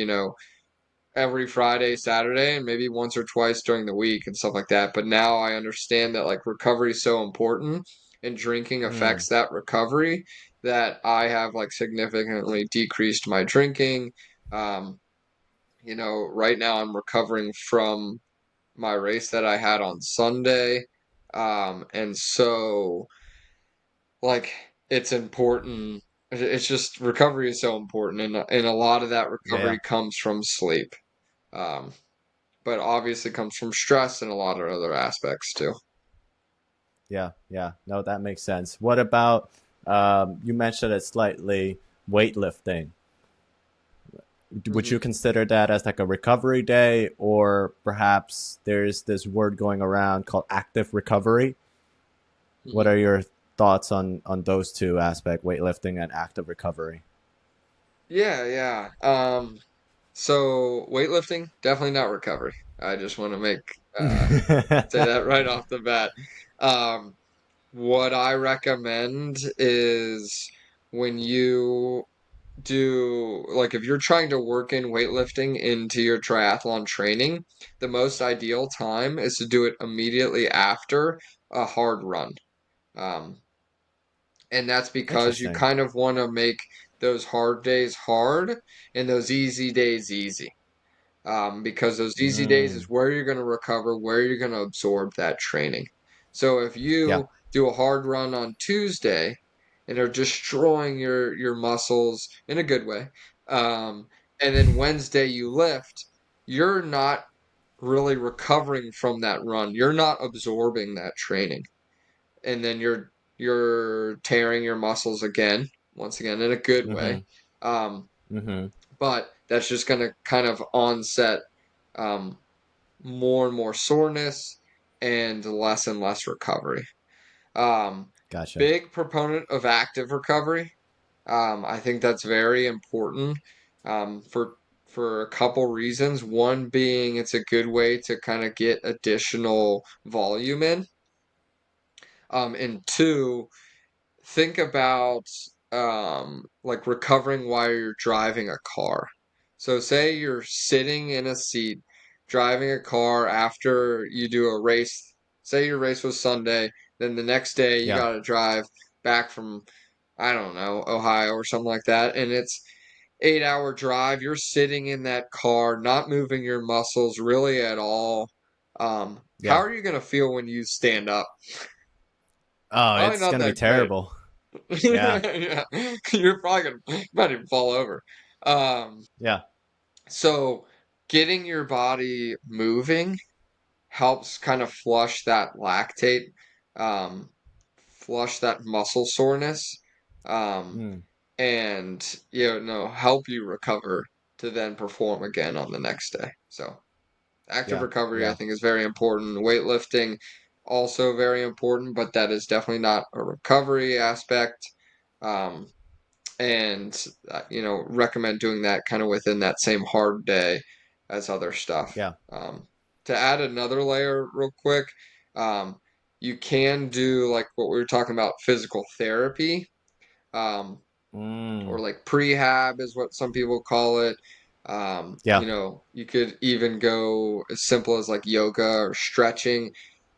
every Friday, Saturday, and maybe once or twice during the week and stuff like that. But now I understand that like recovery is so important and drinking
mm,
affects that recovery, that I have like significantly decreased my drinking. Um, right now I'm recovering from my race that I had on Sunday. And so like it's important. It's just recovery is so important, and a lot of that
yeah.
recovery comes from sleep. Um, but obviously comes from stress and a lot of other aspects too.
Yeah, yeah. No, that makes sense. What about, you mentioned it slightly, weightlifting. Would
Hmm.
you consider that as like a recovery day, or perhaps there's this word going around called active recovery? What
Hmm.
are your thoughts on those two aspects, weightlifting and active recovery?
Yeah, yeah. So weightlifting, definitely not recovery. I just want to say that right off the bat. Um, what I recommend is when you do, like, if you're trying to work in weightlifting into your triathlon training, the most ideal time is to do it immediately after a hard run. Um, and that's because you
Interesting.
kind of want to make those hard days hard and those easy days easy. Because those easy days is
Mm,
where you're going to recover, where you're going to absorb that training. So if
yeah.
you do a hard run on Tuesday and are destroying your muscles in a good way, and then Wednesday you lift, you're not really recovering from that run. You're not absorbing that training, and then you're you're tearing your muscles again, once again in a good way.
Mm-hmm.
Um,
Mm-hmm.
but that's just going to kind of onset um, more and more soreness and less recovery. Um,
Gotcha.
Big proponent of active recovery. I think that's very important um, for for a couple reasons. One being it's a good way to kind of get additional volume in. And two, think about like recovering while you're driving a car. So say you're sitting in a seat driving a car after you do a race. Say your race was Sunday, then the next day you
Yeah.
got to drive back from I don't know, Ohio or something like that, and it's 8 hour drive. You're sitting in that car, not moving your muscles really at all. How
Yeah.
are you gonna feel when you stand up?
Oh,
Probably
it's
not
gonna be
that great.
terrible. Yeah.
Yeah, you're probably gonna might even fall over. Um,
Yeah.
so getting your body moving helps kind of flush that lactate, um, flush that muscle soreness, um,
Mm.
and help you recover to then perform again on the next day. So active
Yeah.
recovery, I
Yeah.
think, is very important. Weightlifting also very important, but that is definitely not a recovery aspect. Um, and recommend doing that kind of within that same hard day as other stuff.
Yeah.
To add another layer real quick, um, you can do like what we were talking about, physical therapy, um, or
Mm.
like prehab is what some people call it.
Yeah.
You could even go as simple as like yoga or stretching.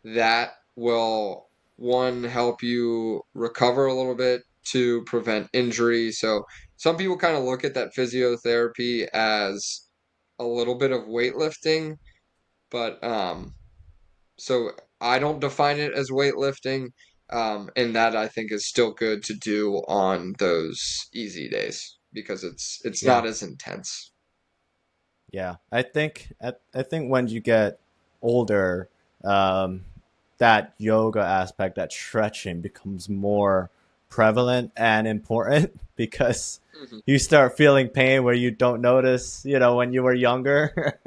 That will, one, help you recover a little bit, to prevent injury. So some people kind of look at that physiotherapy as a little bit of weightlifting, but so I don't define it as weightlifting, and that I think is still good to do on those easy days because it's
Yeah.
not as intense.
Yeah, I think when you get older, um, that yoga aspect, that stretching becomes more prevalent and important because
Hmm.
you start feeling pain where you don't notice, when you were younger.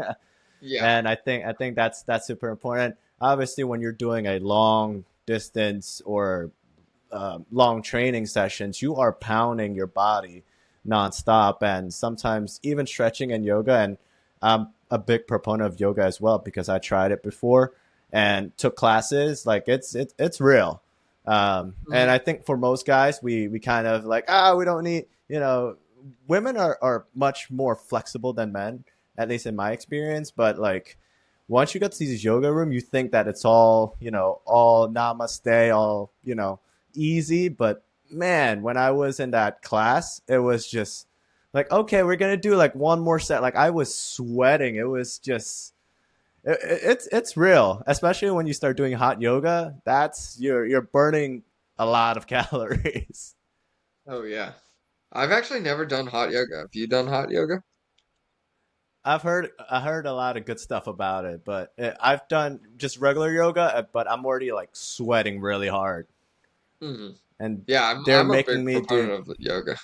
Yeah.
And I think that's super important. Obviously, when you're doing a long distance or long training sessions, you are pounding your body nonstop, and sometimes even stretching and yoga. And I'm a big proponent of yoga as well because I tried it before and took classes. Like it's real. And
Hmm.
I think for most guys, we kind of like we don't need women are much more flexible than men, at least in my experience. But like once you get to these yoga room, you think that it's all all namaste, all easy. But man, when I was in that class, it was just like, okay, we're gonna do like one more set. Like I was sweating. It was just it's real, especially when you start doing hot yoga. That's you're burning a lot of calories.
Oh yeah. I've actually never done hot yoga. Have you done hot yoga?
I heard a lot of good stuff about it, but I've done just regular yoga, but I'm already like sweating really hard,
Hmm.
and
Yeah,
they're
I'm a big
making me do.
proponent of yoga,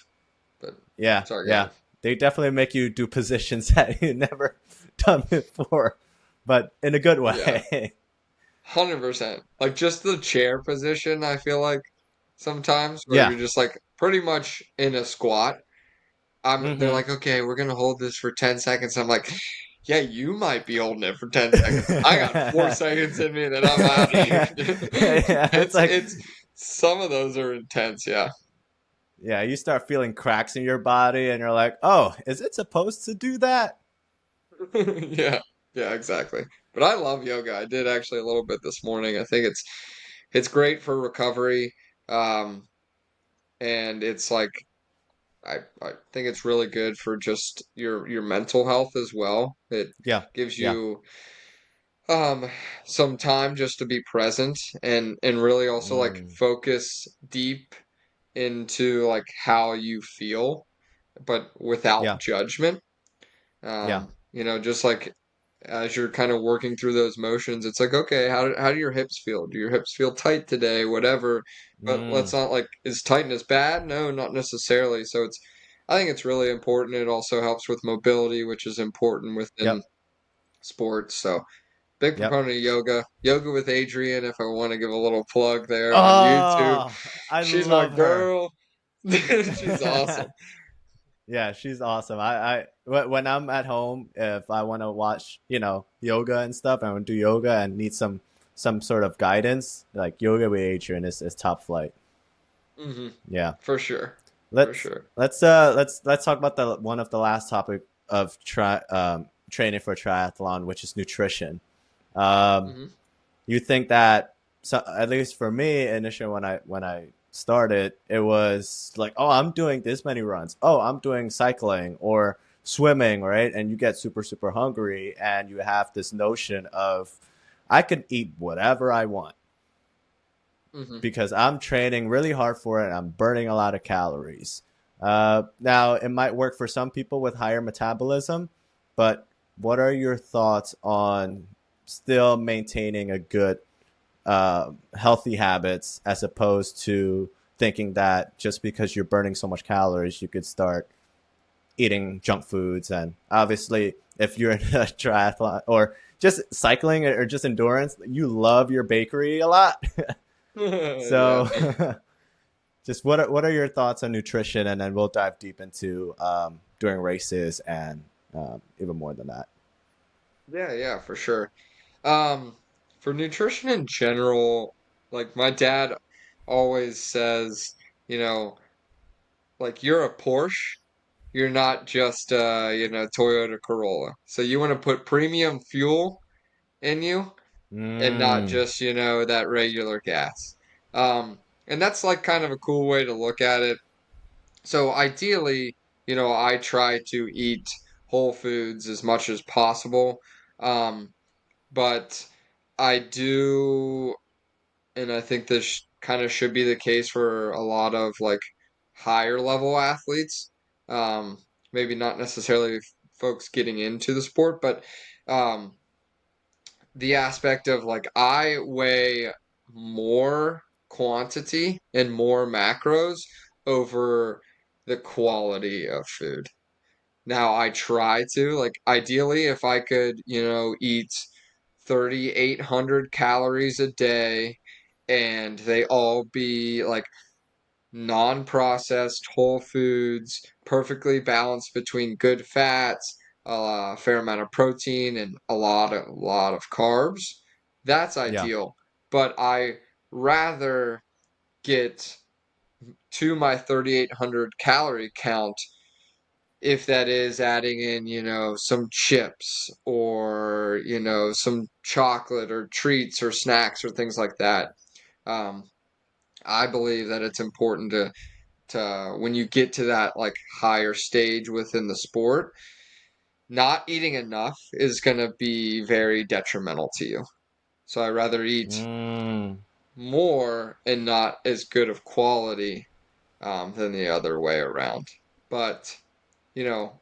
but
Yeah,
sorry, go
yeah.
ahead.
They definitely make you do positions that you never done before, but in a good
Yeah,
way.
100%. Like just the chair position, I feel like sometimes where
Yeah.
you're just like pretty much in a squat. They're
Mm-hmm.
like, okay, we're gonna hold this for 10 seconds. I'm like, yeah, you might be holding it for 10 seconds. I got 4 seconds in me and then I'm out of here.
Yeah, it's like
It's some of those are intense, yeah.
yeah, you start feeling cracks in your body, and you're like, oh, is it supposed to do that?
Yeah, yeah, exactly. But I love yoga. I did actually a little bit this morning. I think it's great for recovery. Um, and it's like I think it's really good for just your mental health as well. It
Yeah,
gives
yeah,
you um some time just to be present and really also like
mm,
focus deep into like how you feel, but without
yeah,
judgment.
yeah,
Just like as you're kind of working through those motions, it's like, okay, how do your hips feel? Do your hips feel tight today? Whatever. But let's
Mm,
not like, is tightness bad? No, not necessarily. So I think it's really important. It also helps with mobility, which is important within
yep.
sports. So big
Yep.
proponent of yoga. Yoga with Adrian, if I want to give a little plug there on YouTube.
Oh, I
She's my
love her.
girl. She's awesome.
Yeah, she's awesome. When I'm at home, if I want to watch, yoga and stuff, I want to do yoga and need some sort of guidance, like yoga with Adrian is top flight.
Hmm.
Yeah.
For sure. For
Let's
sure.
let's talk about the one of the last topic of training for triathlon, which is nutrition. Um,
Hmm.
you think that, so at least for me initially when I started, it was like, oh, I'm doing this many runs, oh, I'm doing cycling or swimming, right? And you get super super hungry and you have this notion of, I can eat whatever I want
Hmm.
because I'm training really hard for it and I'm burning a lot of calories. Now it might work for some people with higher metabolism, but what are your thoughts on still maintaining a good healthy habits as opposed to thinking that just because you're burning so much calories, you could start eating junk foods? And obviously, if you're in a triathlon or just cycling or just endurance, you love your bakery a lot.
Yeah.
So, just what are your thoughts on nutrition? And then we'll dive deep into doing races and even more than that.
Yeah, yeah, for sure. Um, for nutrition in general, like my dad always says, you know, like you're a Porsche, you're not just Toyota Corolla. So you want to put premium fuel in you and not
Mm,
just, that regular gas. And that's like kind of a cool way to look at it. So ideally, I try to eat whole foods as much as possible. Um, but I do, and I think this kind of should be the case for a lot of like higher level athletes. Um, Maybe not necessarily folks getting into the sport, but um, the aspect of like I weigh more quantity and more macros over the quality of food. Now I try to, like, ideally if I could, eat 3,800 calories a day and they all be like non-processed whole foods, perfectly balanced between good fats, a fair amount of protein, and a lot of carbs. That's
yeah.
ideal. But I rather get to my 3,800 calorie count if that is adding in, some chips or, some chocolate or treats or snacks or things like that. Um, I believe that it's important to when you get to that like higher stage within the sport, not eating enough is going to be very detrimental to you. So I rather eat
Mm,
more and not as good of quality than the other way around. But,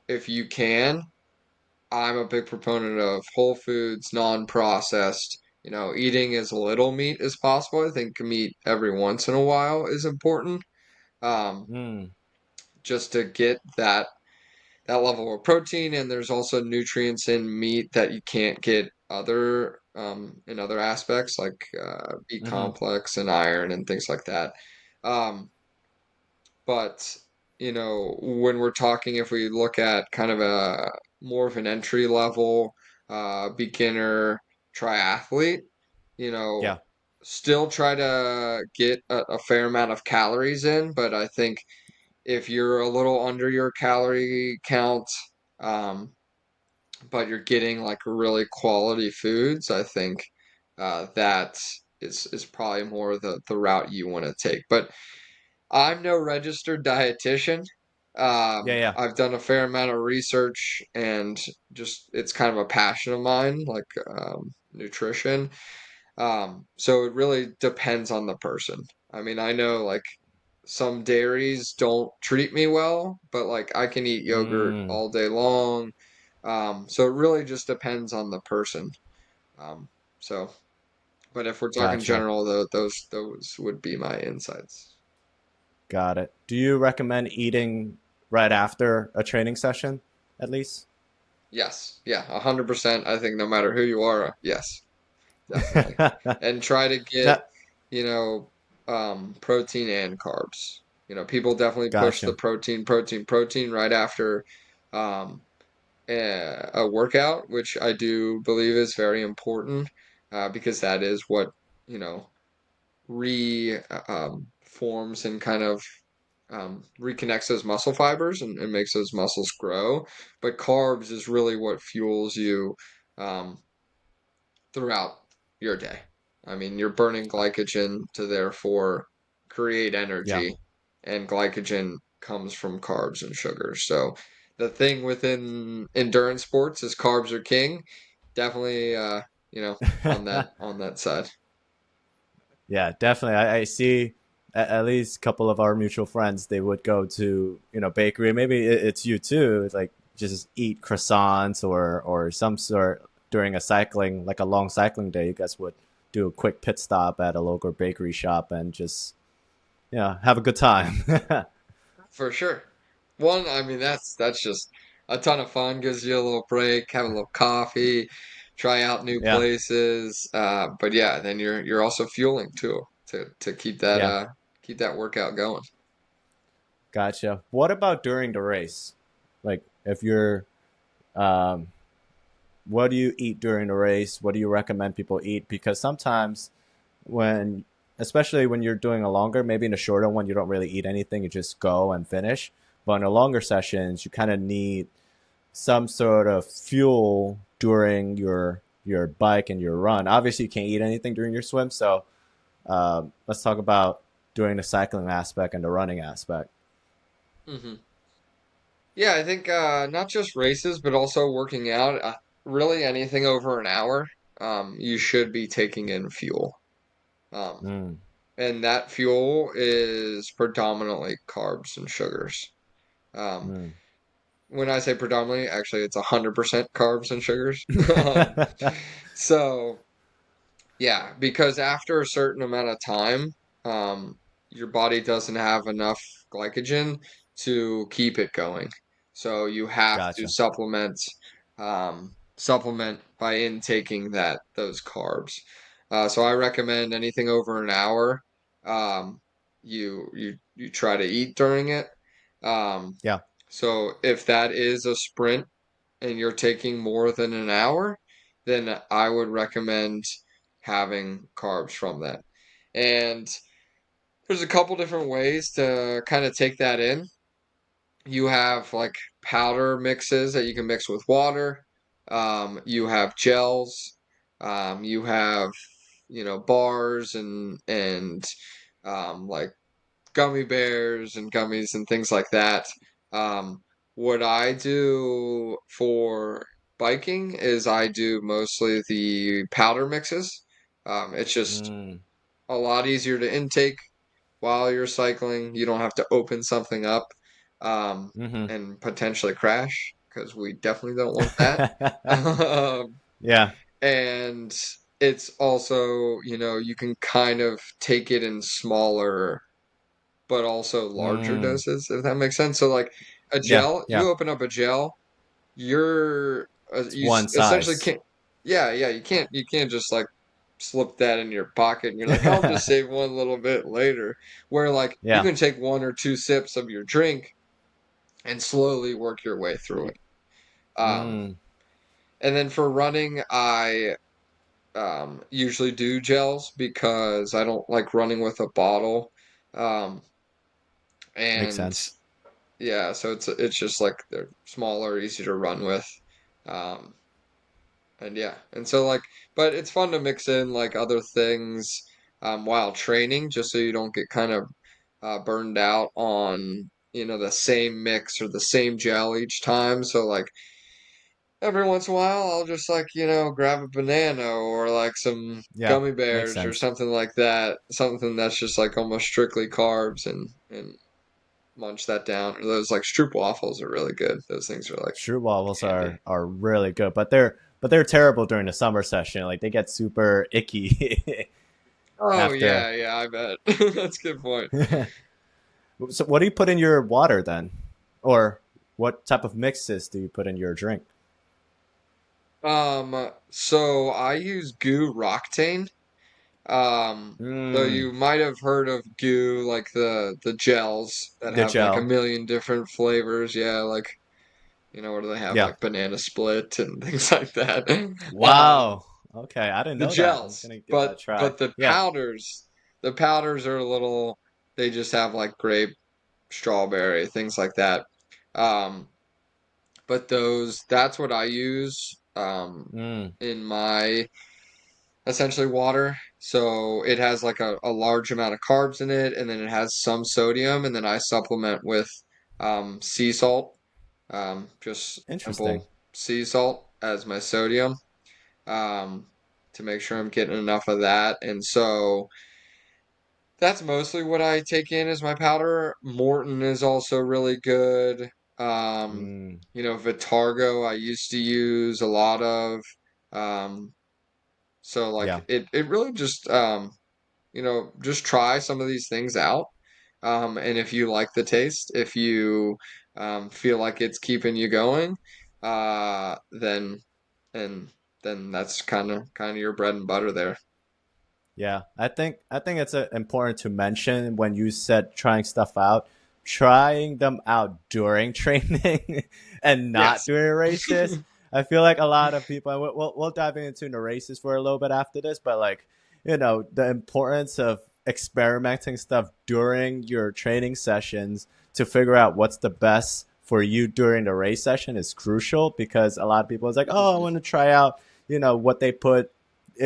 if you can, I'm a big proponent of whole foods, non-processed, eating as little meat as possible. I think meat every once in a while is important. Um,
mm,
just to get that level of protein, and there's also nutrients in meat that you can't get other in other aspects like B
mm-hmm.
complex and iron and things like that. Um, but when we're talking, if we look at kind of a more of an entry level beginner triathlete, you know,
Yeah.
still try to get a fair amount of calories in, but I think if you're a little under your calorie count, um, but you're getting like really quality foods, I think that is probably more the route you want to take. But I'm no registered dietitian.
Yeah. Yeah.
I've done a fair amount of research and just it's kind of a passion of mine, like nutrition. So it really depends on the person. I mean, I know like some dairies don't treat me well, but like I can eat yogurt
Mm,
all day long. So it really just depends on the person. Um, so, but if we're talking
Gotcha.
general, those would be my insights.
Got it. Do you recommend eating right after a training session, at least?
Yes, yeah, 100%. I think no matter who you are, yes, definitely. And try to get,
That,
you know, protein and carbs. People definitely push the
gotcha.
protein right after um, a workout, which I do believe is very important because that is what, you know, re forms and kind of reconnects those muscle fibers and makes those muscles grow. But carbs is really what fuels you um, throughout your day. I mean, you're burning glycogen to therefore create
Yeah.
energy, and glycogen comes from carbs and sugars. So the thing within endurance sports is carbs are king. Definitely, on that side.
Yeah, definitely. I see at least a couple of our mutual friends. They would go to bakery. Maybe it's you too. It's like just eat croissants or some sort during a cycling, like a long cycling day. You guys would do a quick pit stop at a local bakery shop and just have a good time.
For sure. One, I mean, that's just a ton of fun. Gives you a little break, have a little coffee, try out new
Yeah,
places. But yeah, then you're also fueling too to
yeah,
keep that workout going.
gotcha. What about during the race? Like if you're um, what do you eat during the race? What do you recommend people eat? Because sometimes when, especially when you're doing a longer, maybe in a shorter one, you don't really eat anything. You just go and finish. But in the longer sessions, you kind of need some sort of fuel during your bike and your run. Obviously, you can't eat anything during your swim. So let's talk about during the cycling aspect and the running aspect.
hmm Yeah, I think not just races, but also working out. Really, anything over an hour, you should be taking in fuel. Um,
Mm,
and that fuel is predominantly carbs and sugars. Um,
mm.
when I say predominantly, actually it's 100% carbs and sugars. So yeah, because after a certain amount of time, um, your body doesn't have enough glycogen to keep it going. So you have to
Gotcha.
supplement by intaking those carbs. So I recommend anything over an hour. Um, you try to eat during it. Um,
Yeah.
so if that is a sprint and you're taking more than an hour, then I would recommend having carbs from that. And there's a couple different ways to kind of take that in. You have like powder mixes that you can mix with water. You have gels. You have, bars and like gummy bears and gummies and things like that. Um, what I do for biking is I do mostly the powder mixes. It's just
Mm,
a lot easier to intake while you're cycling. You don't have to open something up
mm-hmm.
and potentially crash because we definitely don't want that. Um,
Yeah.
and it's also, you can kind of take it in smaller but also larger
Mm,
doses, if that makes sense. So like a
yeah.
gel,
Yeah.
you open up a gel, you're
It's one
essentially
size.
can't. Yeah, yeah, you can't just like slip that in your pocket and you're like, I'll just save one little bit later. Where like you
Yeah.
can take one or two sips of your drink and slowly work your way through it. Um,
Mm,
and then for running, I usually do gels because I don't like running with a bottle. Um,
makes
and
sense.
Yeah, so it's just like they're smaller, easy to run with. Um, and yeah, and so like, but it's fun to mix in like other things while training, just so you don't get kind of burned out on, the same mix or the same gel each time. So like every once in a while, I'll just like, grab a banana or like some
Yeah.
gummy
Makes
bears or
sense.
something like that. Something that's just like almost strictly carbs and munch that down. Or those like stroop waffles are really good. Those things are like
True wobbles
candy.
are really good, but they're terrible during the summer session. Like they get super icky
Oh
after.
yeah, yeah, I bet. That's a good point.
So what do you put in your water then? Or what type of mixes do you put in your drink?
So I use Goo Roctane. Um, so
Mm,
you might have heard of Goo, like the gels that
the
have like a
gel.
million different flavors. Yeah, like what do they have?
Yeah.
Like banana split and things like that. Um,
Wow. Okay, I didn't
the
know that. I'm
gels,
gonna give that a
but
try.
but the
Yeah,
powders, the powders are a little. They just have like grape, strawberry, things like that. Um, but that's what I use
mm,
in my essentially water. So it has like a large amount of carbs in it, and then it has some sodium, and then I supplement with sea salt, just
interesting.
simple sea salt as my sodium, um, to make sure I'm getting enough of that. And so that's mostly what I take in as my powder. Morton is also really good.
Mm,
Vitargo I used to use a lot of. Um, so
yeah,
like it really just just try some of these things out. And if you like the taste, if you feel like it's keeping you going, then and then that's kind of your bread and butter there.
yeah. I think it's important to mention when you said trying stuff out, trying them out during training and not
Yes.
during races. I feel like a lot of people, and we'll dive into the races for a little bit after this, but like, the importance of experimenting stuff during your training sessions to figure out what's the best for you during the race session is crucial because a lot of people is like, oh, I
Mhm.
want to try out, what they put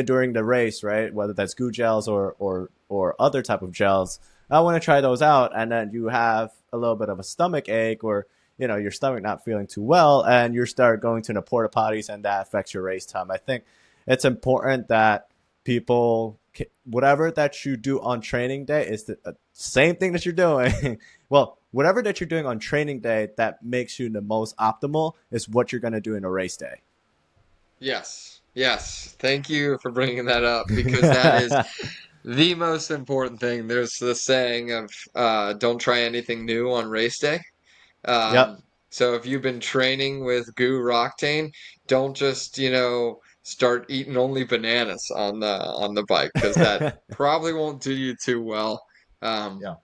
during the race, right? Whether that's goo gels or other type of gels. I want to try those out, and then you have a little bit of a stomach ache, or your stomach not feeling too well, and you start going to the porta potties, and that affects your race time. I think it's important that people, whatever that you do on training day, is the same thing that you're doing. Well, whatever that you're doing on training day that makes you the most optimal is what you're going to do in a race day.
Yes. Yes. Thank you for bringing that up because that is the most important thing. There's the saying of don't try anything new on race day.
Yep.
So if you've been training with Goo Roctane, don't just, start eating only bananas on the bike because that probably won't do you too well. Um,
Yeah.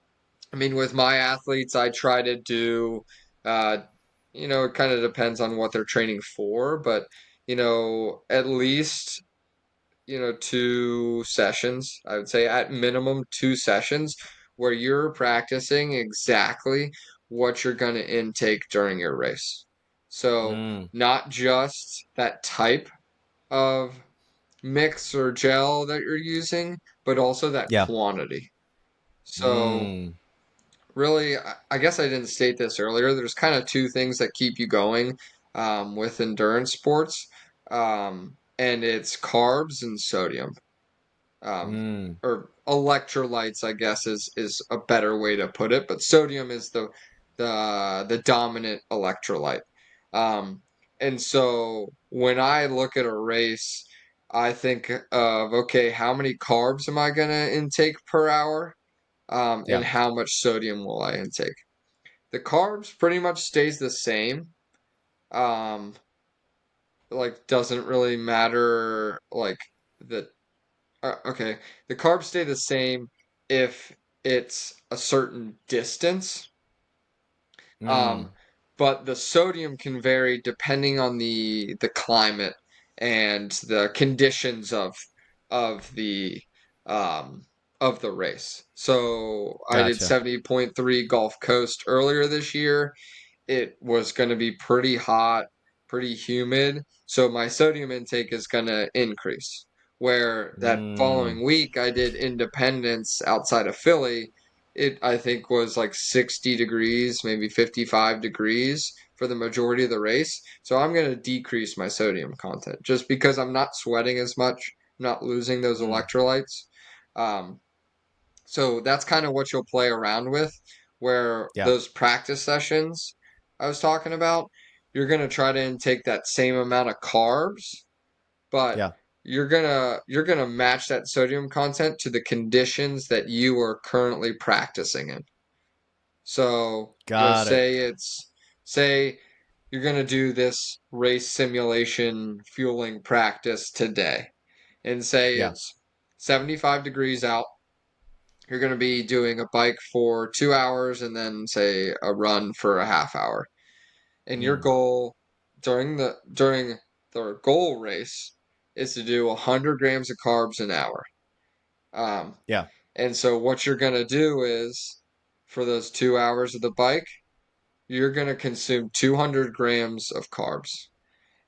I mean, with my athletes, I try to do, uh, it kind of depends on what they're training for, but, at least 2 sessions. I would say at minimum 2 sessions where you're practicing exactly what you're going to intake during your race. So,
Mm,
not just that type of mix or gel that you're using, but also that
yeah.
quantity. So,
Mm,
really, I guess I didn't state this earlier. There's kind of two things that keep you going with endurance sports, and it's carbs and sodium, um,
mm,
or electrolytes, I guess is a better way to put it. But sodium is the dominant electrolyte. Um, and so when I look at a race, I think of okay, how many carbs am I gonna intake per hour? And
yeah.
how much sodium will I intake? The carbs pretty much stays the same. Um, like doesn't really matter like the okay, the carbs stay the same if it's a certain distance. Um,
Mm,
but the sodium can vary depending on the climate and the conditions of the um of the race. So I did
gotcha.
70.3 Gulf Coast earlier this year. It was going to be pretty hot, pretty humid, so my sodium intake is going to increase. Where that
Mm,
following week I did Independence outside of Philly, it I think was like 60 degrees, maybe 55 degrees for the majority of the race. So I'm going to decrease my sodium content just because I'm not sweating as much, not losing those
mm,
electrolytes. Um, so that's kind of what you'll play around with where
Yeah.
those practice sessions I was talking about, you're gonna try to intake that same amount of carbs, but
Yeah.
you're gonna match that sodium content to the conditions that you are currently practicing in. So,
Got it.
say you're gonna do this race simulation fueling practice today, and say
Yeah.
it's 75 degrees out. You're gonna be doing a bike for 2 hours and then say a run for a half hour. And your
Mm.
goal during the goal race is to do 100 grams of carbs an hour. Um,
Yeah.
and so what you're gonna do is for those 2 hours of the bike, you're gonna consume 200 grams of carbs.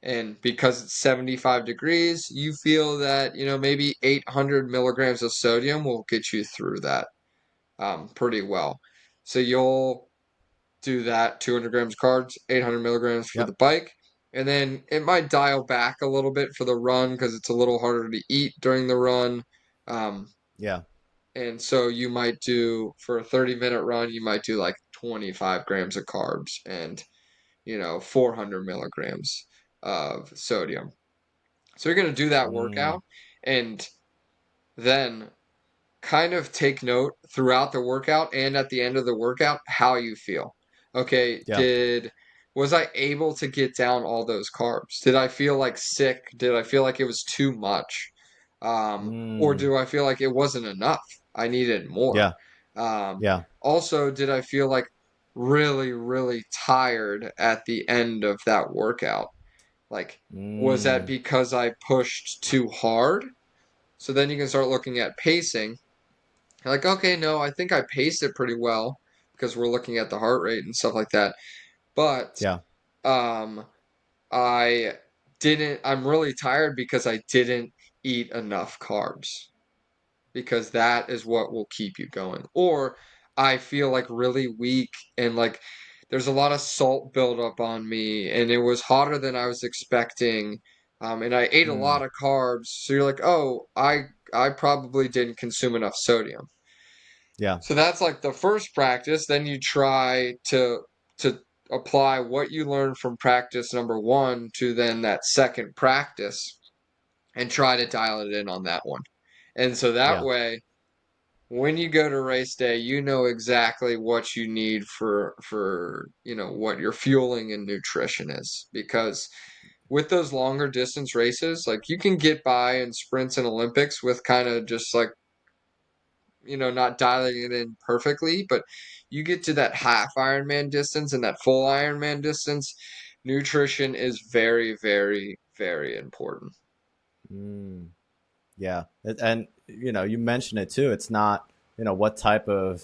And because it's 75 degrees, you feel that, maybe 800 milligrams of sodium will get you through that pretty well. So you'll do that 200 grams carbs, 800 milligrams for the
Yep.
bike. And then it might dial back a little bit for the run because it's a little harder to eat during the run. Um,
Yeah.
and so you might do, for a 30-minute run, you might do like 25 grams of carbs and, 400 milligrams of sodium. So you're going to do that
Mm.
workout and then kind of take note throughout the workout and at the end of the workout how you feel. Okay,
Yeah.
was I able to get down all those carbs? Did I feel like sick? Did I feel like it was too much? Or
Mm.
do I feel like it wasn't enough? I needed more.
Yeah.
Um,
Yeah.
Also, did I feel like really, really tired at the end of that workout? Like, was that
Mm.
because I pushed too hard? So then you can start looking at pacing. You're like, okay, no, I think I paced it pretty well because we're looking at the heart rate and stuff like that. But
Yeah.
um, I'm really tired because I didn't eat enough carbs because that is what will keep you going. Or I feel like really weak and like there's a lot of salt buildup on me and it was hotter than I was expecting. And I ate a
Mm.
lot of carbs. So you're like, oh, I probably didn't consume enough sodium.
Yeah.
So that's like the first practice. Then you try to apply what you learned from practice number one to then that second practice and try to dial it in on that one. And so that
Yeah.
way, when you go to race day, you know exactly what you need for what your fueling and nutrition is. Because with those longer distance races, like you can get by in sprints and Olympics with kind of just like not dialing it in perfectly, but you get to that half Ironman distance and that full Ironman distance, nutrition is very, very, very important.
Mm. Yeah. And you mentioned it too. It's not what type of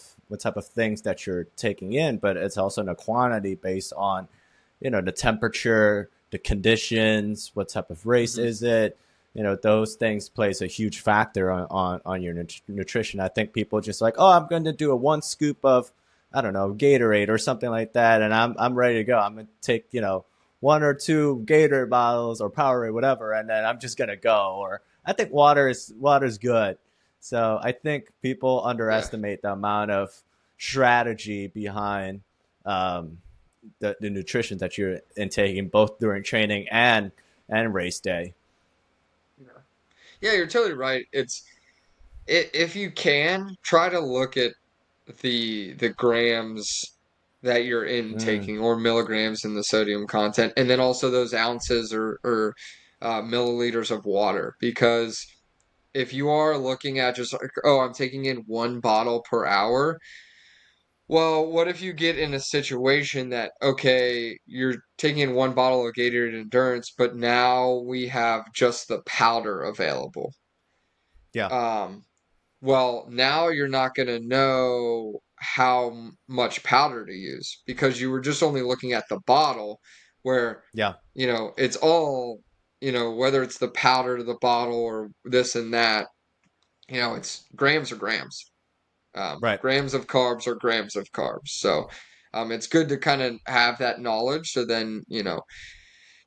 things that you're taking in, but it's also in a quantity based on the temperature, the conditions, what type of race
Hmm.
is it. Those things plays a huge factor on your nutrition. I think people just like, oh, I'm going to do a one scoop of, I don't know, Gatorade or something like that, and I'm ready to go. I'm going to take one or two Gatorade bottles or Powerade, whatever, and then I'm just gonna go. Or I think water's good. So I think people
Yeah.
underestimate the amount of strategy behind um, the nutrition that you're intaking, both during training and race day.
Yeah. Yeah, you're totally right. If you can try to look at the grams that you're
Mm,
intaking or milligrams in the sodium content, and then also those ounces or milliliters of water, because if you are looking at just like, oh, I'm taking in one bottle per hour, well, what if you get in a situation that, okay, you're taking in one bottle of Gatorade Endurance, but now we have just the powder available?
yeah,
Um, well, now you're not going to know how much powder to use because you were just only looking at the bottle where,
yeah,
it's all, whether it's the powder to the bottle or this and that, it's grams or grams.
right.
Grams of carbs are grams of carbs. So it's good to kind of have that knowledge so then,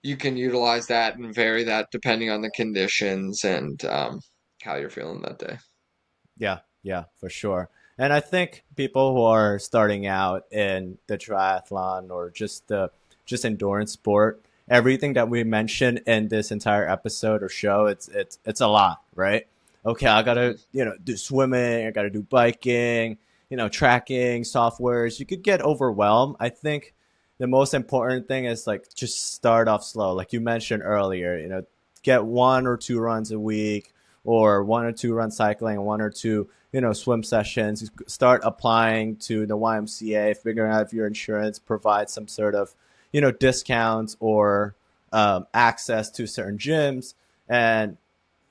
you can utilize that and vary that depending on the conditions and how you're feeling that day.
Yeah, yeah, for sure. And I think people who are starting out in the triathlon or just endurance sport, everything that we mentioned in this entire episode or show, it's a lot, right? Okay, I gotta
Hmm.
do swimming, I gotta do biking, tracking softwares. You could get overwhelmed. I think the most important thing is like just start off slow, like you mentioned earlier. Get 1 or 2 runs a week, or 1 or 2 run cycling, 1 or 2 swim sessions. Start applying to the YMCA, figuring out if your insurance provides some sort of discounts or access to certain gyms. And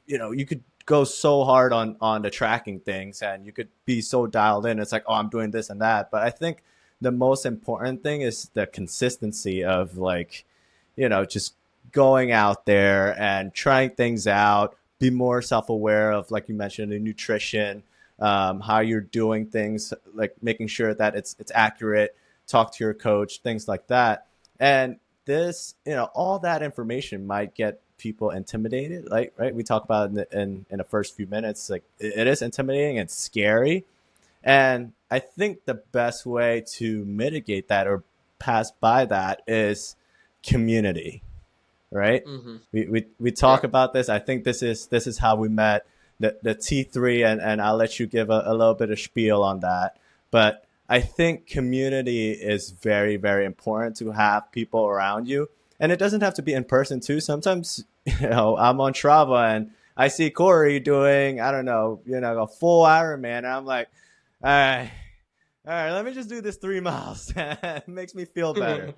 you could go so hard on the tracking things, and you could be so dialed in. It's like, oh, I'm doing this and that. But I think the most important thing is the consistency of, like, just going out there and trying things out. Be more self-aware of, like you mentioned, the nutrition, how you're doing things, like making sure that it's accurate. Talk to your coach, things like that. And this, all that information might get people intimidated. Like, right, we talk about in the first few minutes. Like, it is intimidating and scary. And I think the best way to mitigate that or pass by that is community, right?
Hmm.
We
Yeah.
talk about this. I think this is how we met, the T3, and I'll let you give a little bit of spiel on that. But I think community is very, very important, to have people around you. And it doesn't have to be in person too. Sometimes, I'm on Strava and I see Korey doing, I don't know, a full Ironman. And I'm like, all right, all right, let me just do this 3 miles. It makes me feel better.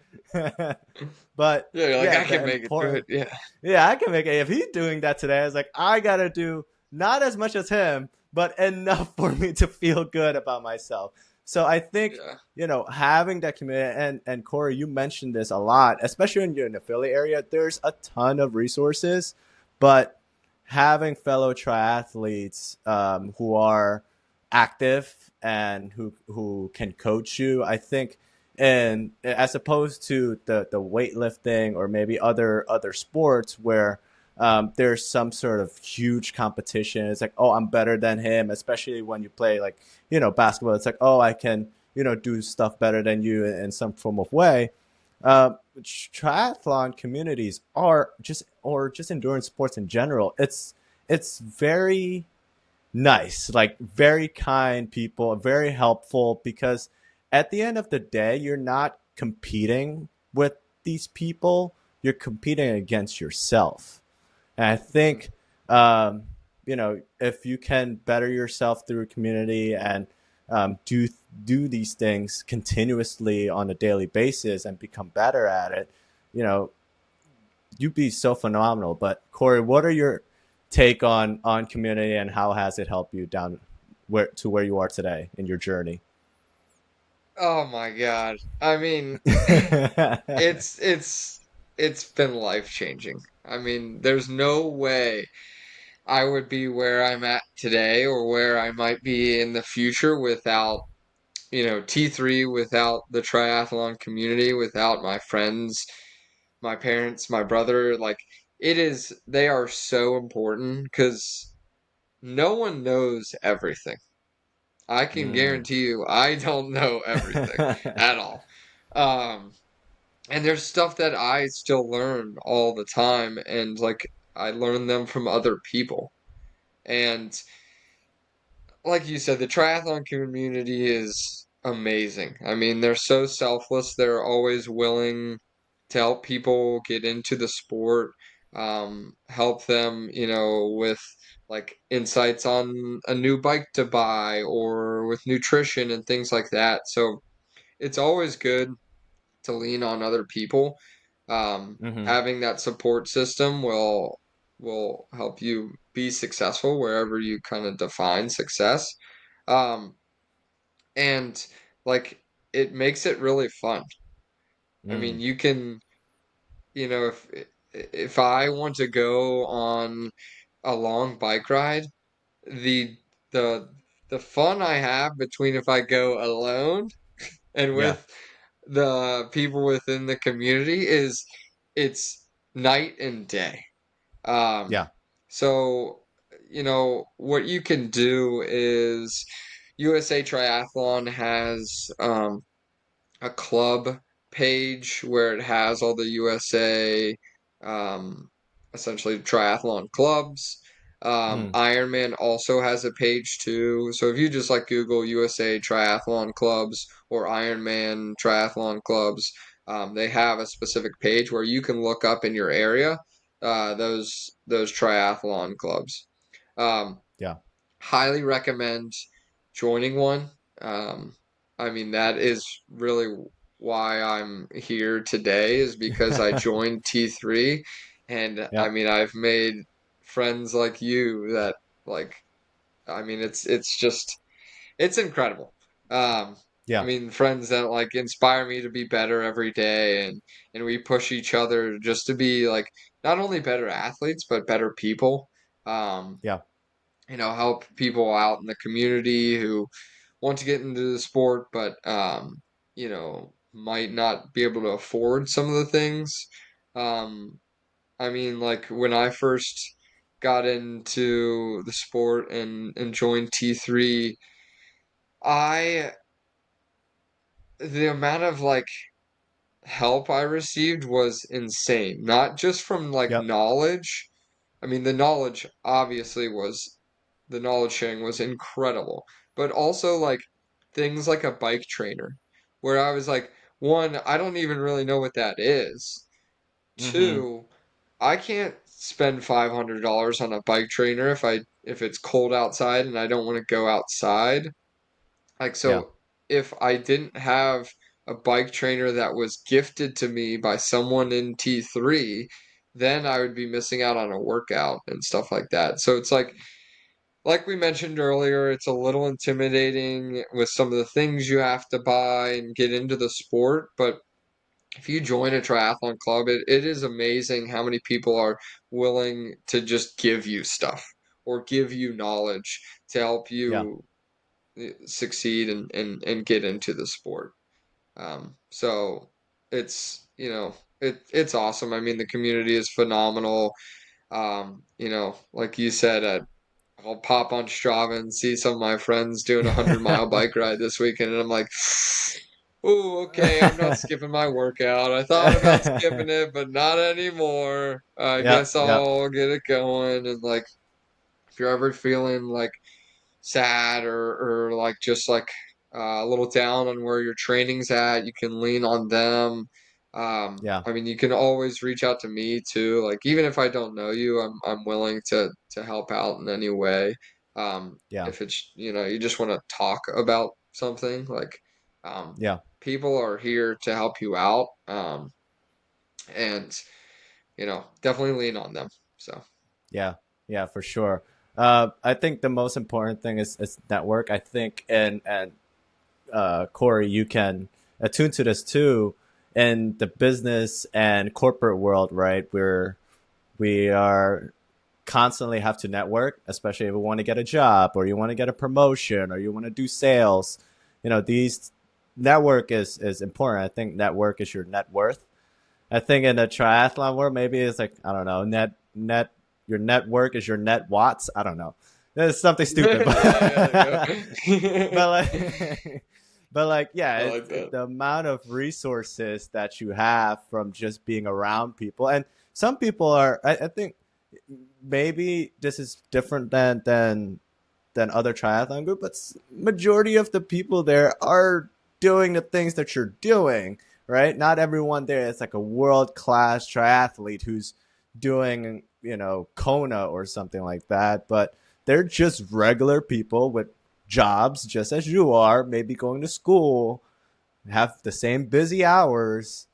But
Yeah, you're like,
yeah,
I
the
can make it to it.
important,
Yeah.
yeah, I can make it. If he's doing that today, I was like, I gotta do not as much as him, but enough for me to feel good about myself. So I think,
Yeah.
having that community, and Korey, you mentioned this a lot, especially when you're in the Philly area. There's a ton of resources, but having fellow triathletes, who are active and who can coach you, I think, and as opposed to the weightlifting or maybe other sports where, there's some sort of huge competition. It's like, oh, I'm better than him, especially when you play, like, basketball. It's like, oh, I can do stuff better than you in some form of way. Triathlon communities are just, or just endurance sports in general. It's very nice, like very kind people, very helpful, because at the end of the day, you're not competing with these people, you're competing against yourself. And I
Hmm.
think, if you can better yourself through community and, do these things continuously on a daily basis and become better at it, you know, you'd be so phenomenal. But Korey, what are your take on community, and how has it helped you down where you are today in your journey?
Oh my God. I mean, it's it's it's been life changing. I mean, there's no way I would be where I'm at today or where I might be in the future without, T3, without the triathlon community, without my friends, my parents, my brother. Like, they are so important because no one knows everything. I can
Mm.
guarantee you, I don't know everything at all. Um, and there's stuff that I still learn all the time, and like I learn them from other people. And like you said, the triathlon community is amazing. I mean, they're so selfless. They're always willing to help people get into the sport, help them, with like insights on a new bike to buy or with nutrition and things like that. So it's always good to lean on other people.
Hmm.
Having that support system will help you be successful wherever you kind of define success. Um, and like it makes it really fun. I mean,
Mm.
you can, if I want to go on a long bike ride, the the the fun I have between if I go alone and
Yeah.
with the people within the community is it's night and day. Um,
Yeah.
so, what you can do is USA Triathlon has a club page where it has all the USA um, essentially triathlon clubs.
Mm,
Ironman also has a page too. So if you just like Google USA Triathlon Clubs or Ironman Triathlon Clubs, they have a specific page where you can look up in your area those triathlon clubs. Um,
yeah.
Highly recommend joining one. Um, I mean, that is really why I'm here today, is because I joined T3, and I
Yep.
mean, I've made friends like you that like, I mean, it's just it's incredible. Um, I
Yeah.
mean, friends that like inspire me to be better every day, and we push each other just to be like not only better athletes but better people. Um,
Yeah.
Help people out in the community who want to get into the sport, but might not be able to afford some of the things. Um, I mean, like when I first got into the sport and joined T3, I the amount of like help I received was insane. Not just from like
Yep.
knowledge. I mean, the knowledge sharing was incredible, but also like things like a bike trainer, where I was like, one, I don't even really know what that is.
Mm-hmm.
Two, I can't spend $500 on a bike trainer if it's cold outside and I don't want to go outside. Like,
Yeah.
so if I didn't have a bike trainer that was gifted to me by someone in T3, then I would be missing out on a workout and stuff like that. So it's like we mentioned earlier, it's a little intimidating with some of the things you have to buy and get into the sport, but if you join a triathlon club, it is amazing how many people are willing to just give you stuff or give you knowledge to help
Yeah.
you succeed and get into the sport. So it's awesome. I mean, the community is phenomenal. Like you said, I'll pop on Strava and see some of my friends doing a 100-mile bike ride this weekend, and I'm like, "Ooh, okay, I'm not skipping my workout. I thought about skipping it, but not anymore. I
Yep.
guess
Yep.
I'll get it going." And like, if you're ever feeling like sad or like just like a little down on where your training's at, you can lean on them.
Yeah.
I mean, you can always reach out to me too. Like even if I don't know you, I'm willing to help out in any way.
Yeah.
If it's you just want to talk about something, like
Yeah.
people are here to help you out. And definitely lean on them. So
Yeah, yeah, for sure. I think the most important thing is network. I think, and Korey, you can attune to this too in the business and corporate world, right? Where we are constantly have to network, especially if you want to get a job or you want to get a promotion or you want to do sales. These network is important. I think network is your net worth. I think in the triathlon world, maybe it's like, I don't know, your network is your net watts. I don't know. It's something stupid, but
yeah, yeah, there
but
you go.
like but like yeah,
I like that.
the amount of resources that you have from just being around people, and some people are. I think maybe this is different than other triathlon group, but majority of the people there are doing the things that you're doing, right? Not everyone there is like a world class triathlete who's doing, Kona or something like that, but they're just regular people with jobs just as you are, maybe going to school, have the same busy hours,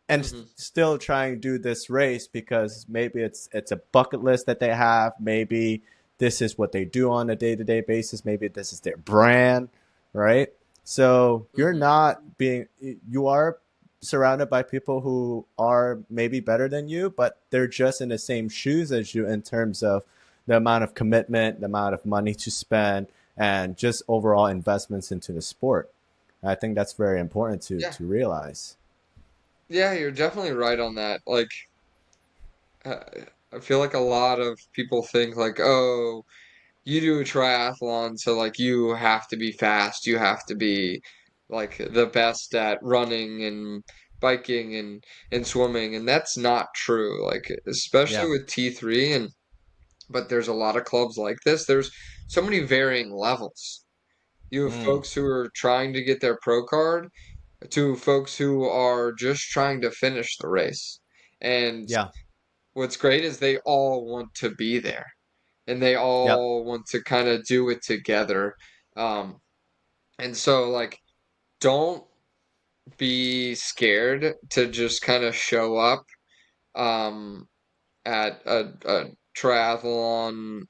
and
Hmm.
still trying to do this race because maybe it's a bucket list that they have. Maybe this is what they do on a day-to-day basis. Maybe this is their brand, right? So
Hmm.
you are surrounded by people who are maybe better than you, but they're just in the same shoes as you in terms of the amount of commitment, the amount of money to spend, and just overall investments into the sport. I think that's very important to
Yeah,
to realize.
yeah, you're definitely right on that. Like, uh, I feel like a lot of people think like, oh, you do a triathlon, so like you have to be fast, you have to be like the best at running and biking and swimming, and that's not true. Like especially
Yeah.
with T3 and but there's a lot of clubs like this. There's so many varying levels. You have
Mm.
folks who are trying to get their pro card to folks who are just trying to finish the race. And
Yeah.
what's great is they all want to be there and they
Yep.
all want to kind of do it together. Um, and so, like, don't be scared to just kind of show up um, at a triathlon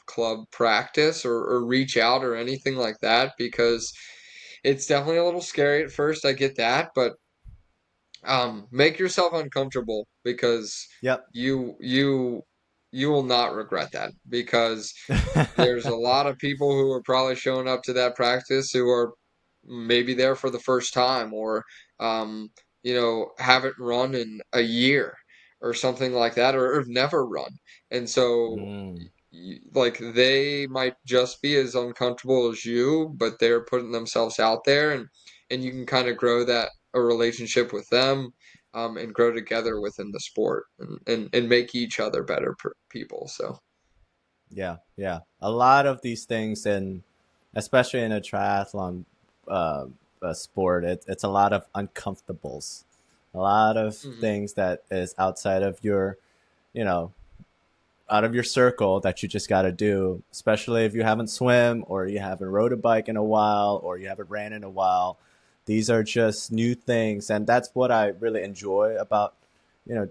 club practice or reach out or anything like that because it's definitely a little scary at first. I get that, but make yourself uncomfortable because
Yep.
you you you will not regret that because there's a lot of people who are probably showing up to that practice who are maybe there for the first time or um, haven't run in a year or something like that or have never run. And so
Mm.
like they might just be as uncomfortable as you, but they're putting themselves out there and you can kind of grow that a relationship with them and grow together within the sport and make each other better people. So,
Yeah, yeah. A lot of these things, and especially in a triathlon uh, sport, it's a lot of uncomfortables, a lot of
mhm.
things that is outside of your, you know, out of your circle that you just got to do. Especially if you haven't swim or you haven't rode a bike in a while or you haven't ran in a while. These are just new things, and that's what I really enjoy about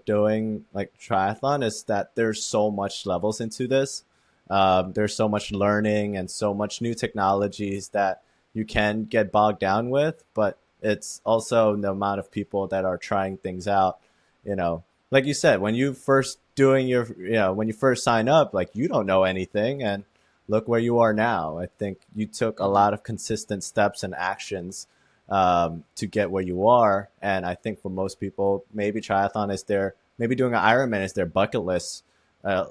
doing like triathlon is that there's so much levels into this. There's so much learning and so much new technologies that you can get bogged down with, but it's also the amount of people that are trying things out. You know, like you said, when you first doing your, when you first sign up, like you don't know anything, and look where you are now. I think you took a
Mhm.
lot of consistent steps and actions to get where you are. And I think for most people, maybe triathlon is their, maybe doing an Ironman is their bucket list. Uh,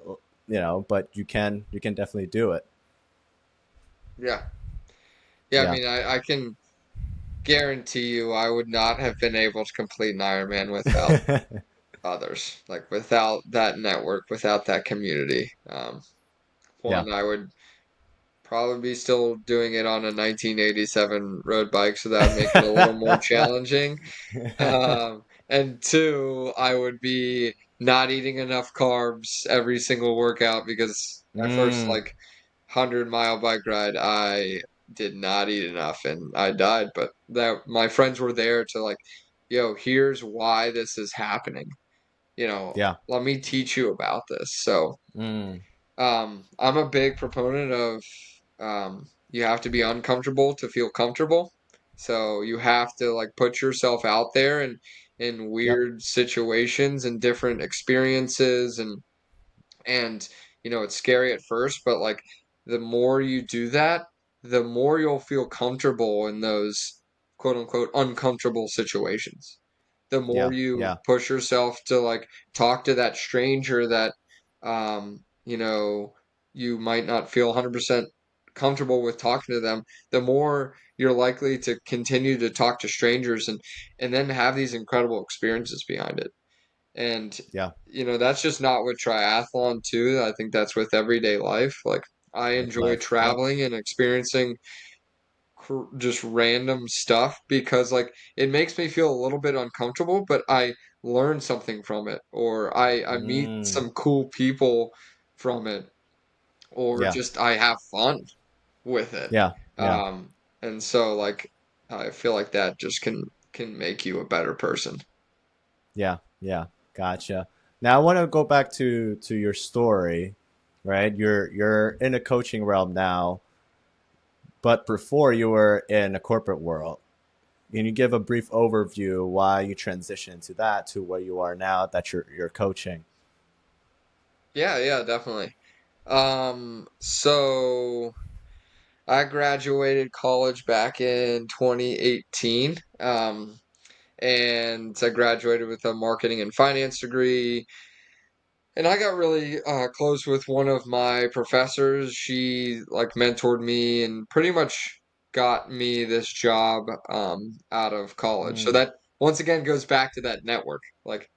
but you can definitely do it.
Yeah. Yeah, I
Yeah.
mean, I can guarantee you I would not have been able to complete an Ironman without others, like without that network, without that community.
Yeah.
One, I would probably be still doing it on a 1987 road bike, so that would make it a little more challenging. And two, I would be not eating enough carbs every single workout because my first
mm,
like 100-mile bike ride, I did not eat enough and I died. But that my friends were there to like, yo, here's why this is happening.
yeah.
Let me teach you about this. So,
Mm,
I'm a big proponent of you have to be uncomfortable to feel comfortable. So you have to like put yourself out there and in
yep.
weird situations and different experiences and it's scary at first, but like the more you do that, the more you'll feel comfortable in those quote unquote uncomfortable situations. The more
Yeah.
you
Yeah.
push yourself to like talk to that stranger that you might not feel 100% comfortable with talking to them, the more you're likely to continue to talk to strangers and then have these incredible experiences behind it. And
Yeah.
that's just not with triathlon too. I think that's with everyday life. Like I
With
enjoy
life. Yep.
traveling and experiencing just random stuff because like it makes me feel a little bit uncomfortable, but I learn something from it or I meet
Mm,
some cool people from it or
yeah.
just I have fun with it.
Yeah. Yeah.
Um and so like I feel like that just can make you a better person.
Yeah, yeah, gotcha. Now I want to go back to your story, right? You're in a coaching realm now, but before you were in a corporate world. Can you give a brief overview why you transitioned to that to where you are now that you're coaching?
Yeah, yeah, definitely. So I graduated college back in 2018. And I graduated with a marketing and finance degree. And I got really close with one of my professors. She like mentored me and pretty much got me this job out of college. So
Mm,
that once again goes back to that network, like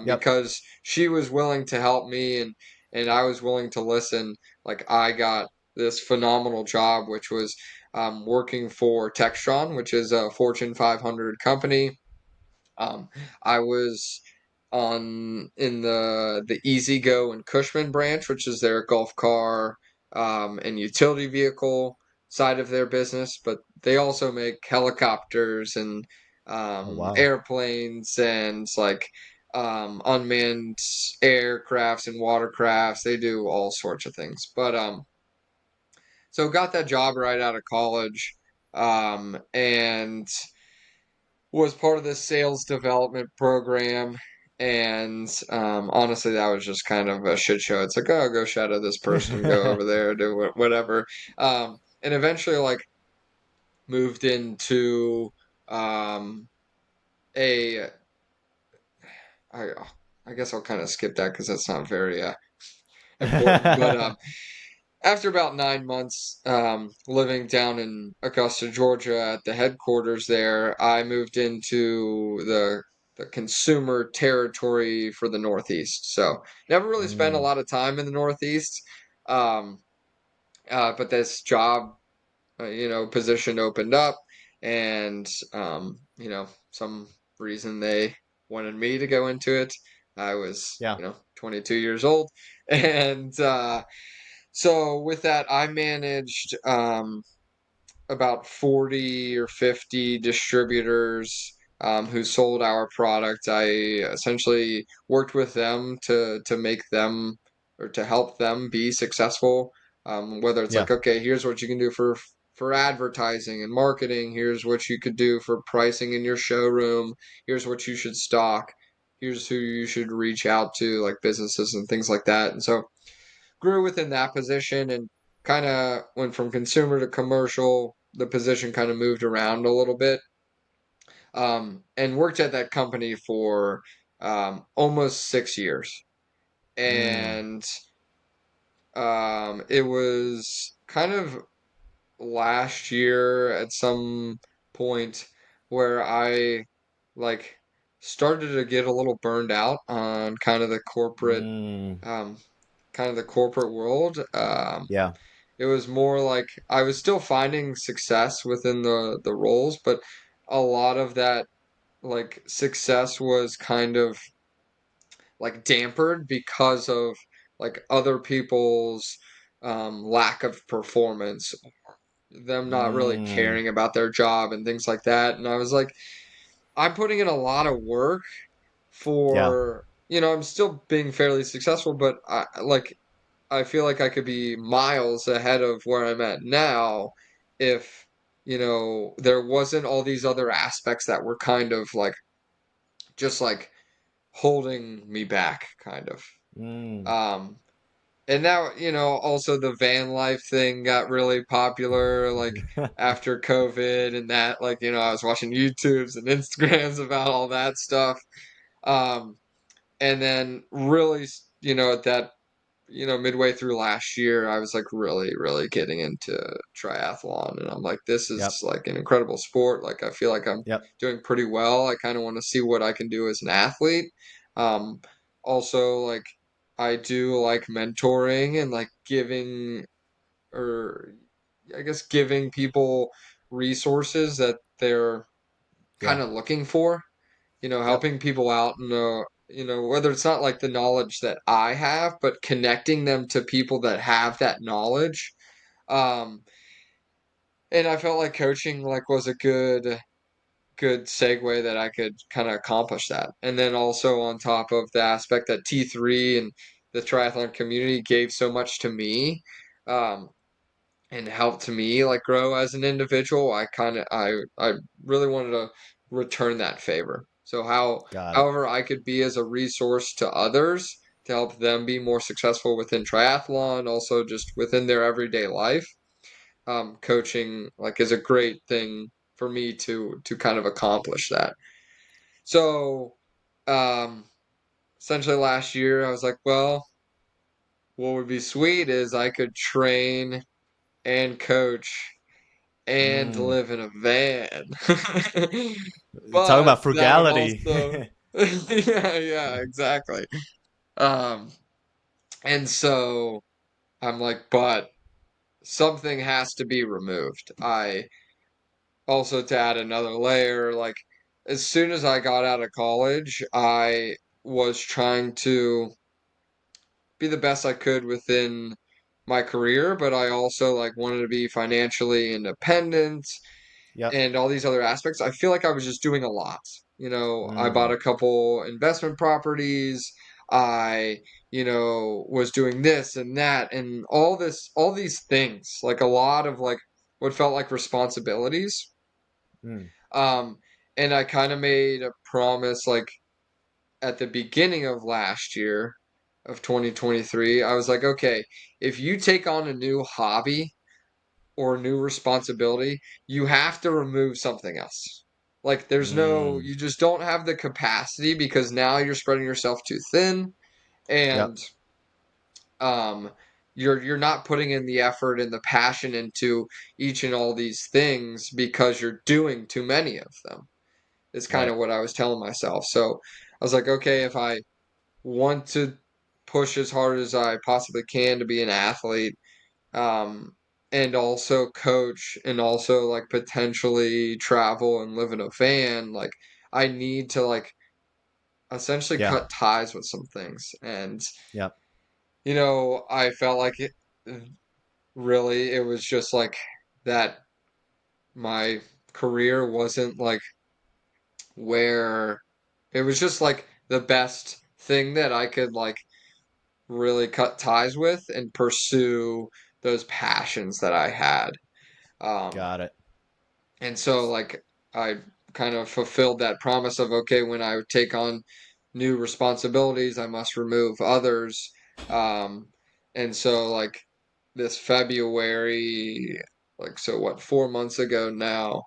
yep.
because she was willing to help me and I was willing to listen. Like I got this phenomenal job, which was working for Textron, which is a Fortune 500 company. um, I was on in the Easy Go and Cushman branch, which is their golf car and utility vehicle side of their business, but they also make helicopters and
Oh wow.
airplanes and like unmanned aircrafts and watercrafts. They do all sorts of things. But so got that job right out of college, and was part of this sales development program. And honestly, that was just kind of a shit show. It's like, oh, go shadow this person, go over there, do whatever. And eventually, like, moved into um, a. I, I guess I'll kind of skip that because that's not very important. But after about 9 months living down in Augusta, Georgia, at the headquarters there, I moved into the consumer territory for the Northeast. So never really spent a
Mm,
lot of time in the Northeast, um, but this job, position opened up, and some reason they wanted me to go into it. I was,
yeah.
22 years old, and so with that, I managed about 40 or 50 distributors who sold our product. I essentially worked with them to make them or to help them be successful. Whether it's
Yeah.
like, okay, here's what you can do for advertising and marketing. Here's what you could do for pricing in your showroom. Here's what you should stock. Here's who you should reach out to, like businesses and things like that. And so grew within that position and kind of went from consumer to commercial. The position kind of moved around a little bit, and worked at that company for almost 6 years.
Mm,
And it was kind of last year at some point where I like started to get a little burned out on
mm,
um, kind of the corporate world.
yeah.
It was more like I was still finding success within the roles, but a lot of that like success was kind of like dampered because of like other people's lack of performance, them not really
Mm,
caring about their job and things like that. And I was like, I'm putting in a lot of work
yeah.
for, I'm still being fairly successful, but I feel like I could be miles ahead of where I'm at now if, there wasn't all these other aspects that were kind of like just like holding me back, kind of.
Mm.
Um, and now, also the van life thing got really popular, like after COVID and that, like, I was watching YouTubes and Instagrams about all that stuff. Um, and then really, at that midway through last year, I was like really, really getting into triathlon. And I'm like, this is
Yep.
like an incredible sport. Like, I feel like I'm
Yep.
doing pretty well. I kind of want to see what I can do as an athlete. Um, Also, like, I do like mentoring and like giving, or I guess giving people resources that they're
Yeah.
kind of looking for,
Yep.
helping people out in whether it's not like the knowledge that I have, but connecting them to people that have that knowledge. Um, and I felt like coaching like was a good segue that I could kind of accomplish that. And then also on top of the aspect that T3 and the triathlon community gave so much to me, um, and helped me like grow as an individual, I really wanted to return that favor. So
Got it.
however I could be as a resource to others to help them be more successful within triathlon, also just within their everyday life. Coaching like is a great thing for me to kind of accomplish that. So, um, essentially last year, I was like, well, what would be sweet is I could train and coach and
Mm.
live in a van.
Talk
But
about
that would
frugality.
also, yeah, yeah, exactly. Um, and so I'm like, but something has to be removed. I also, to add another layer, like as soon as I got out of college, I was trying to be the best I could within my career, but I also like wanted to be financially independent
Yep.
and all these other aspects. I feel like I was just doing a lot. I bought
Mm.
a couple investment properties. I, was doing this and that and all these things, like a lot of like what felt like responsibilities.
Mm.
Um, and I kind of made a promise like at the beginning of last year of 2023. I was like, okay, if you take on a new hobby or a new responsibility, you have to remove something else. Like
Mm.
you just don't have the capacity because now you're spreading yourself too thin
Yep.
and um you're not putting in the effort and the passion into each and all these things because you're doing too many of them. Is kind
Right.
of what I was telling myself. So I was like, okay, if I want to push as hard as I possibly can to be an athlete, um, and also coach and also like potentially travel and live in a van, like I need to like essentially
Yeah.
cut ties with some things. And,
Yep.
I felt like really it was just like that my career wasn't like where it was just like the best thing that I could like really cut ties with and pursue those passions that I had. Um,
Got it.
and so like I kind of fulfilled that promise of okay, when I take on new responsibilities, I must remove others. Um, and so like this February, like so what, 4 months ago now,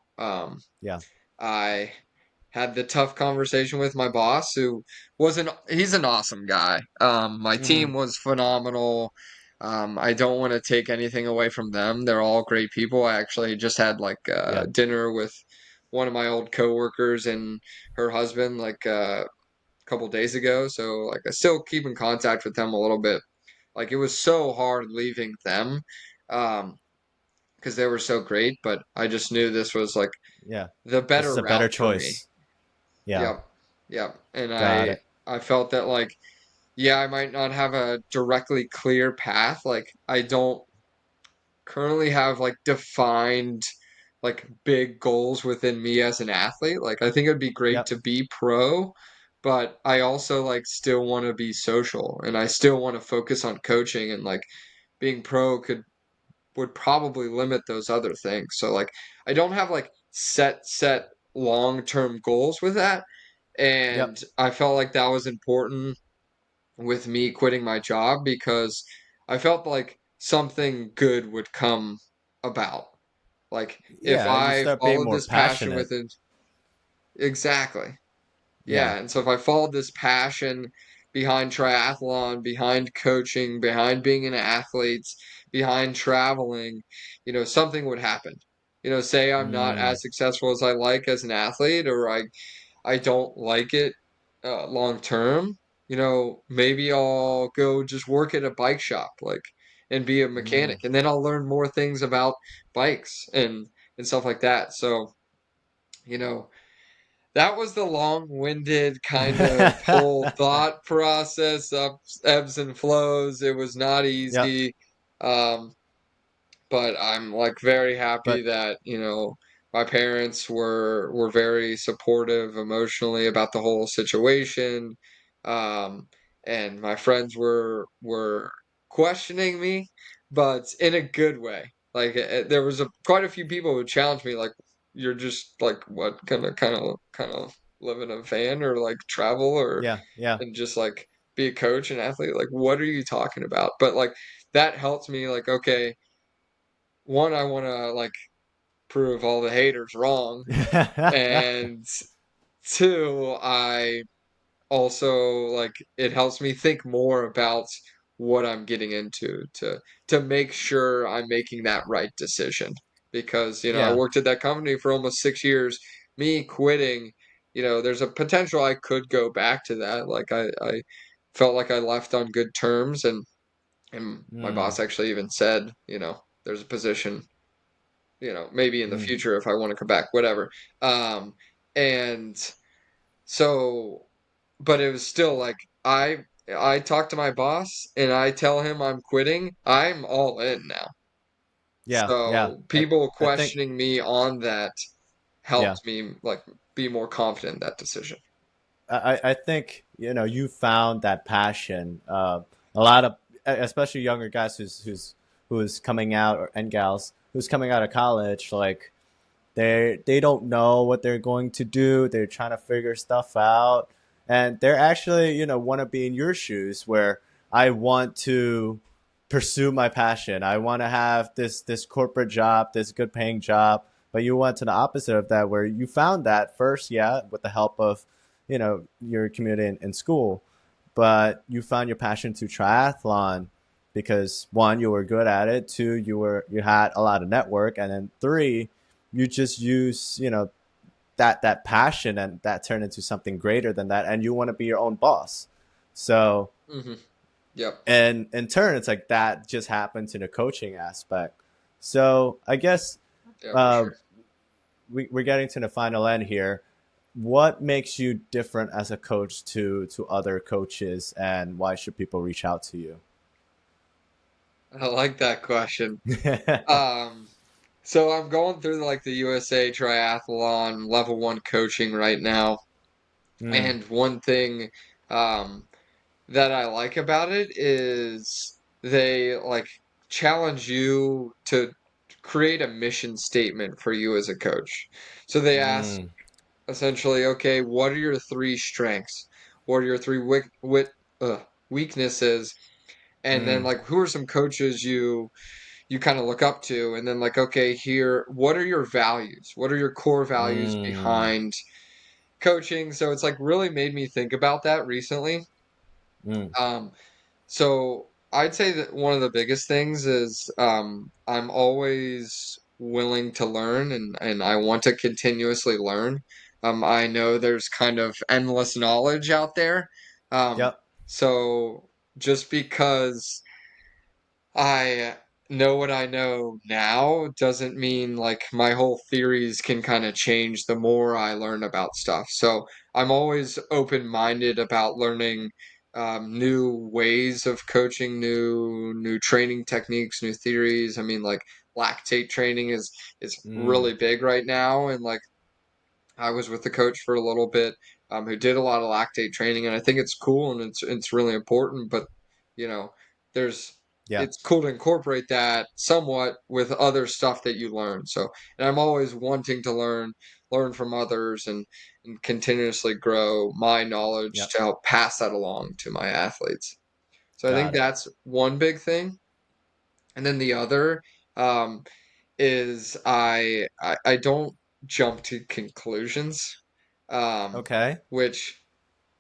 Yeah.
I had the tough conversation with my boss who he's an awesome guy. My
Mm-hmm.
team was phenomenal. I don't want to take anything away from them. They're all great people. I actually just had like
Yeah.
dinner with one of my old coworkers and her husband like a couple days ago. So like I still keep in contact with them a little bit. Like it was so hard leaving them um, because they were so great, but I just knew this was like
Yeah.
the
This is
better
a better
route for me.
choice. Yeah.
Yep. Yep. And
Got it.
I felt that like yeah, I might not have a directly clear path. Like I don't currently have like defined like big goals within me as an athlete. Like I think it'd be great
Yep.
to be pro, but I also like still want to be social and I still want to focus on coaching and like being pro could would probably limit those other things. So like I don't have like set long-term goals with that.
Yep.
And I felt like that was important with me quitting my job because I felt like something good would come about. Like if
Yeah. You
I
start being
followed
more
this passion
passionate.
within exactly.
Yeah.
Yeah, and so if I followed this passion behind triathlon, behind coaching, behind being an athlete, behind traveling, something would happen. Say I'm not
Mm.
as successful as I like as an athlete, or I don't like it long term, maybe I'll go just work at a bike shop, like, and be a
Mm.
mechanic, and then I'll learn more things about bikes and stuff like that. So, you know, that was the long-winded kind of whole thought process, ups, ebbs and flows. It was not
Yep.
easy. Um, but I'm like very happy
But
that, my parents were very supportive emotionally about the whole situation. Um, and my friends were questioning me, but in a good way. Like there was quite a few people who challenged me, like, "You're just like what kind of live in a van or like travel or
yeah. Yeah.
and just like be a coach and athlete? Like, what are you talking about?" But like that helped me. Like, okay, one, I want to like prove all the haters wrong, and two, I also like it helps me think more about what I'm getting into to make sure I'm making that right decision. Because, I
Yeah.
worked at that company for almost 6 years. Me quitting, there's a potential I could go back to that. Like I felt like I left on good terms, and my
Mm,
boss actually even said, there's a position, maybe in the
mm.
future if I want to come back, whatever. Um, and so, but it was still like I talk to my boss and I tell him I'm quitting. I'm all in now.
Yeah. Yeah.
So
I
people
I think
questioning me on that
yeah.
helped me like be more confident in that decision.
I think you found that passion. A lot of especially younger guys who's coming out and gals who's coming out of college, like they don't know what they're going to do. They're trying to figure stuff out, and they're actually want to be in your shoes where I want to pursue my passion. I want to have this corporate job, this good paying job. But you went to the opposite of that, where you found that first, yeah, with the help of your community in school, but you found your passion to triathlon because one, you were good at it, two, you had a lot of network, and then three, you just use that passion and that turned into something greater than that, and you want to be your own boss. So
Hmm. Yep.
and in turn, it's like that just happens in a coaching aspect. So I guess
Yeah, for
uh,
sure.
we're getting to the final end here. What makes you different as a coach to other coaches, and why should people reach out to you?
I like that question. Um, so I'm going through like the USA Triathlon level one coaching right now,
mm,
and one thing um that I like about it is they like challenge you to create a mission statement for you as a coach. So they ask
mm,
essentially, okay, what are your three strengths? What are your three weaknesses? And then
mm,
like, who are some coaches you kind of look up to? And then like, okay, here, what are your values? What are your core values
mm,
behind coaching? So it's like really made me think about that recently.
mm.
Um, So I'd say that one of the biggest things is I'm always willing to learn, and I want to continuously learn. I know there's kind of endless knowledge out there. Um,
Yep.
so just because I know what I know now doesn't mean like my whole theories can kind of change the more I learn about stuff. So I'm always open-minded about learning new ways of coaching, new training techniques, new theories. I mean, like lactate training is
Mm,
really big right now, and like I was with the coach for a little bit, who did a lot of lactate training, and I think it's cool and it's really important. But you know, there's
yeah.
it's cool to incorporate that somewhat with other stuff that you learn. So, and I'm always wanting to learn from others and continuously grow my knowledge
Yep.
to help pass that along to my athletes. So I think
Got it.
that's one big thing, and then the other. Um, is I don't jump to conclusions, um,
Okay.
which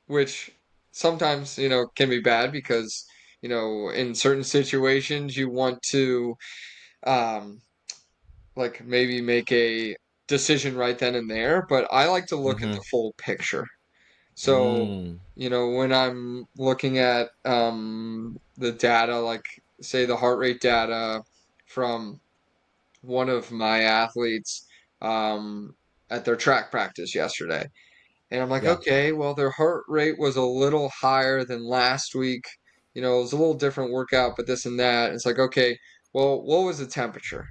which sometimes can be bad because in certain situations you want to um, like maybe make a decision right then and there, but I like to look at
Mm-hmm.
the full picture. So
Mm.
when I'm looking at the data, like say the heart rate data from one of my athletes at their track practice yesterday. And I'm like,
Yeah.
okay, well, their heart rate was a little higher than last week. It was a little different workout, but this and that. It's like, okay, well, what was the temperature?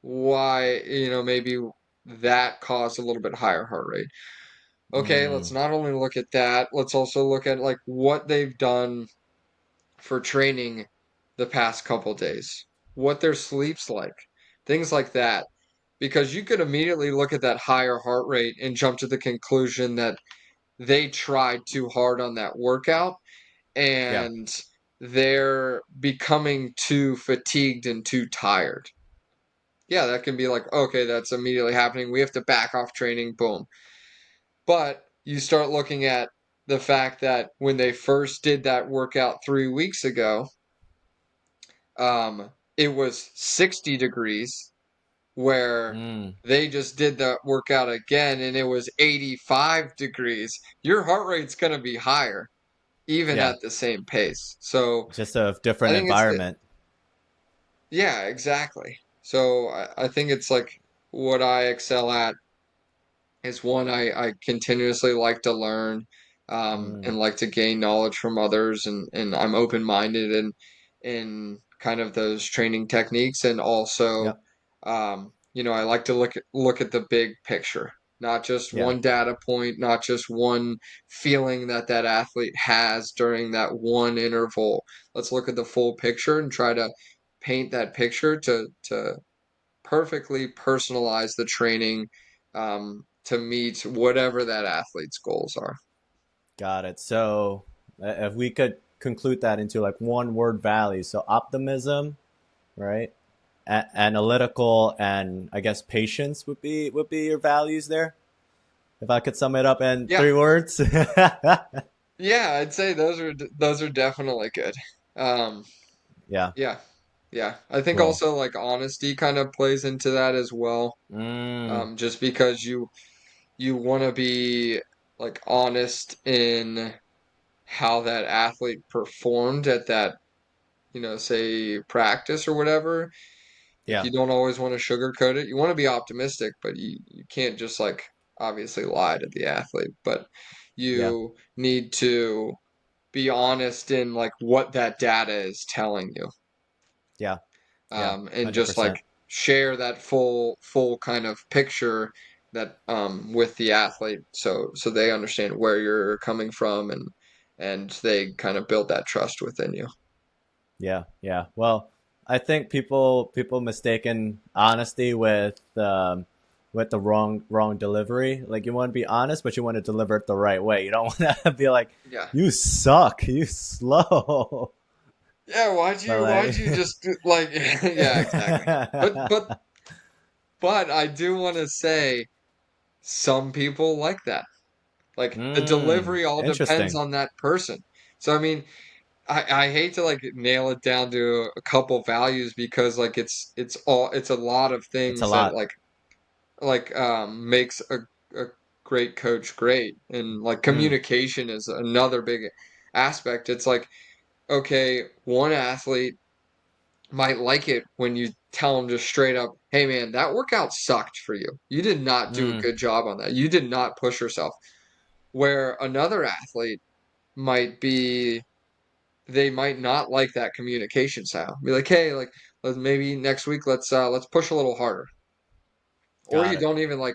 Why, maybe that caused a little bit higher heart rate. Okay, let's
Mm.
not only look at that, let's also look at like what they've done for training the past couple days, what their sleep's like, things like that. Because you could immediately look at that higher heart rate and jump to the conclusion that they tried too hard on that workout
Yeah.
and they're becoming too fatigued and too tired. Yeah, that can be like, okay, that's immediately happening. We have to back off training. Boom. But you start looking at the fact that when they first did that workout 3 weeks ago, it was 60 degrees, where
Mm,
they just did the workout again and it was 85 degrees. Your heart rate's going to be higher, even
yeah,
at the same pace. So
just a
I
different
think it's the,
environment.
yeah, exactly. So I think it's like what I excel at is one I continuously like to learn,
Mm,
and like to gain knowledge from others, and I'm open-minded in kind of those training techniques, and also,
yep,
I like to look at the big picture, not just
yeah,
one data point, not just one feeling that that athlete has during that one interval. Let's look at the full picture and try to paint that picture to perfectly personalize the training, to meet whatever that athlete's goals are.
got it. So if we could conclude that into like one word value, so optimism, right? Analytical and I guess patience would be your values there. If I could sum it up in
Yeah,
3 words.
yeah, I'd say those are definitely good. Um,
Yeah.
yeah, yeah. I think
Cool.
also like honesty kind of plays into that as well.
Mm,
Just because you want to be like honest in how that athlete performed at that, say practice or whatever. Like
yeah.
you don't always want to sugarcoat it. You want to be optimistic, but you can't just like obviously lie to the athlete, but
Yeah.
you need to be honest in like what that data is telling you.
Yeah. Yeah.
And just like
100%.
share that full kind of picture that, with the athlete, so they understand where you're coming from, and they kind of build that trust within you.
Yeah. Yeah. Well, I think people mistaken honesty with the wrong delivery. Like you want to be honest, but you want to deliver it the right way. You don't want to be like,
Yeah.
you suck, you slow.
Yeah,
But
why'd
like,
you just like yeah, exactly. But but but I do want to say some people like that. Like the delivery all depends
interesting.
on that person. So I mean, I hate to like nail it down to a couple values, because like it's a lot of
It's a
things that
lot.
makes a great coach great. And like
Mm,
communication is another big aspect. It's like, okay, one athlete might like it when you tell them just straight up, "Hey man, that workout sucked for you. You did not do a
mm,
good job on that. You did not push yourself." Where another athlete might be, they might not like that communication style. Be like, "Hey, like maybe next week let's push a little harder." Or
got
you
it.
don't even like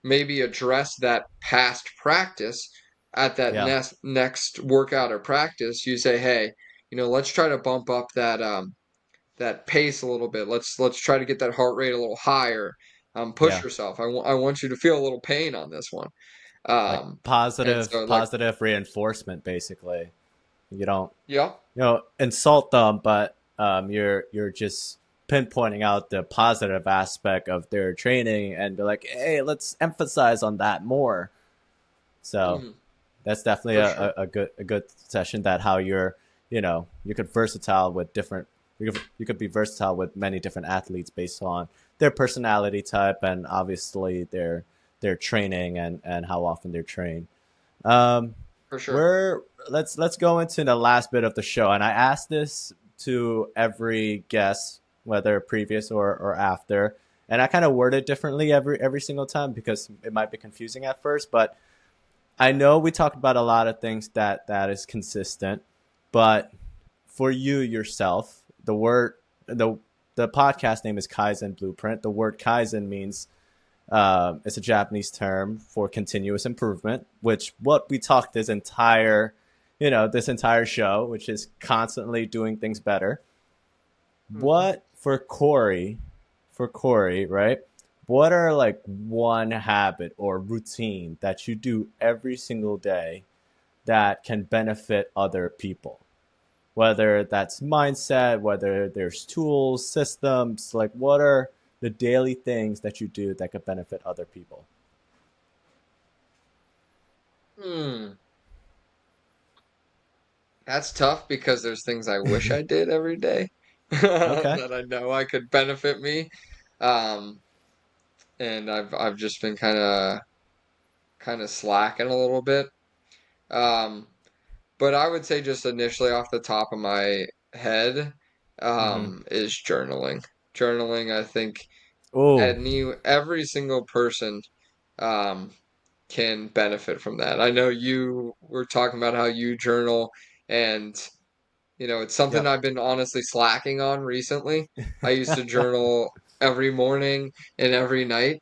maybe address that past practice at that
Yeah.
next workout or practice. You say, "Hey, let's try to bump up that pace a little bit. Let's try to get that heart rate a little higher. Push
Yeah.
yourself. I want you to feel a little pain on this one."
Like
And
positive
so like,
positive reinforcement basically. You don't
yeah,
insult them, but you're just pinpointing out the positive aspect of their training and be like, hey, let's emphasize on that more. So
mhm,
that's definitely
for sure,
a good session. That how you could versatile with different. You could be versatile with many different athletes based on their personality type and obviously their training and how often they're trained. Um,
for sure.
we're let's go into the last bit of the show, and I asked this to every guest, whether previous or after, and I kind of word it differently every single time because it might be confusing at first. But I know we talked about a lot of things that is consistent, but for you yourself, the podcast name is Kaizen Blueprint. The word Kaizen means it's a Japanese term for continuous improvement, which what we talked this entire show, which is constantly doing things better.
Mhm.
What for Korey, right? What are like one habit or routine that you do every single day that can benefit other people? Whether that's mindset, whether there's tools, systems, like what are the daily things that you do that could benefit other people?
Hmm. That's tough because there's things I wish I did every day
Okay.
that I know I could benefit me. Um, and I've just been kind of slacking a little bit. Um, but I would say just initially off the top of my head,
Hmm.
is journaling. Journaling, I think
Oh,
every single person um can benefit from that. I know you were talking about how you journal, and it's something
yep.
I've been honestly slacking on recently. I used to journal every morning and every night.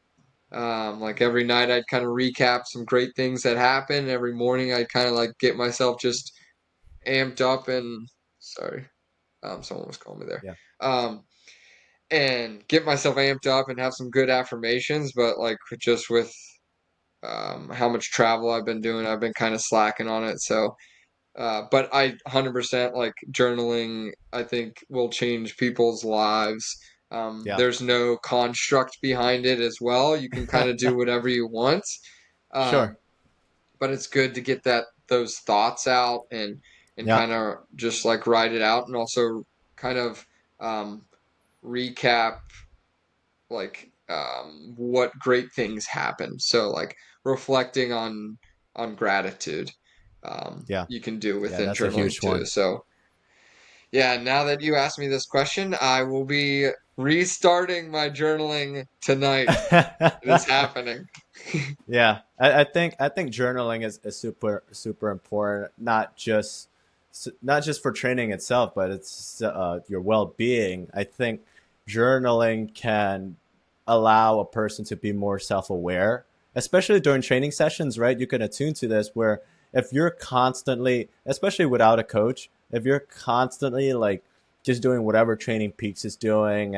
Like every night I'd kind of recap some great things that happened. Every morning I'd kind of like get myself just amped up and sorry, someone was calling me there.
Yeah.
Um, and get myself amped up and have some good affirmations, but like just with how much travel I've been doing, I've been kind of slacking on it. So but I 100% like journaling, I think will change people's lives.
Yeah.
There's no construct behind it as well. You can kind of do whatever you want.
Sure.
Um, but it's good to get those thoughts out and
Yeah.
kind of just like write it out and also kind of um, recap like what great things happened. So like reflecting on gratitude,
Yeah.
you can do
Yeah.
within
That's a
journaling
huge
too.
one.
So yeah, now that you asked me this question, I will be restarting my journaling tonight. It is happening.
Yeah, I think journaling is super super important, not just for training itself, but it's your well being. I think journaling can allow a person to be more self aware, especially during training sessions. Right, you can attune to this where if you're constantly, especially without a coach, if you're constantly like just doing whatever Training Peaks is doing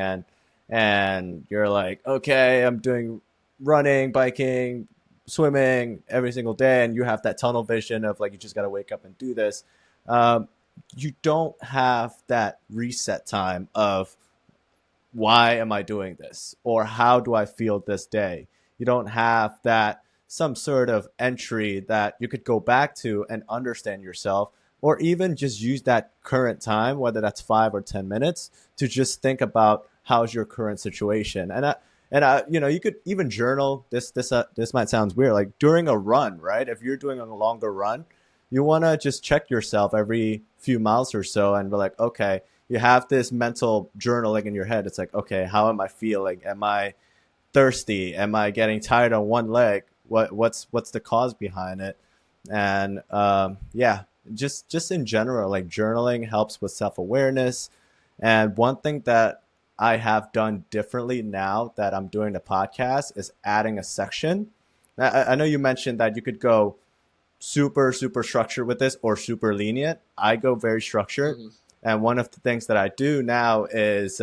and you're like, okay, I'm doing running, biking, swimming every single day, and you have that tunnel vision of like you just got to wake up and do this. Um, you don't have that reset time of why am I doing this or how do I feel this day. You don't have that some sort of entry that you could go back to and understand yourself, or even just use that current time, whether that's 5 or 10 minutes, to just think about how's your current situation. You could even journal this. This might sound weird, like during a run, right? If you're doing a longer run, you want to just check yourself every few miles or so and be like, okay, you have this mental journaling in your head. It's like, okay, how am I feeling? Am I thirsty? Am I getting tired on one leg? What's the cause behind it? And yeah, just in general, like journaling helps with self awareness. And one thing that I have done differently now that I'm doing the podcast is adding a section. I know you mentioned that you could go super super structured with this or super lenient. I go very structured,
Mhm.
and one of the things that I do now is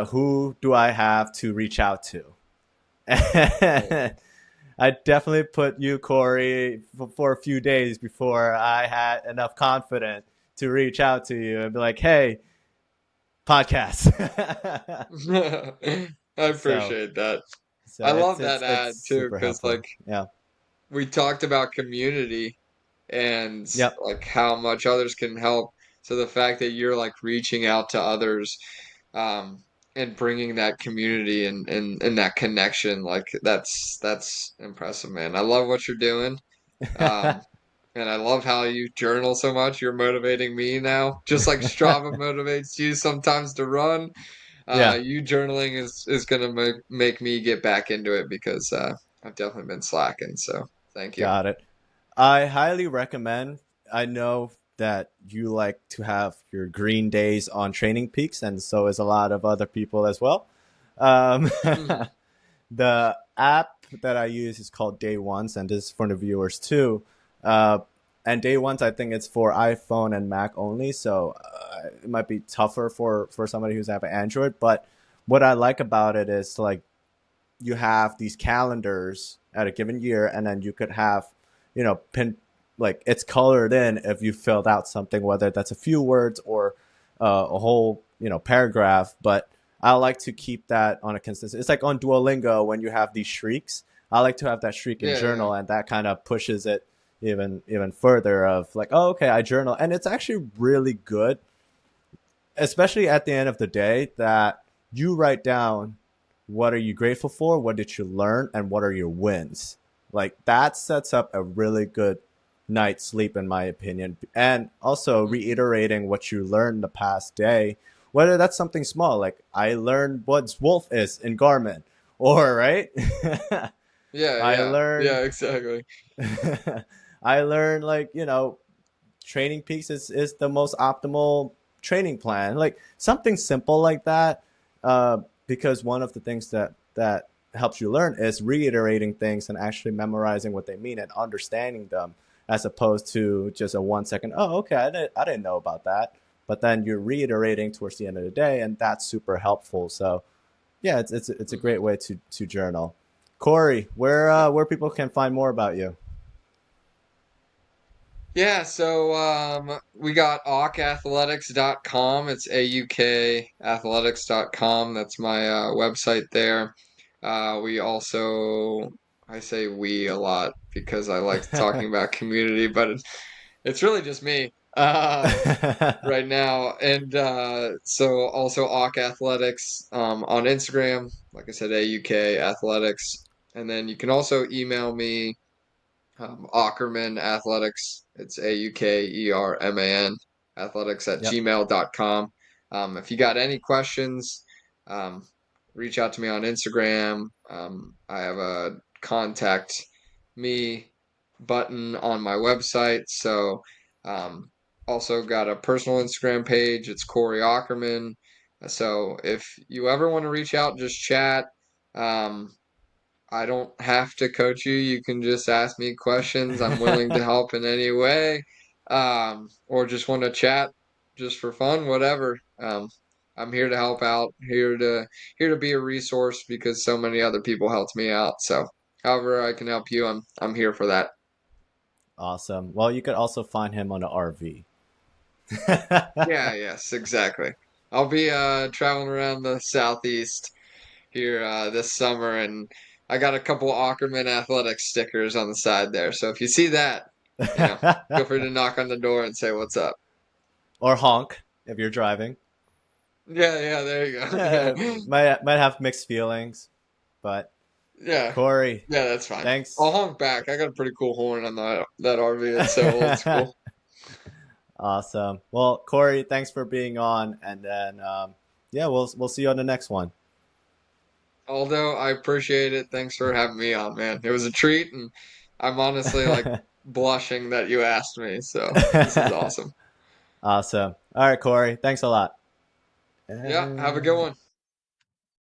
who do I have to reach out to?
Right.
I definitely put you, Korey, for a few days before I had enough confidence to reach out to you and be like, "Hey, podcast."
I
so,
appreciate that.
so
I love
it's
that ad too,
super
because
helpful.
like
Yeah.
we talked about community and
Yep.
like how much others can help. So the fact that you're like reaching out to others, and bringing that community and that connection, like that's impressive, man. I love what you're doing. Um, and I love how you journal so much. You're motivating me now, just like Strava motivates you sometimes to run.
yeah.
You journaling is gonna make me get back into it because I've definitely been slacking. So thank you.
Got it. I highly recommend. I know that you like to have your green days on Training Peaks, and so is a lot of other people as well. Um,
Hmm.
the app that I use is called Day Ones, and this is for the viewers too. Uh, and Day Ones, I think it's for iPhone and Mac only, so it might be tougher for somebody who's have an Android. But what I like about it is like you have these calendars at a given year, and then you could have, pin like it's colored in if you filled out something, whether that's a few words or a whole paragraph. But I like to keep that on a consistent. It's like on Duolingo when you have these streaks. I like to have that streak in
Yeah, yeah.
journal, and that kind of pushes it even further of like, oh, okay, I journal, and it's actually really good, especially at the end of the day, that you write down what are you grateful for, what did you learn, and what are your wins. Like that sets up a really good night's sleep, in my opinion. And also
Mhm.
reiterating what you learned the past day, whether that's something small, like I learned what wolf is in Garmin, or right,
Yeah,
I
yeah,
learned,
yeah, exactly.
I learned like training peaks is the most optimal training plan, like something simple like that. Because one of the things that helps you learn is reiterating things and actually memorizing what they mean and understanding them, as opposed to just a 1 second, oh, okay, I didn't know about that, but then you're reiterating towards the end of the day, and that's super helpful. So yeah, it's a great
Mhm.
way to journal. Korey, where people can find more about you?
Yeah, so we got aukathletics.com. It's aukathletics.com. That's my website there. We also, I say we a lot because I like talking about community, but it's really just me right now. And so also Auk Athletics on Instagram, like I said, AUK Athletics. And then you can also email me Aukerman Athletics. It's Aukerman athletics at
Yep.
gmail.com. If you got any questions, um, reach out to me on Instagram. I have a contact me button on my website. So, um, also got a personal Instagram page. It's Korey Aukerman. So if you ever want to reach out, just chat. Um, I don't have to coach you. You can just ask me questions. I'm willing to help in any way. Or just want to chat just for fun, whatever. I'm here to help out, here to be a resource because so many other people helped me out. So however I can help you, I'm here for that.
Awesome. Well, you could also find him on the RV.
Yeah, yes, exactly. I'll be traveling around the southeast here this summer, and I got a couple Aukerman Athletics stickers on the side there. So if you see that, you know, feel free to knock on the door and say what's up.
Or honk if you're driving.
Yeah, yeah, there you go.
Eh,
Yeah,
might have mixed feelings, but
yeah,
Korey,
yeah, that's fine. I'll
thanks.
honk back. I got a pretty cool horn on that RV. It's so old school.
Awesome. Well, Korey, thanks for being on, and then yeah, we'll see you on the next one.
Aldo, I appreciate it. Thanks for having me on, man. It was a treat, and I'm honestly like blushing that you asked me. So this is awesome.
Awesome. All right, Korey, thanks a lot.
Yeah, have a good
And
one.